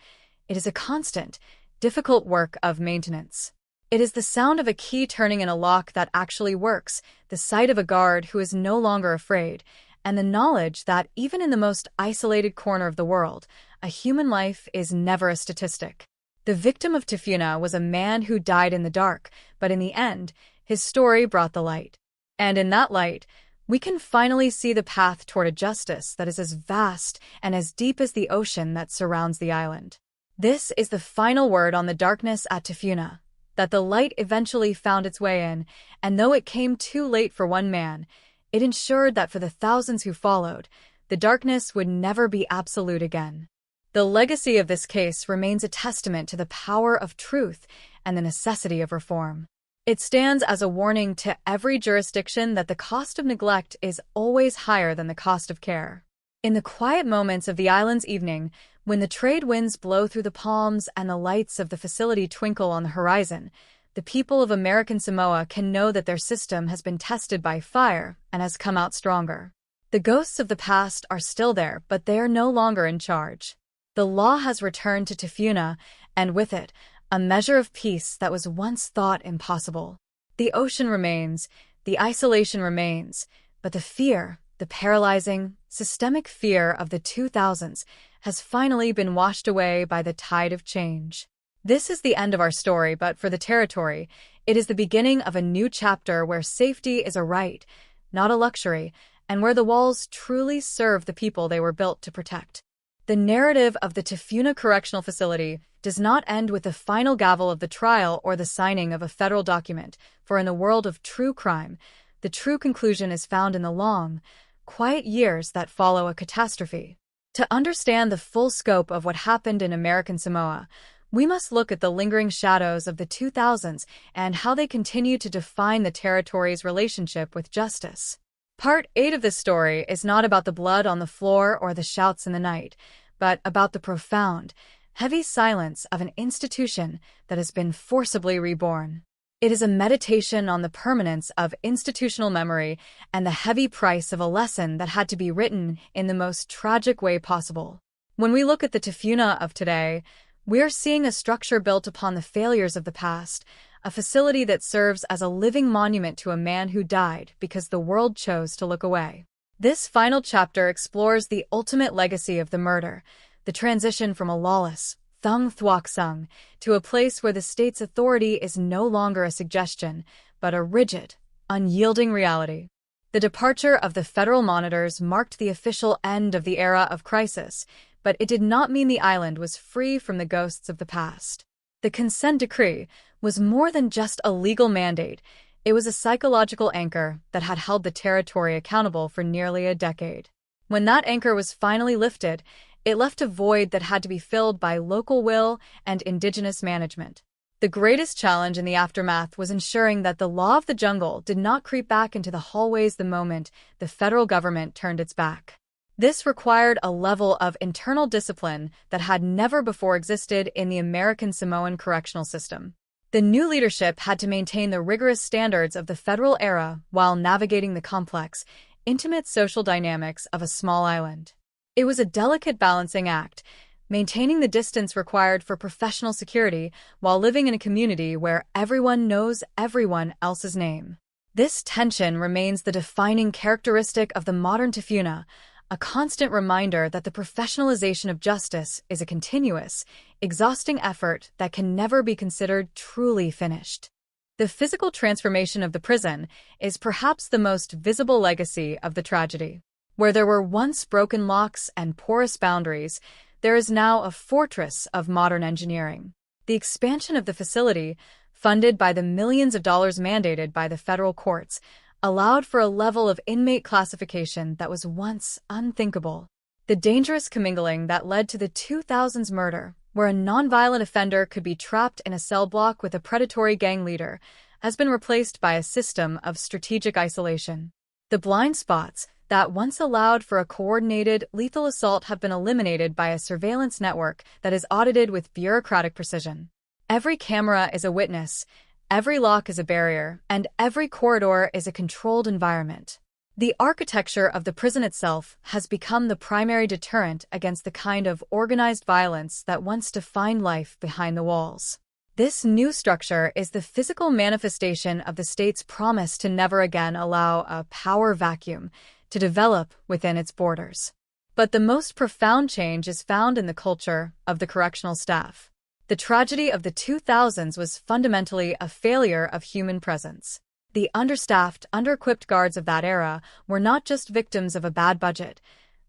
It is a constant, difficult work of maintenance. It is the sound of a key turning in a lock that actually works, the sight of a guard who is no longer afraid, and the knowledge that even in the most isolated corner of the world, a human life is never a statistic. The victim of Tafuna was a man who died in the dark, but in the end, his story brought the light. And in that light, we can finally see the path toward a justice that is as vast and as deep as the ocean that surrounds the island. This is the final word on the darkness at Tafuna, that the light eventually found its way in, and though it came too late for one man, it ensured that for the thousands who followed, the darkness would never be absolute again. The legacy of this case remains a testament to the power of truth and the necessity of reform. It stands as a warning to every jurisdiction that the cost of neglect is always higher than the cost of care. In the quiet moments of the island's evening, when the trade winds blow through the palms and the lights of the facility twinkle on the horizon, the people of American Samoa can know that their system has been tested by fire and has come out stronger. The ghosts of the past are still there, but they are no longer in charge. The law has returned to Tafuna, and with it, a measure of peace that was once thought impossible. The ocean remains, the isolation remains, but the fear, the paralyzing, systemic fear of the 2000s has finally been washed away by the tide of change. This is the end of our story, but for the territory, it is the beginning of a new chapter where safety is a right, not a luxury, and where the walls truly serve the people they were built to protect. The narrative of the Tafuna Correctional Facility does not end with the final gavel of the trial or the signing of a federal document, for in the world of true crime, the true conclusion is found in the long, quiet years that follow a catastrophe. To understand the full scope of what happened in American Samoa, we must look at the lingering shadows of the 2000s and how they continue to define the territory's relationship with justice. Part 8 of this story is not about the blood on the floor or the shouts in the night, but about the profound, heavy silence of an institution that has been forcibly reborn. It is a meditation on the permanence of institutional memory and the heavy price of a lesson that had to be written in the most tragic way possible. When we look at the Tafuna of today, we are seeing a structure built upon the failures of the past, a facility that serves as a living monument to a man who died because the world chose to look away. This final chapter explores the ultimate legacy of the murder, the transition from a lawless, Thung Thuoc Sung, to a place where the state's authority is no longer a suggestion, but a rigid, unyielding reality. The departure of the federal monitors marked the official end of the era of crisis, but it did not mean the island was free from the ghosts of the past. The consent decree was more than just a legal mandate. It was a psychological anchor that had held the territory accountable for nearly a decade. When that anchor was finally lifted, it left a void that had to be filled by local will and indigenous management. The greatest challenge in the aftermath was ensuring that the law of the jungle did not creep back into the hallways the moment the federal government turned its back. This required a level of internal discipline that had never before existed in the American Samoan correctional system. The new leadership had to maintain the rigorous standards of the federal era while navigating the complex, intimate social dynamics of a small island. It was a delicate balancing act, maintaining the distance required for professional security while living in a community where everyone knows everyone else's name. This tension remains the defining characteristic of the modern Tafuna, a constant reminder that the professionalization of justice is a continuous, exhausting effort that can never be considered truly finished. The physical transformation of the prison is perhaps the most visible legacy of the tragedy. Where there were once broken locks and porous boundaries, there is now a fortress of modern engineering. The expansion of the facility, funded by the millions of dollars mandated by the federal courts, allowed for a level of inmate classification that was once unthinkable. The dangerous commingling that led to the 2000s murder, where a nonviolent offender could be trapped in a cell block with a predatory gang leader, has been replaced by a system of strategic isolation. The blind spots that once allowed for a coordinated, lethal assault have been eliminated by a surveillance network that is audited with bureaucratic precision. Every camera is a witness, every lock is a barrier, and every corridor is a controlled environment. The architecture of the prison itself has become the primary deterrent against the kind of organized violence that once defined life behind the walls. This new structure is the physical manifestation of the state's promise to never again allow a power vacuum to develop within its borders. But the most profound change is found in the culture of the correctional staff. The tragedy of the 2000s was fundamentally a failure of human presence. The understaffed, under-equipped guards of that era were not just victims of a bad budget.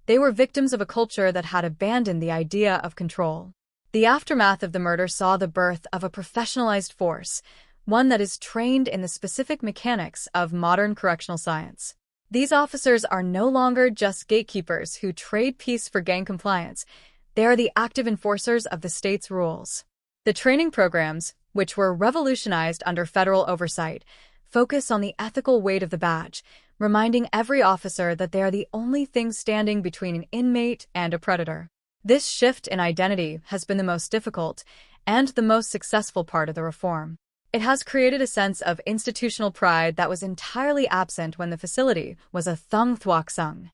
They were victims of a culture that had abandoned the idea of control. The aftermath of the murder saw the birth of a professionalized force, one that is trained in the specific mechanics of modern correctional science. These officers are no longer just gatekeepers who trade peace for gang compliance. They are the active enforcers of the state's rules. The training programs, which were revolutionized under federal oversight, focus on the ethical weight of the badge, reminding every officer that they are the only thing standing between an inmate and a predator. This shift in identity has been the most difficult and the most successful part of the reform. It has created a sense of institutional pride that was entirely absent when the facility was a Thung Thuoc Sung.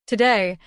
Today,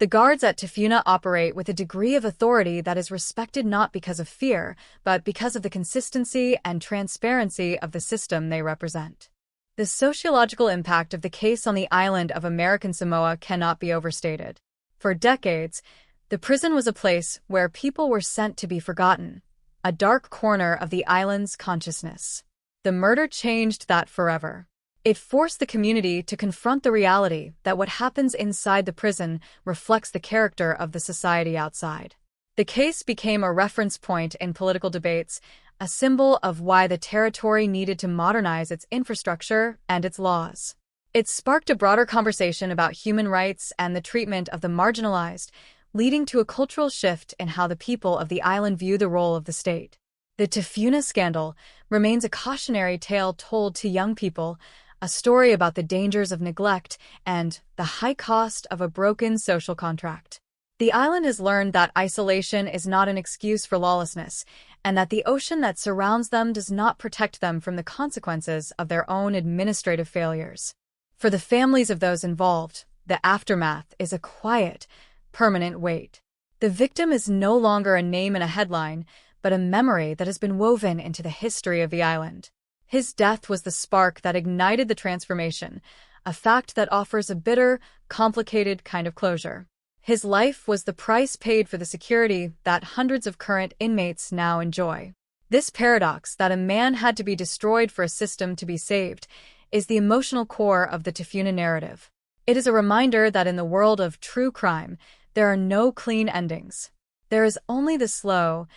the guards at Tafuna operate with a degree of authority that is respected not because of fear, but because of the consistency and transparency of the system they represent. The sociological impact of the case on the island of American Samoa cannot be overstated. For decades, the prison was a place where people were sent to be forgotten, a dark corner of the island's consciousness. The murder changed that forever. It forced the community to confront the reality that what happens inside the prison reflects the character of the society outside. The case became a reference point in political debates, a symbol of why the territory needed to modernize its infrastructure and its laws. It sparked a broader conversation about human rights and the treatment of the marginalized, leading to a cultural shift in how the people of the island view the role of the state. The Tafuna scandal remains a cautionary tale told to young people, a story about the dangers of neglect and the high cost of a broken social contract. The island has learned that isolation is not an excuse for lawlessness, and that the ocean that surrounds them does not protect them from the consequences of their own administrative failures. For the families of those involved, the aftermath is a quiet, permanent weight. The victim is no longer a name in a headline, but a memory that has been woven into the history of the island. His death was the spark that ignited the transformation, a fact that offers a bitter, complicated kind of closure. His life was the price paid for the security that hundreds of current inmates now enjoy. This paradox that a man had to be destroyed for a system to be saved is the emotional core of the Tafuna narrative. It is a reminder that in the world of true crime, there are no clean endings. There is only the slow,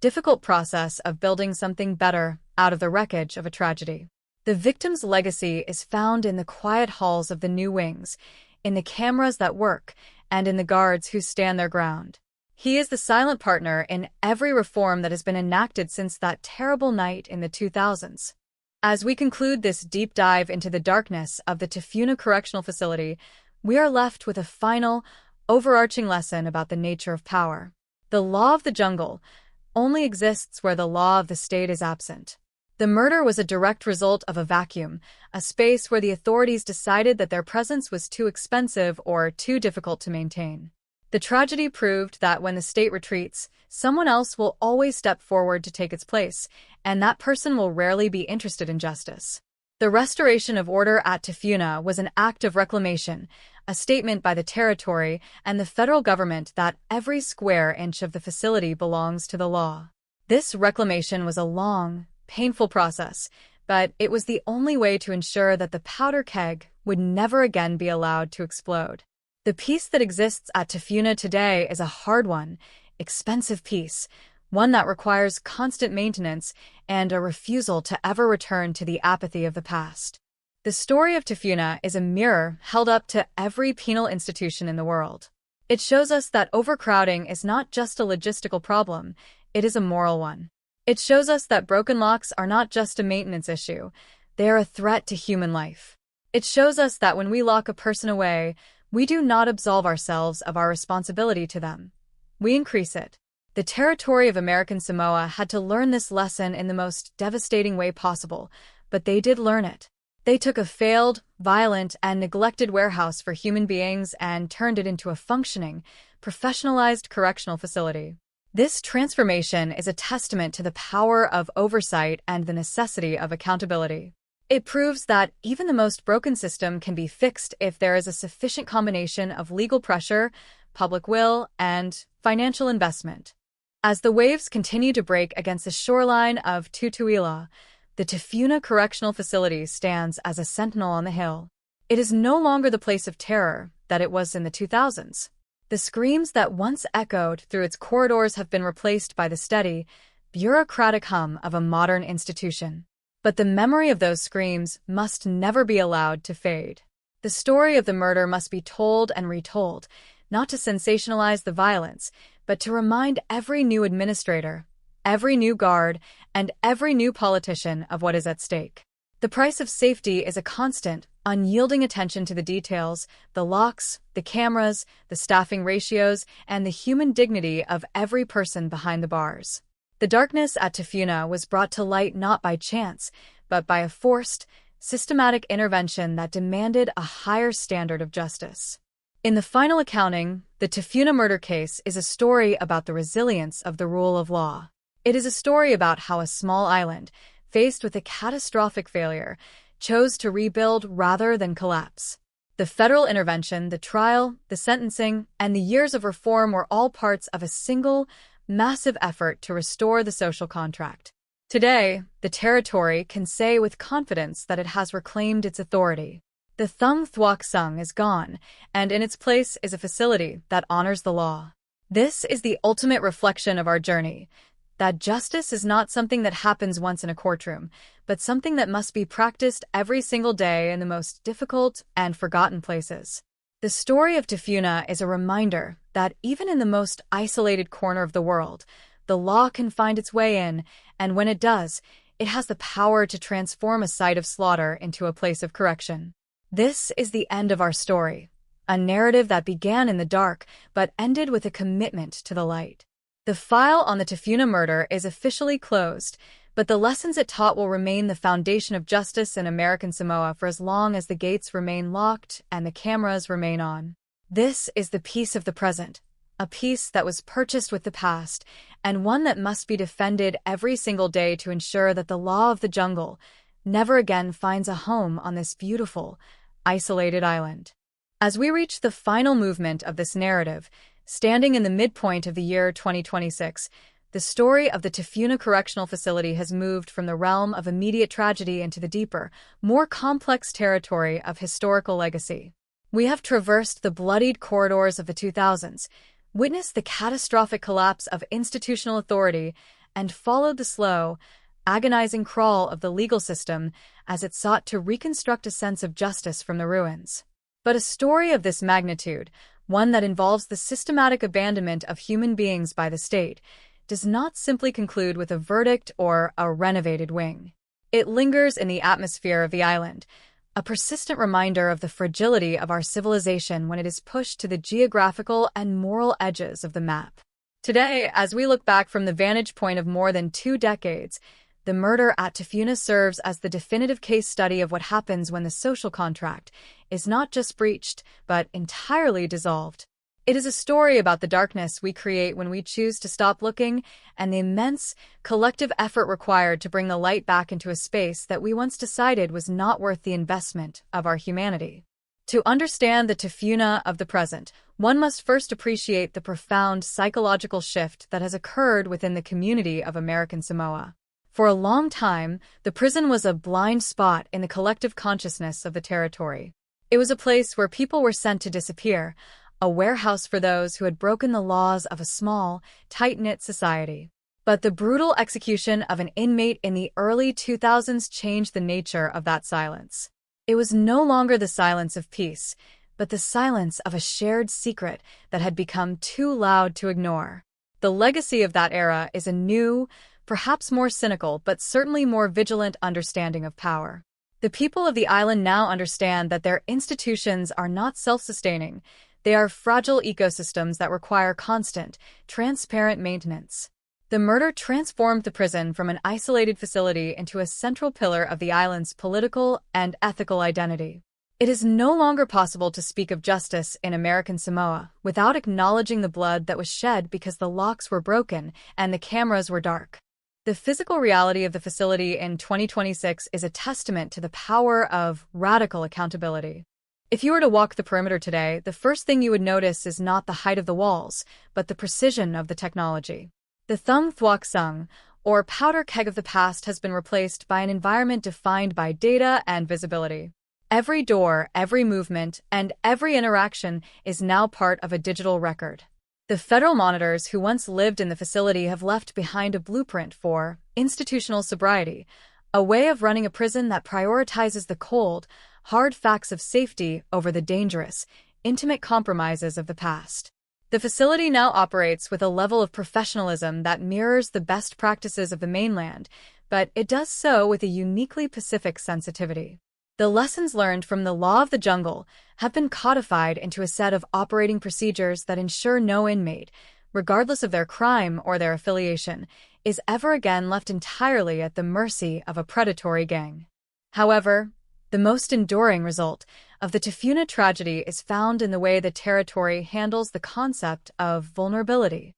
difficult process of building something better out of the wreckage of a tragedy. The victim's legacy is found in the quiet halls of the new wings, in the cameras that work, and in the guards who stand their ground. He is the silent partner in every reform that has been enacted since that terrible night in the 2000s. As we conclude this deep dive into the darkness of the Tafuna Correctional Facility, we are left with a final, overarching lesson about the nature of power. The law of the jungle only exists where the law of the state is absent. The murder was a direct result of a vacuum, a space where the authorities decided that their presence was too expensive or too difficult to maintain. The tragedy proved that when the state retreats, someone else will always step forward to take its place, and that person will rarely be interested in justice. The restoration of order at Tafuna was an act of reclamation, a statement by the territory and the federal government that every square inch of the facility belongs to the law. This reclamation was a long, painful process, but it was the only way to ensure that the powder keg would never again be allowed to explode. The peace that exists at Tafuna today is a hard one, expensive peace, one that requires constant maintenance and a refusal to ever return to the apathy of the past. The story of Tafuna is a mirror held up to every penal institution in the world. It shows us that overcrowding is not just a logistical problem, it is a moral one. It shows us that broken locks are not just a maintenance issue, they are a threat to human life. It shows us that when we lock a person away, we do not absolve ourselves of our responsibility to them. We increase it. The territory of American Samoa had to learn this lesson in the most devastating way possible, but they did learn it. They took a failed, violent, and neglected warehouse for human beings and turned it into a functioning, professionalized correctional facility. This transformation is a testament to the power of oversight and the necessity of accountability. It proves that even the most broken system can be fixed if there is a sufficient combination of legal pressure, public will, and financial investment. As the waves continue to break against the shoreline of Tutuila, the Tafuna Correctional Facility stands as a sentinel on the hill. It is no longer the place of terror that it was in the 2000s. The screams that once echoed through its corridors have been replaced by the steady, bureaucratic hum of a modern institution. But the memory of those screams must never be allowed to fade. The story of the murder must be told and retold, not to sensationalize the violence, but to remind every new administrator, every new guard, and every new politician of what is at stake. The price of safety is a constant, unyielding attention to the details, the locks, the cameras, the staffing ratios, and the human dignity of every person behind the bars. The darkness at Tafuna was brought to light not by chance, but by a forced, systematic intervention that demanded a higher standard of justice. In the final accounting, the Tafuna murder case is a story about the resilience of the rule of law. It is a story about how a small island, faced with a catastrophic failure, chose to rebuild rather than collapse. The federal intervention, the trial, the sentencing, and the years of reform were all parts of a single, massive effort to restore the social contract. Today, the territory can say with confidence that it has reclaimed its authority. The Thung Thuoc Sung is gone, and in its place is a facility that honors the law. This is the ultimate reflection of our journey, that justice is not something that happens once in a courtroom, but something that must be practiced every single day in the most difficult and forgotten places. The story of Tafuna is a reminder that even in the most isolated corner of the world, the law can find its way in, and when it does, it has the power to transform a site of slaughter into a place of correction. This is the end of our story, a narrative that began in the dark but ended with a commitment to the light. The file on the Tafuna murder is officially closed, but the lessons it taught will remain the foundation of justice in American Samoa for as long as the gates remain locked and the cameras remain on. This is the peace of the present, a peace that was purchased with the past, and one that must be defended every single day to ensure that the law of the jungle never again finds a home on this beautiful, isolated island. As we reach the final movement of this narrative, standing in the midpoint of the year 2026, the story of the Tafuna Correctional Facility has moved from the realm of immediate tragedy into the deeper, more complex territory of historical legacy. We have traversed the bloodied corridors of the 2000s, witnessed the catastrophic collapse of institutional authority, and followed the slow, agonizing crawl of the legal system as it sought to reconstruct a sense of justice from the ruins. But a story of this magnitude, one that involves the systematic abandonment of human beings by the state, does not simply conclude with a verdict or a renovated wing. It lingers in the atmosphere of the island, a persistent reminder of the fragility of our civilization when it is pushed to the geographical and moral edges of the map. Today, as we look back from the vantage point of more than 2 decades, the murder at Tafuna serves as the definitive case study of what happens when the social contract is not just breached, but entirely dissolved. It is a story about the darkness we create when we choose to stop looking and the immense, collective effort required to bring the light back into a space that we once decided was not worth the investment of our humanity. To understand the Tafuna of the present, one must first appreciate the profound psychological shift that has occurred within the community of American Samoa. For a long time, the prison was a blind spot in the collective consciousness of the territory. It was a place where people were sent to disappear, a warehouse for those who had broken the laws of a small, tight-knit society. But the brutal execution of an inmate in the early 2000s changed the nature of that silence. It was no longer the silence of peace, but the silence of a shared secret that had become too loud to ignore. The legacy of that era is a new, perhaps more cynical, but certainly more vigilant understanding of power. The people of the island now understand that their institutions are not self-sustaining. They are fragile ecosystems that require constant, transparent maintenance. The murder transformed the prison from an isolated facility into a central pillar of the island's political and ethical identity. It is no longer possible to speak of justice in American Samoa without acknowledging the blood that was shed because the locks were broken and the cameras were dark. The physical reality of the facility in 2026 is a testament to the power of radical accountability. If you were to walk the perimeter today, the first thing you would notice is not the height of the walls, but the precision of the technology. The Thung Thuok Sung, or powder keg of the past, has been replaced by an environment defined by data and visibility. Every door, every movement, and every interaction is now part of a digital record. The federal monitors who once lived in the facility have left behind a blueprint for institutional sobriety, a way of running a prison that prioritizes the cold, hard facts of safety over the dangerous, intimate compromises of the past. The facility now operates with a level of professionalism that mirrors the best practices of the mainland, but it does so with a uniquely Pacific sensitivity. The lessons learned from the law of the jungle have been codified into a set of operating procedures that ensure no inmate, regardless of their crime or their affiliation, is ever again left entirely at the mercy of a predatory gang. However, the most enduring result of the Tafuna tragedy is found in the way the territory handles the concept of vulnerability.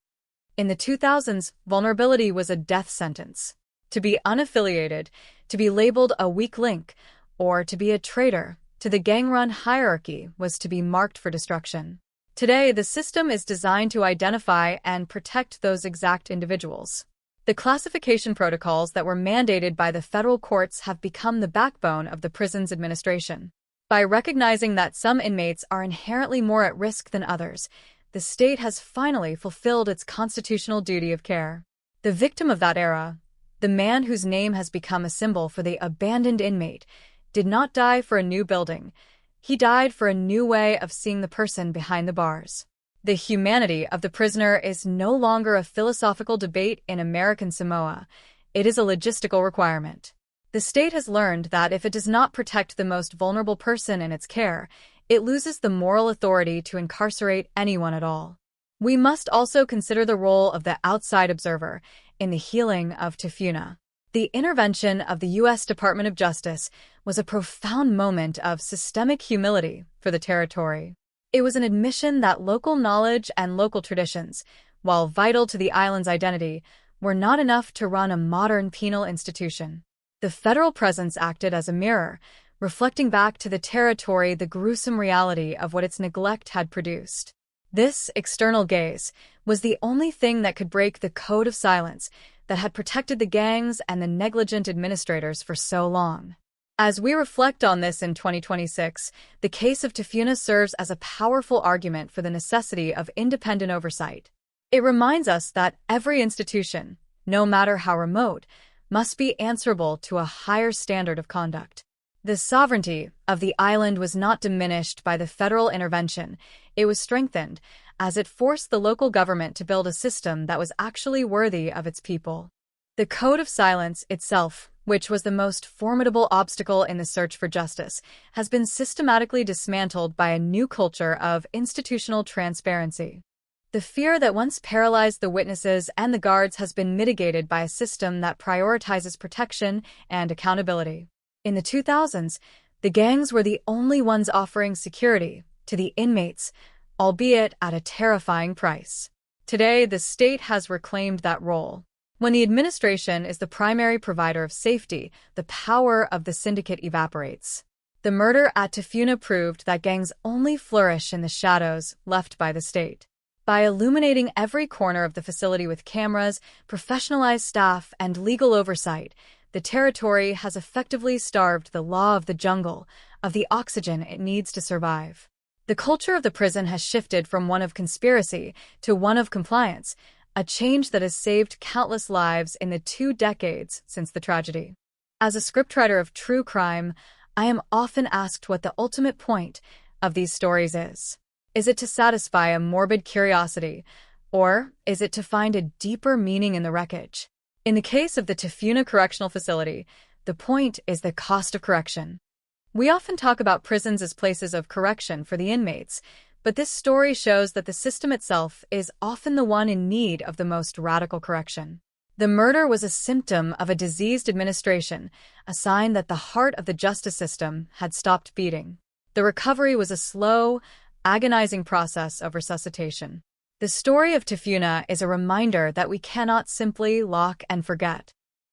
In the 2000s, vulnerability was a death sentence. To be unaffiliated, to be labeled a weak link, or to be a traitor to the gang-run hierarchy was to be marked for destruction. Today, the system is designed to identify and protect those exact individuals. The classification protocols that were mandated by the federal courts have become the backbone of the prison's administration. By recognizing that some inmates are inherently more at risk than others, the state has finally fulfilled its constitutional duty of care. The victim of that era, the man whose name has become a symbol for the abandoned inmate, did not die for a new building. He died for a new way of seeing the person behind the bars. The humanity of the prisoner is no longer a philosophical debate in American Samoa. It is a logistical requirement. The state has learned that if it does not protect the most vulnerable person in its care, it loses the moral authority to incarcerate anyone at all. We must also consider the role of the outside observer in the healing of Tafuna. The intervention of the U.S. Department of Justice was a profound moment of systemic humility for the territory. It was an admission that local knowledge and local traditions, while vital to the island's identity, were not enough to run a modern penal institution. The federal presence acted as a mirror, reflecting back to the territory the gruesome reality of what its neglect had produced. This external gaze was the only thing that could break the code of silence that had protected the gangs and the negligent administrators for so long. As we reflect on this in 2026, the case of Tafuna serves as a powerful argument for the necessity of independent oversight. It reminds us that every institution, no matter how remote, must be answerable to a higher standard of conduct. The sovereignty of the island was not diminished by the federal intervention. It was strengthened, as it forced the local government to build a system that was actually worthy of its people. The Code of Silence itself, which was the most formidable obstacle in the search for justice, has been systematically dismantled by a new culture of institutional transparency. The fear that once paralyzed the witnesses and the guards has been mitigated by a system that prioritizes protection and accountability. In the 2000s, the gangs were the only ones offering security to the inmates, albeit at a terrifying price. Today, the state has reclaimed that role. When the administration is the primary provider of safety, the power of the syndicate evaporates. The murder at Tafuna proved that gangs only flourish in the shadows left by the state. By illuminating every corner of the facility with cameras, professionalized staff, and legal oversight, the territory has effectively starved the law of the jungle of the oxygen it needs to survive. The culture of the prison has shifted from one of conspiracy to one of compliance, a change that has saved countless lives in the 2 decades since the tragedy. As a scriptwriter of true crime, I am often asked what the ultimate point of these stories is. Is it to satisfy a morbid curiosity, or is it to find a deeper meaning in the wreckage? In the case of the Tafuna Correctional Facility, the point is the cost of correction. We often talk about prisons as places of correction for the inmates, but this story shows that the system itself is often the one in need of the most radical correction. The murder was a symptom of a diseased administration, a sign that the heart of the justice system had stopped beating. The recovery was a slow, agonizing process of resuscitation. The story of Tafuna is a reminder that we cannot simply lock and forget.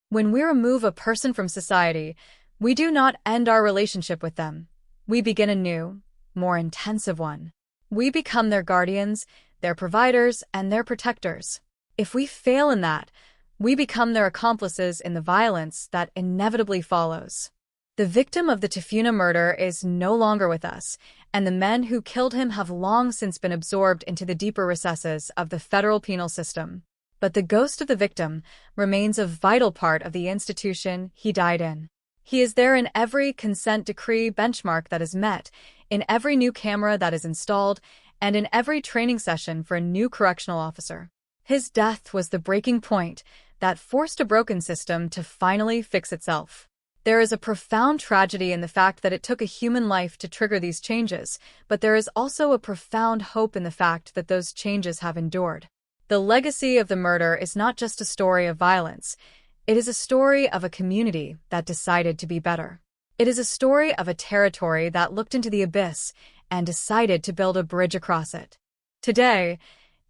When we remove a person from society, we do not end our relationship with them. We begin a new, more intensive one. We become their guardians, their providers, and their protectors. If we fail in that, we become their accomplices in the violence that inevitably follows. The victim of the Tafuna murder is no longer with us, and the men who killed him have long since been absorbed into the deeper recesses of the federal penal system. But the ghost of the victim remains a vital part of the institution he died in. He is there in every consent decree benchmark that is met, in every new camera that is installed, and in every training session for a new correctional officer. His death was the breaking point that forced a broken system to finally fix itself. There is a profound tragedy in the fact that it took a human life to trigger these changes, but there is also a profound hope in the fact that those changes have endured. The legacy of the murder is not just a story of violence. It is a story of a community that decided to be better. It is a story of a territory that looked into the abyss and decided to build a bridge across it. Today,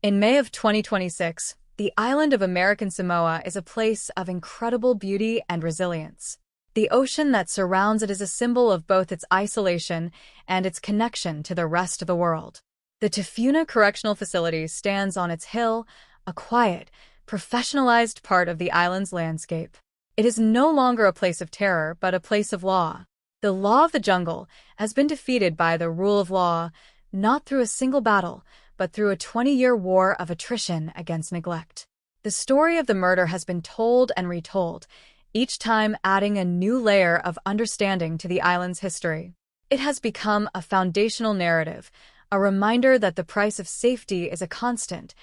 in May of 2026, the island of American Samoa is a place of incredible beauty and resilience. The ocean that surrounds it is a symbol of both its isolation and its connection to the rest of the world. The Tafuna Correctional Facility stands on its hill, a quiet, professionalized part of the island's landscape. It is no longer a place of terror, but a place of law. The law of the jungle has been defeated by the rule of law, not through a single battle, but through a 20-year war of attrition against neglect. The story of the murder has been told and retold, each time adding a new layer of understanding to the island's history. It has become a foundational narrative, a reminder that the price of safety is a constant,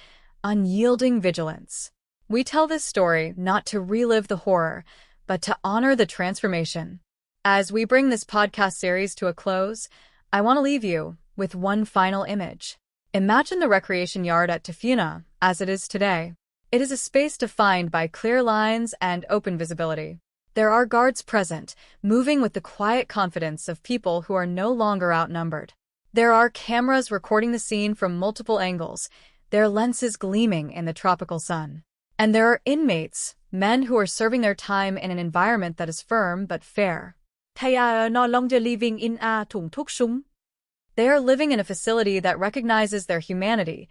unyielding vigilance. We tell this story not to relive the horror, but to honor the transformation. As we bring this podcast series to a close, I want to leave you with one final image. Imagine the recreation yard at Tafuna as it is today. It is a space defined by clear lines and open visibility. There are guards present, moving with the quiet confidence of people who are no longer outnumbered. There are cameras recording the scene from multiple angles, their lenses gleaming in the tropical sun. And there are inmates, men who are serving their time in an environment that is firm but fair. They are no longer living in a thùng thuốc súng. They are living in a facility that recognizes their humanity,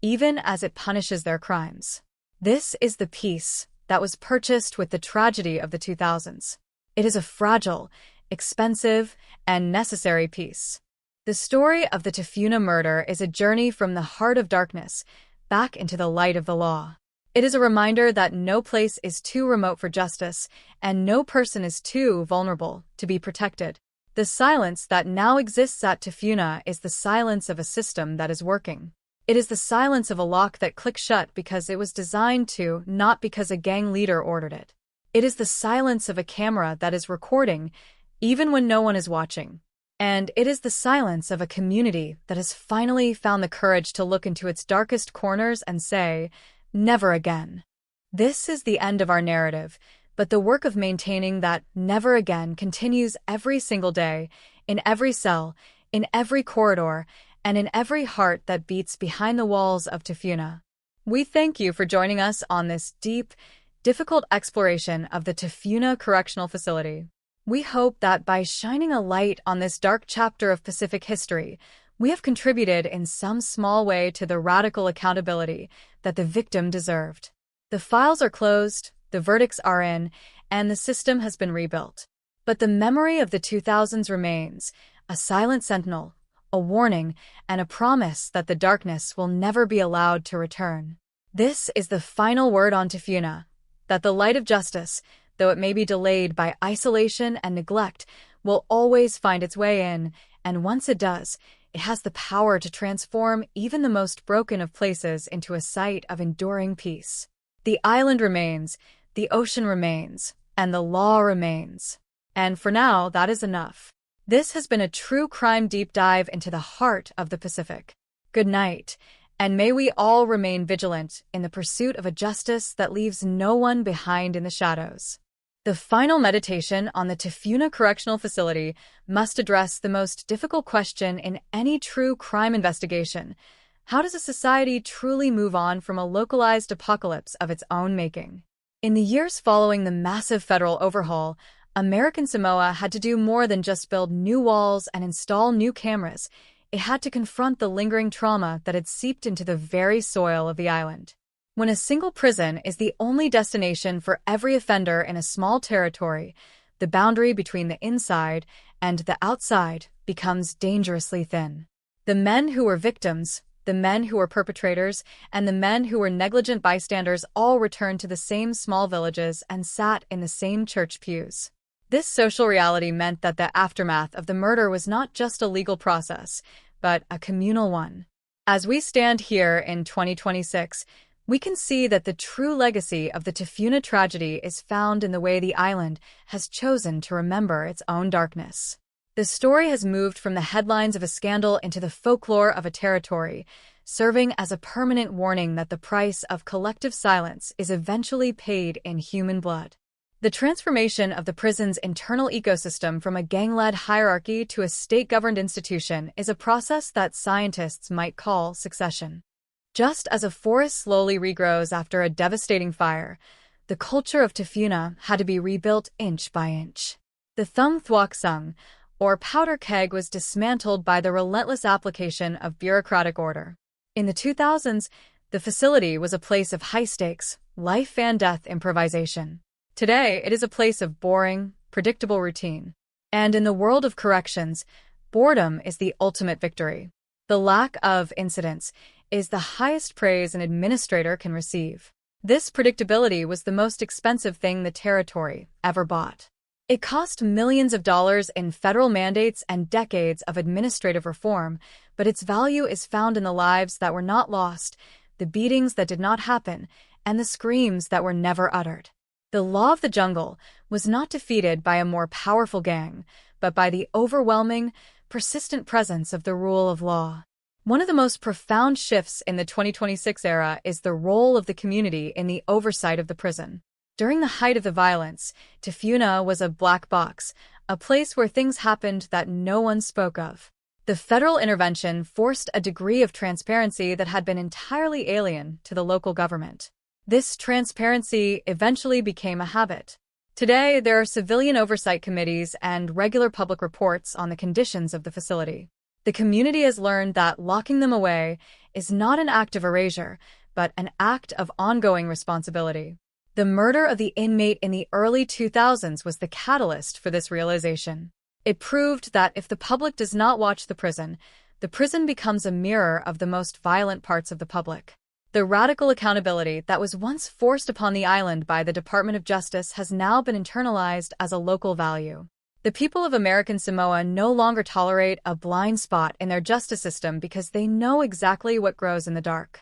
even as it punishes their crimes. This is the peace that was purchased with the tragedy of the 2000s. It is a fragile, expensive, and necessary peace. The story of the Tafuna murder is a journey from the heart of darkness back into the light of the law. It is a reminder that no place is too remote for justice, and no person is too vulnerable to be protected. The silence that now exists at Tafuna is the silence of a system that is working. It is the silence of a lock that clicks shut because it was designed to, not because a gang leader ordered it. It is the silence of a camera that is recording, even when no one is watching. And it is the silence of a community that has finally found the courage to look into its darkest corners and say, never again. This is the end of our narrative, but the work of maintaining that never again continues every single day, in every cell, in every corridor, and in every heart that beats behind the walls of Tafuna. We thank you for joining us on this deep, difficult exploration of the Tafuna Correctional Facility. We hope that by shining a light on this dark chapter of Pacific history, we have contributed in some small way to the radical accountability that the victim deserved. The files are closed, the verdicts are in, and the system has been rebuilt. But the memory of the 2000s remains, a silent sentinel, a warning, and a promise that the darkness will never be allowed to return. This is the final word on Tafuna, that the light of justice, though it may be delayed by isolation and neglect, will always find its way in, and once it does, it has the power to transform even the most broken of places into a site of enduring peace. The island remains, the ocean remains, and the law remains. And for now, that is enough. This has been a true crime deep dive into the heart of the Pacific. Good night, and may we all remain vigilant in the pursuit of a justice that leaves no one behind in the shadows. The final meditation on the Tafuna Correctional Facility must address the most difficult question in any true crime investigation. How does a society truly move on from a localized apocalypse of its own making? In the years following the massive federal overhaul, American Samoa had to do more than just build new walls and install new cameras. It had to confront the lingering trauma that had seeped into the very soil of the island. When a single prison is the only destination for every offender in a small territory, the boundary between the inside and the outside becomes dangerously thin. The men who were victims, the men who were perpetrators, and the men who were negligent bystanders all returned to the same small villages and sat in the same church pews. This social reality meant that the aftermath of the murder was not just a legal process, but a communal one. As we stand here in 2026, we can see that the true legacy of the Tafuna tragedy is found in the way the island has chosen to remember its own darkness. The story has moved from the headlines of a scandal into the folklore of a territory, serving as a permanent warning that the price of collective silence is eventually paid in human blood. The transformation of the prison's internal ecosystem from a gang-led hierarchy to a state-governed institution is a process that scientists might call succession. Just as a forest slowly regrows after a devastating fire, the culture of Tafuna had to be rebuilt inch by inch. The Thung Thuok Sung, or powder keg, was dismantled by the relentless application of bureaucratic order. In the 2000s, the facility was a place of high-stakes, life-and-death improvisation. Today, it is a place of boring, predictable routine. And in the world of corrections, boredom is the ultimate victory. The lack of incidents is the highest praise an administrator can receive. This predictability was the most expensive thing the territory ever bought. It cost millions of dollars in federal mandates and decades of administrative reform, but its value is found in the lives that were not lost, the beatings that did not happen, and the screams that were never uttered. The law of the jungle was not defeated by a more powerful gang, but by the overwhelming, persistent presence of the rule of law. One of the most profound shifts in the 2026 era is the role of the community in the oversight of the prison. During the height of the violence, Tafuna was a black box, a place where things happened that no one spoke of. The federal intervention forced a degree of transparency that had been entirely alien to the local government. This transparency eventually became a habit. Today, there are civilian oversight committees and regular public reports on the conditions of the facility. The community has learned that locking them away is not an act of erasure, but an act of ongoing responsibility. The murder of the inmate in the early 2000s was the catalyst for this realization. It proved that if the public does not watch the prison becomes a mirror of the most violent parts of the public. The radical accountability that was once forced upon the island by the Department of Justice has now been internalized as a local value. The people of American Samoa no longer tolerate a blind spot in their justice system because they know exactly what grows in the dark.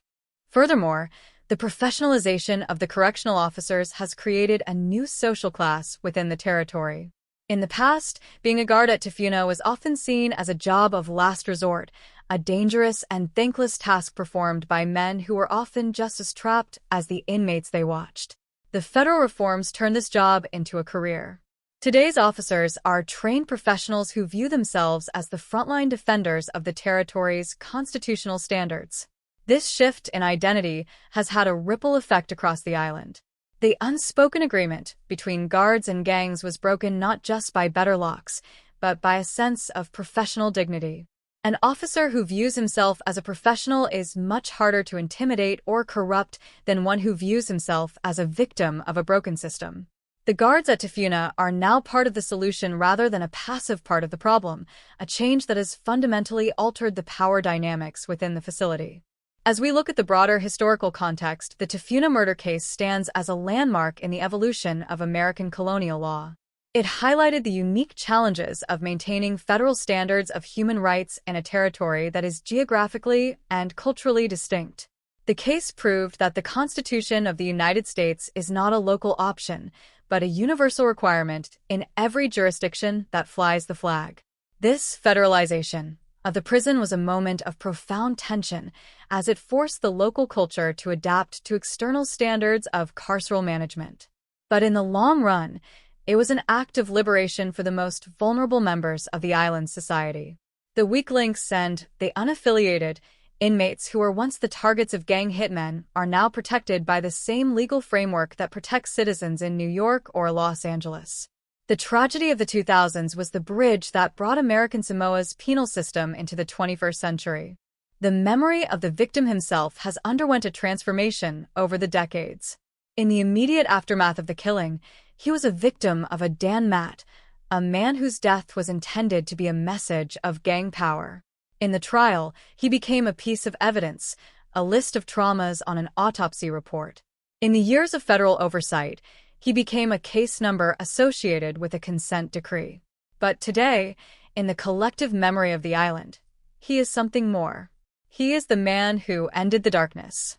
Furthermore, the professionalization of the correctional officers has created a new social class within the territory. In the past, being a guard at Tafuna was often seen as a job of last resort, a dangerous and thankless task performed by men who were often just as trapped as the inmates they watched. The federal reforms turned this job into a career. Today's officers are trained professionals who view themselves as the frontline defenders of the territory's constitutional standards. This shift in identity has had a ripple effect across the island. The unspoken agreement between guards and gangs was broken not just by better locks, but by a sense of professional dignity. An officer who views himself as a professional is much harder to intimidate or corrupt than one who views himself as a victim of a broken system. The guards at Tafuna are now part of the solution rather than a passive part of the problem, a change that has fundamentally altered the power dynamics within the facility. As we look at the broader historical context, the Tafuna murder case stands as a landmark in the evolution of American colonial law. It highlighted the unique challenges of maintaining federal standards of human rights in a territory that is geographically and culturally distinct. The case proved that the Constitution of the United States is not a local option, but a universal requirement in every jurisdiction that flies the flag. This federalization of the prison was a moment of profound tension as it forced the local culture to adapt to external standards of carceral management. But in the long run, it was an act of liberation for the most vulnerable members of the island's society. The weak links and the unaffiliated inmates who were once the targets of gang hitmen are now protected by the same legal framework that protects citizens in New York or Los Angeles. The tragedy of the 2000s was the bridge that brought American Samoa's penal system into the 21st century. The memory of the victim himself has underwent a transformation over the decades. In the immediate aftermath of the killing, he was a victim of a Dan Matt, a man whose death was intended to be a message of gang power. In the trial, he became a piece of evidence, a list of traumas on an autopsy report. In the years of federal oversight, he became a case number associated with a consent decree. But today, in the collective memory of the island, he is something more. He is the man who ended the darkness.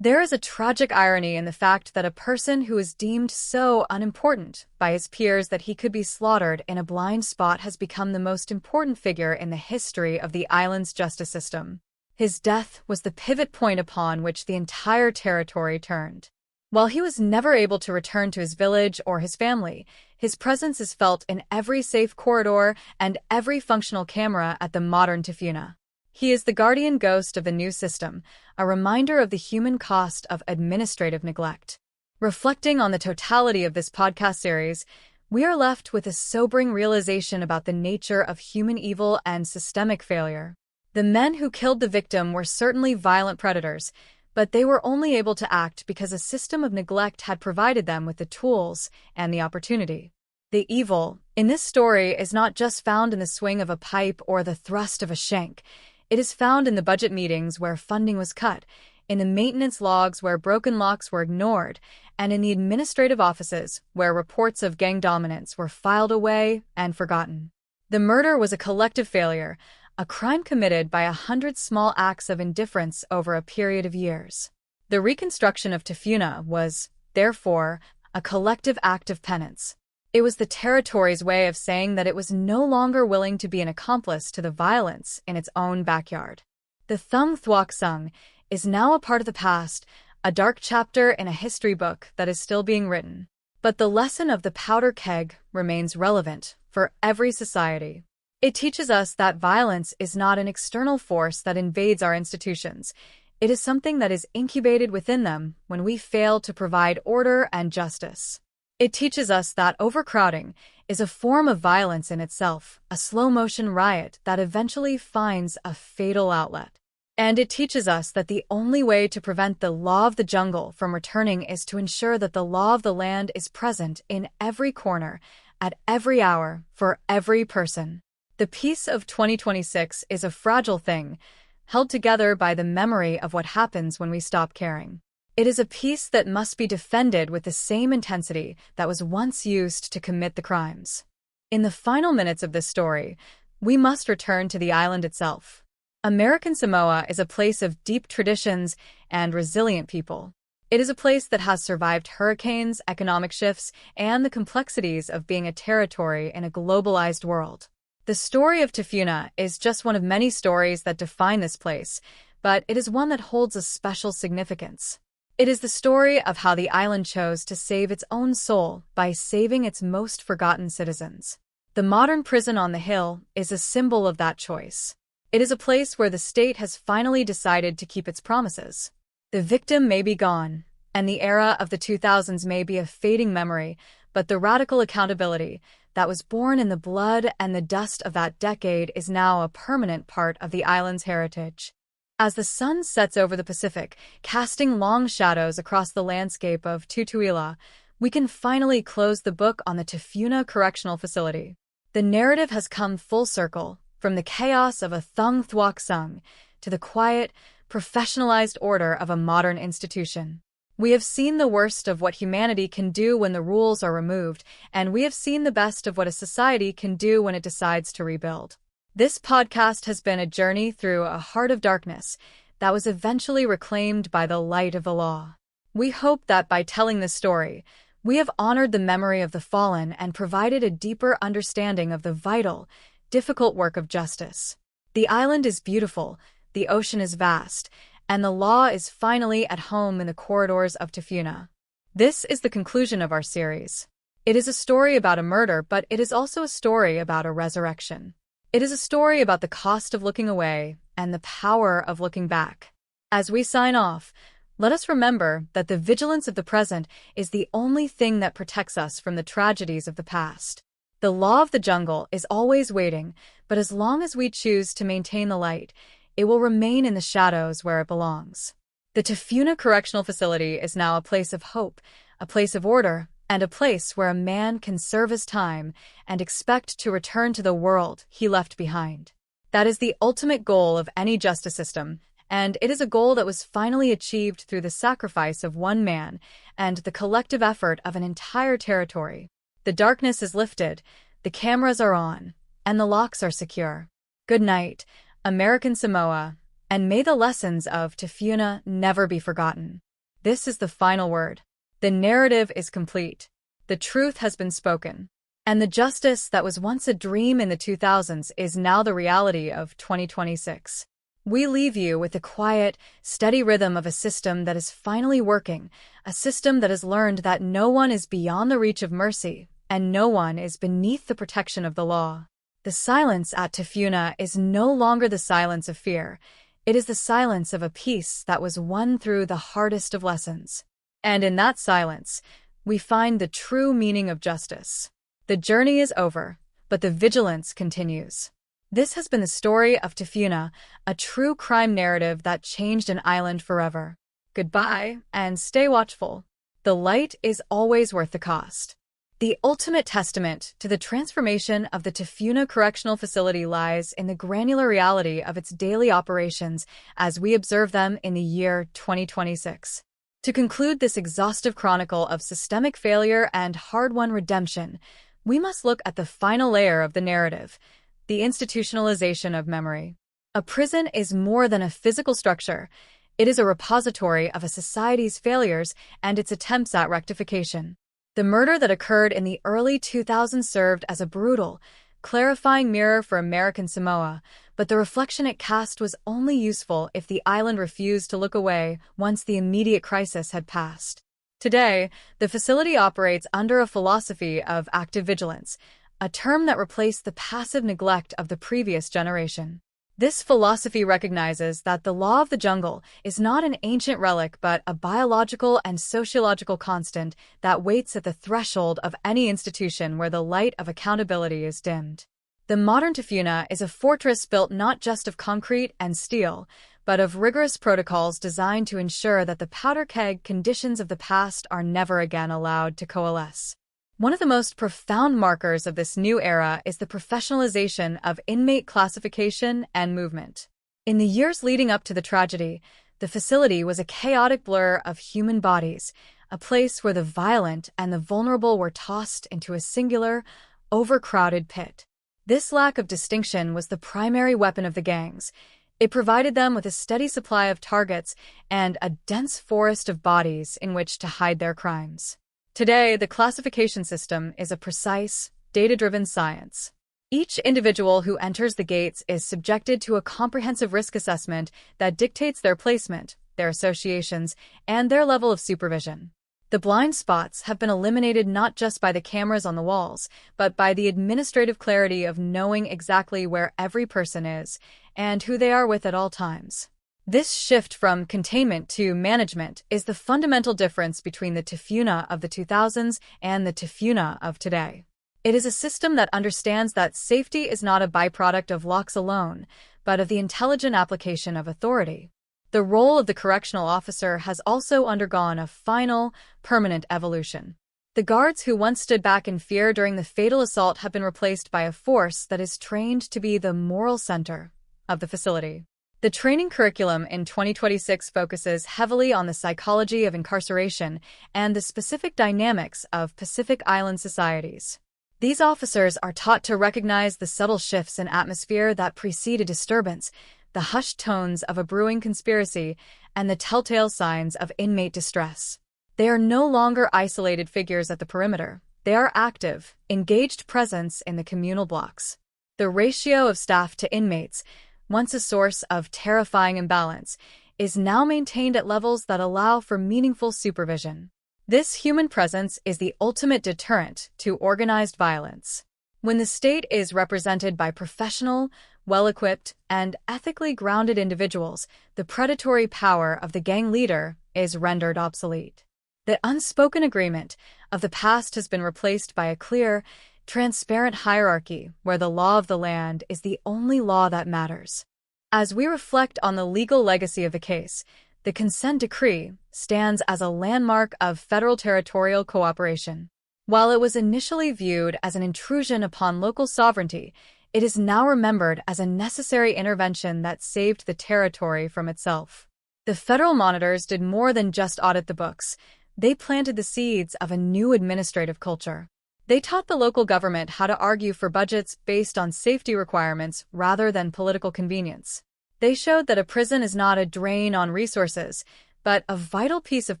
There is a tragic irony in the fact that a person who is deemed so unimportant by his peers that he could be slaughtered in a blind spot has become the most important figure in the history of the island's justice system. His death was the pivot point upon which the entire territory turned. While he was never able to return to his village or his family, his presence is felt in every safe corridor and every functional camera at the modern Tafuna. He is the guardian ghost of the new system, a reminder of the human cost of administrative neglect. Reflecting on the totality of this podcast series, we are left with a sobering realization about the nature of human evil and systemic failure. The men who killed the victim were certainly violent predators, but they were only able to act because a system of neglect had provided them with the tools and the opportunity. The evil in this story is not just found in the swing of a pipe or the thrust of a shank. It is found in the budget meetings where funding was cut, in the maintenance logs where broken locks were ignored, and in the administrative offices where reports of gang dominance were filed away and forgotten. The murder was a collective failure, a crime committed by 100 small acts of indifference over a period of years. The reconstruction of Tafuna was, therefore, a collective act of penance. It was the territory's way of saying that it was no longer willing to be an accomplice to the violence in its own backyard. The Thung Thuoc Sung is now a part of the past, a dark chapter in a history book that is still being written. But the lesson of the powder keg remains relevant for every society. It teaches us that violence is not an external force that invades our institutions. It is something that is incubated within them when we fail to provide order and justice. It teaches us that overcrowding is a form of violence in itself, a slow-motion riot that eventually finds a fatal outlet. And it teaches us that the only way to prevent the law of the jungle from returning is to ensure that the law of the land is present in every corner, at every hour, for every person. The peace of 2026 is a fragile thing, held together by the memory of what happens when we stop caring. It is a peace that must be defended with the same intensity that was once used to commit the crimes. In the final minutes of this story, we must return to the island itself. American Samoa is a place of deep traditions and resilient people. It is a place that has survived hurricanes, economic shifts, and the complexities of being a territory in a globalized world. The story of Tafuna is just one of many stories that define this place, but it is one that holds a special significance. It is the story of how the island chose to save its own soul by saving its most forgotten citizens. The modern prison on the hill is a symbol of that choice. It is a place where the state has finally decided to keep its promises. The victim may be gone, And the era of the 2000s may be a fading memory, but the radical accountability that was born in the blood and the dust of that decade is now a permanent part of the island's heritage. As the sun sets over the Pacific, casting long shadows across the landscape of Tutuila, we can finally close the book on the Tafuna Correctional Facility. The narrative has come full circle, from the chaos of a Thung Thuoc Sung to the quiet, professionalized order of a modern institution. We have seen the worst of what humanity can do when the rules are removed, and we have seen the best of what a society can do when it decides to rebuild. This podcast has been a journey through a heart of darkness that was eventually reclaimed by the light of the law. We hope that by telling this story, we have honored the memory of the fallen and provided a deeper understanding of the vital, difficult work of justice. The island is beautiful, the ocean is vast, and the law is finally at home in the corridors of Tafuna. This is the conclusion of our series. It is a story about a murder, but it is also a story about a resurrection. It is a story about the cost of looking away and the power of looking back. As we sign off, let us remember that the vigilance of the present is the only thing that protects us from the tragedies of the past. The law of the jungle is always waiting, but as long as we choose to maintain the light, it will remain in the shadows where it belongs. The Tafuna Correctional Facility is now a place of hope, a place of order, and a place where a man can serve his time and expect to return to the world he left behind. That is the ultimate goal of any justice system, and it is a goal that was finally achieved through the sacrifice of one man and the collective effort of an entire territory. The darkness is lifted, the cameras are on, and the locks are secure. Good night, American Samoa, and may the lessons of Tafuna never be forgotten. This is the final word. The narrative is complete. The truth has been spoken. And the justice that was once a dream in the 2000s is now the reality of 2026. We leave you with the quiet, steady rhythm of a system that is finally working, a system that has learned that no one is beyond the reach of mercy, and no one is beneath the protection of the law. The silence at Tafuna is no longer the silence of fear. It is the silence of a peace that was won through the hardest of lessons. And in that silence, we find the true meaning of justice. The journey is over, but the vigilance continues. This has been the story of Tafuna, a true crime narrative that changed an island forever. Goodbye, and stay watchful. The light is always worth the cost. The ultimate testament to the transformation of the Tafuna Correctional Facility lies in the granular reality of its daily operations as we observe them in the year 2026. To conclude this exhaustive chronicle of systemic failure and hard-won redemption, we must look at the final layer of the narrative, the institutionalization of memory. A prison is more than a physical structure. It is a repository of a society's failures and its attempts at rectification. The murder that occurred in the early 2000s served as a brutal, clarifying mirror for American Samoa, but the reflection it cast was only useful if the island refused to look away once the immediate crisis had passed. Today, the facility operates under a philosophy of active vigilance, a term that replaced the passive neglect of the previous generation. This philosophy recognizes that the law of the jungle is not an ancient relic but a biological and sociological constant that waits at the threshold of any institution where the light of accountability is dimmed. The modern Tafuna is a fortress built not just of concrete and steel, but of rigorous protocols designed to ensure that the powder keg conditions of the past are never again allowed to coalesce. One of the most profound markers of this new era is the professionalization of inmate classification and movement. In the years leading up to the tragedy, the facility was a chaotic blur of human bodies, a place where the violent and the vulnerable were tossed into a singular, overcrowded pit. This lack of distinction was the primary weapon of the gangs. It provided them with a steady supply of targets and a dense forest of bodies in which to hide their crimes. Today, the classification system is a precise, data-driven science. Each individual who enters the gates is subjected to a comprehensive risk assessment that dictates their placement, their associations, and their level of supervision. The blind spots have been eliminated not just by the cameras on the walls, but by the administrative clarity of knowing exactly where every person is and who they are with at all times. This shift from containment to management is the fundamental difference between the Tafuna of the 2000s and the Tafuna of today. It is a system that understands that safety is not a byproduct of locks alone, but of the intelligent application of authority. The role of the correctional officer has also undergone a final, permanent evolution. The guards who once stood back in fear during the fatal assault have been replaced by a force that is trained to be the moral center of the facility. The training curriculum in 2026 focuses heavily on the psychology of incarceration and the specific dynamics of Pacific Island societies. These officers are taught to recognize the subtle shifts in atmosphere that precede a disturbance, the hushed tones of a brewing conspiracy, and the telltale signs of inmate distress. They are no longer isolated figures at the perimeter. They are active, engaged presence in the communal blocks. The ratio of staff to inmates, once a source of terrifying imbalance, is now maintained at levels that allow for meaningful supervision. This human presence is the ultimate deterrent to organized violence. When the state is represented by professional, well-equipped, and ethically grounded individuals, the predatory power of the gang leader is rendered obsolete. The unspoken agreement of the past has been replaced by a clear, transparent hierarchy where the law of the land is the only law that matters. As we reflect on the legal legacy of the case, the consent decree stands as a landmark of federal territorial cooperation. While it was initially viewed as an intrusion upon local sovereignty, it is now remembered as a necessary intervention that saved the territory from itself. The federal monitors did more than just audit the books. They planted the seeds of a new administrative culture. They taught the local government how to argue for budgets based on safety requirements rather than political convenience. They showed that a prison is not a drain on resources, but a vital piece of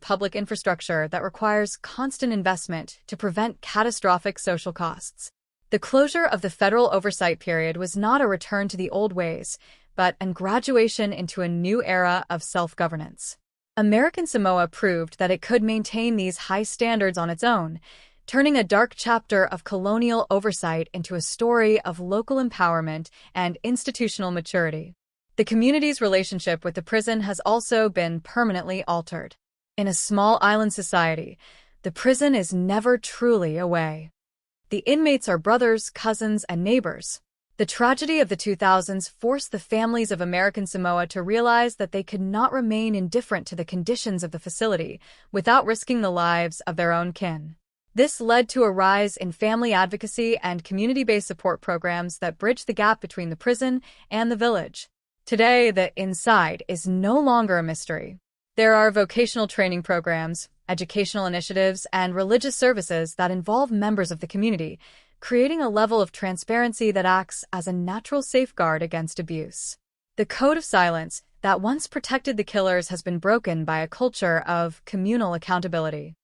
public infrastructure that requires constant investment to prevent catastrophic social costs. The closure of the federal oversight period was not a return to the old ways, but a graduation into a new era of self-governance. American Samoa proved that it could maintain these high standards on its own, turning a dark chapter of colonial oversight into a story of local empowerment and institutional maturity. The community's relationship with the prison has also been permanently altered. In a small island society, the prison is never truly away. The inmates are brothers, cousins, and neighbors. The tragedy of the 2000s forced the families of American Samoa to realize that they could not remain indifferent to the conditions of the facility without risking the lives of their own kin. This led to a rise in family advocacy and community-based support programs that bridge the gap between the prison and the village. Today, the inside is no longer a mystery. There are vocational training programs, educational initiatives, and religious services that involve members of the community, creating a level of transparency that acts as a natural safeguard against abuse. The code of silence that once protected the killers has been broken by a culture of communal accountability.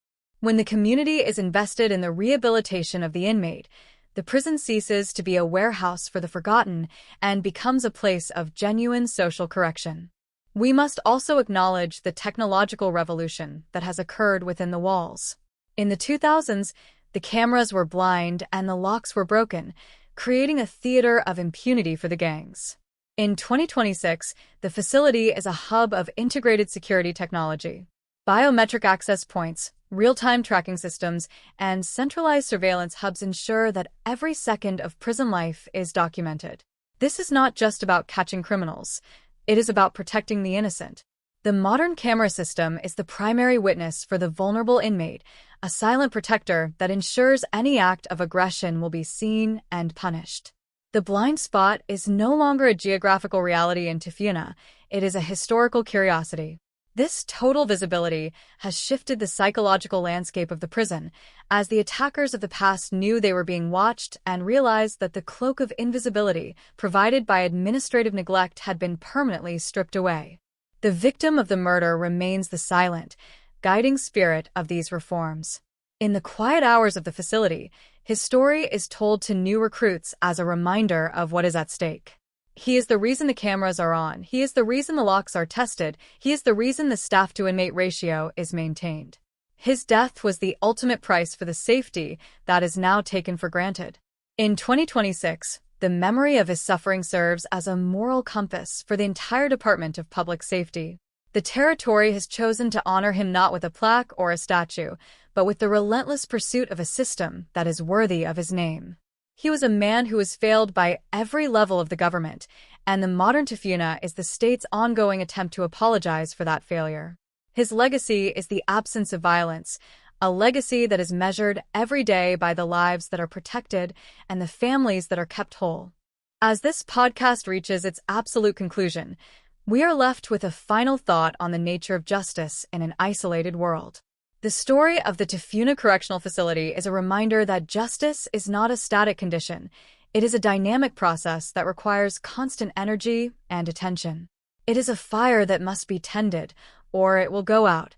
When the community is invested in the rehabilitation of the inmate, the prison ceases to be a warehouse for the forgotten and becomes a place of genuine social correction. We must also acknowledge the technological revolution that has occurred within the walls. In the 2000s, the cameras were blind and the locks were broken, creating a theater of impunity for the gangs. In 2026, the facility is a hub of integrated security technology. Biometric access points, real-time tracking systems, and centralized surveillance hubs ensure that every second of prison life is documented. This is not just about catching criminals. It is about protecting the innocent. The modern camera system is the primary witness for the vulnerable inmate, a silent protector that ensures any act of aggression will be seen and punished. The blind spot is no longer a geographical reality in Tafuna. It is a historical curiosity. This total visibility has shifted the psychological landscape of the prison, as the attackers of the past knew they were being watched and realized that the cloak of invisibility provided by administrative neglect had been permanently stripped away. The victim of the murder remains the silent, guiding spirit of these reforms. In the quiet hours of the facility, his story is told to new recruits as a reminder of what is at stake. He is the reason the cameras are on. He is the reason the locks are tested. He is the reason the staff-to-inmate ratio is maintained. His death was the ultimate price for the safety that is now taken for granted. In 2026, The memory of his suffering serves as a moral compass for the entire Department of Public Safety. The territory has chosen to honor him not with a plaque or a statue, but with the relentless pursuit of a system that is worthy of his name. He was a man who was failed by every level of the government, and the modern Tafuna is the state's ongoing attempt to apologize for that failure. His legacy is the absence of violence, a legacy that is measured every day by the lives that are protected and the families that are kept whole. As this podcast reaches its absolute conclusion, we are left with a final thought on the nature of justice in an isolated world. The story of the Tafuna Correctional Facility is a reminder that justice is not a static condition. It is a dynamic process that requires constant energy and attention. It is a fire that must be tended, or it will go out,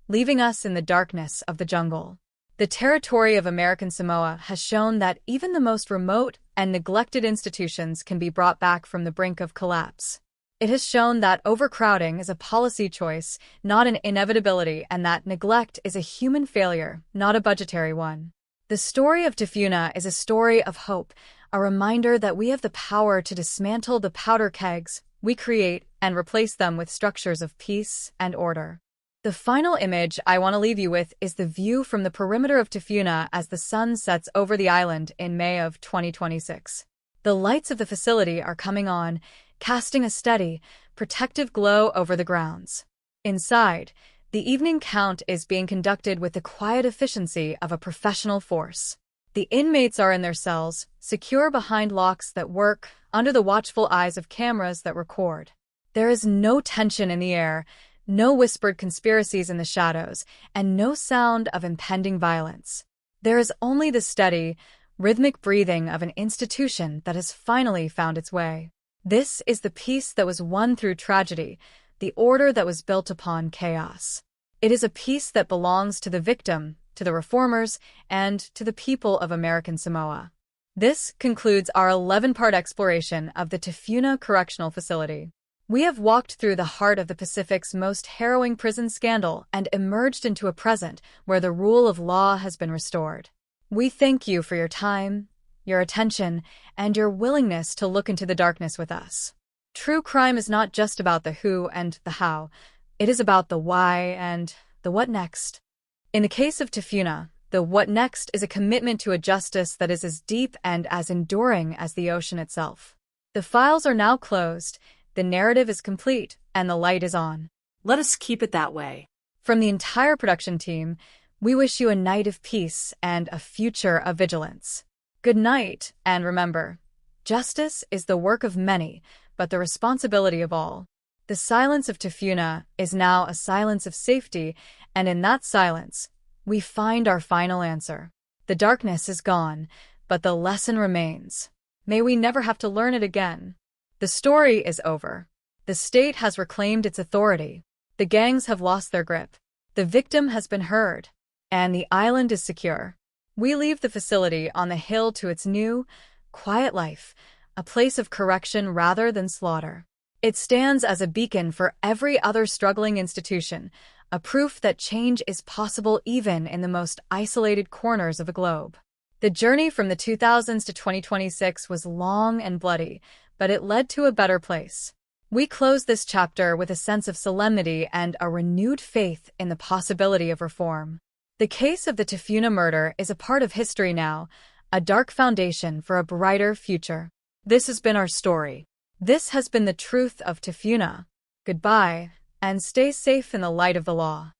leaving us in the darkness of the jungle. The territory of American Samoa has shown that even the most remote and neglected institutions can be brought back from the brink of collapse. It has shown that overcrowding is a policy choice, not an inevitability, and that neglect is a human failure, not a budgetary one. The story of Tafuna is a story of hope, a reminder that we have the power to dismantle the powder kegs we create and replace them with structures of peace and order. The final image I want to leave you with is the view from the perimeter of Tafuna as the sun sets over the island in May of 2026. The lights of the facility are coming on, casting a steady, protective glow over the grounds. Inside, the evening count is being conducted with the quiet efficiency of a professional force. The inmates are in their cells, secure behind locks that work, under the watchful eyes of cameras that record. There is no tension in the air, no whispered conspiracies in the shadows, and no sound of impending violence. There is only the steady, rhythmic breathing of an institution that has finally found its way. This is the peace that was won through tragedy, the order that was built upon chaos. It is a peace that belongs to the victim, to the reformers, and to the people of American Samoa. This concludes our 11-part exploration of the Tafuna Correctional Facility. We have walked through the heart of the Pacific's most harrowing prison scandal and emerged into a present where the rule of law has been restored. We thank you for your time, your attention, and your willingness to look into the darkness with us. True crime is not just about the who and the how. It is about the why and the what next. In the case of Tafuna, the what next is a commitment to a justice that is as deep and as enduring as the ocean itself. The files are now closed, the narrative is complete, and the light is on. Let us keep it that way. From the entire production team, we wish you a night of peace and a future of vigilance. Good night, and remember, justice is the work of many, but the responsibility of all. The silence of Tafuna is now a silence of safety, and in that silence, we find our final answer. The darkness is gone, but the lesson remains. May we never have to learn it again. The story is over. The state has reclaimed its authority. The gangs have lost their grip. The victim has been heard, and the island is secure. We leave the facility on the hill to its new, quiet life, a place of correction rather than slaughter. It stands as a beacon for every other struggling institution, a proof that change is possible even in the most isolated corners of the globe. The journey from the 2000s to 2026 was long and bloody, but it led to a better place. We close this chapter with a sense of solemnity and a renewed faith in the possibility of reform. The case of the Tafuna murder is a part of history now, a dark foundation for a brighter future. This has been our story. This has been the truth of Tafuna. Goodbye, and stay safe in the light of the law.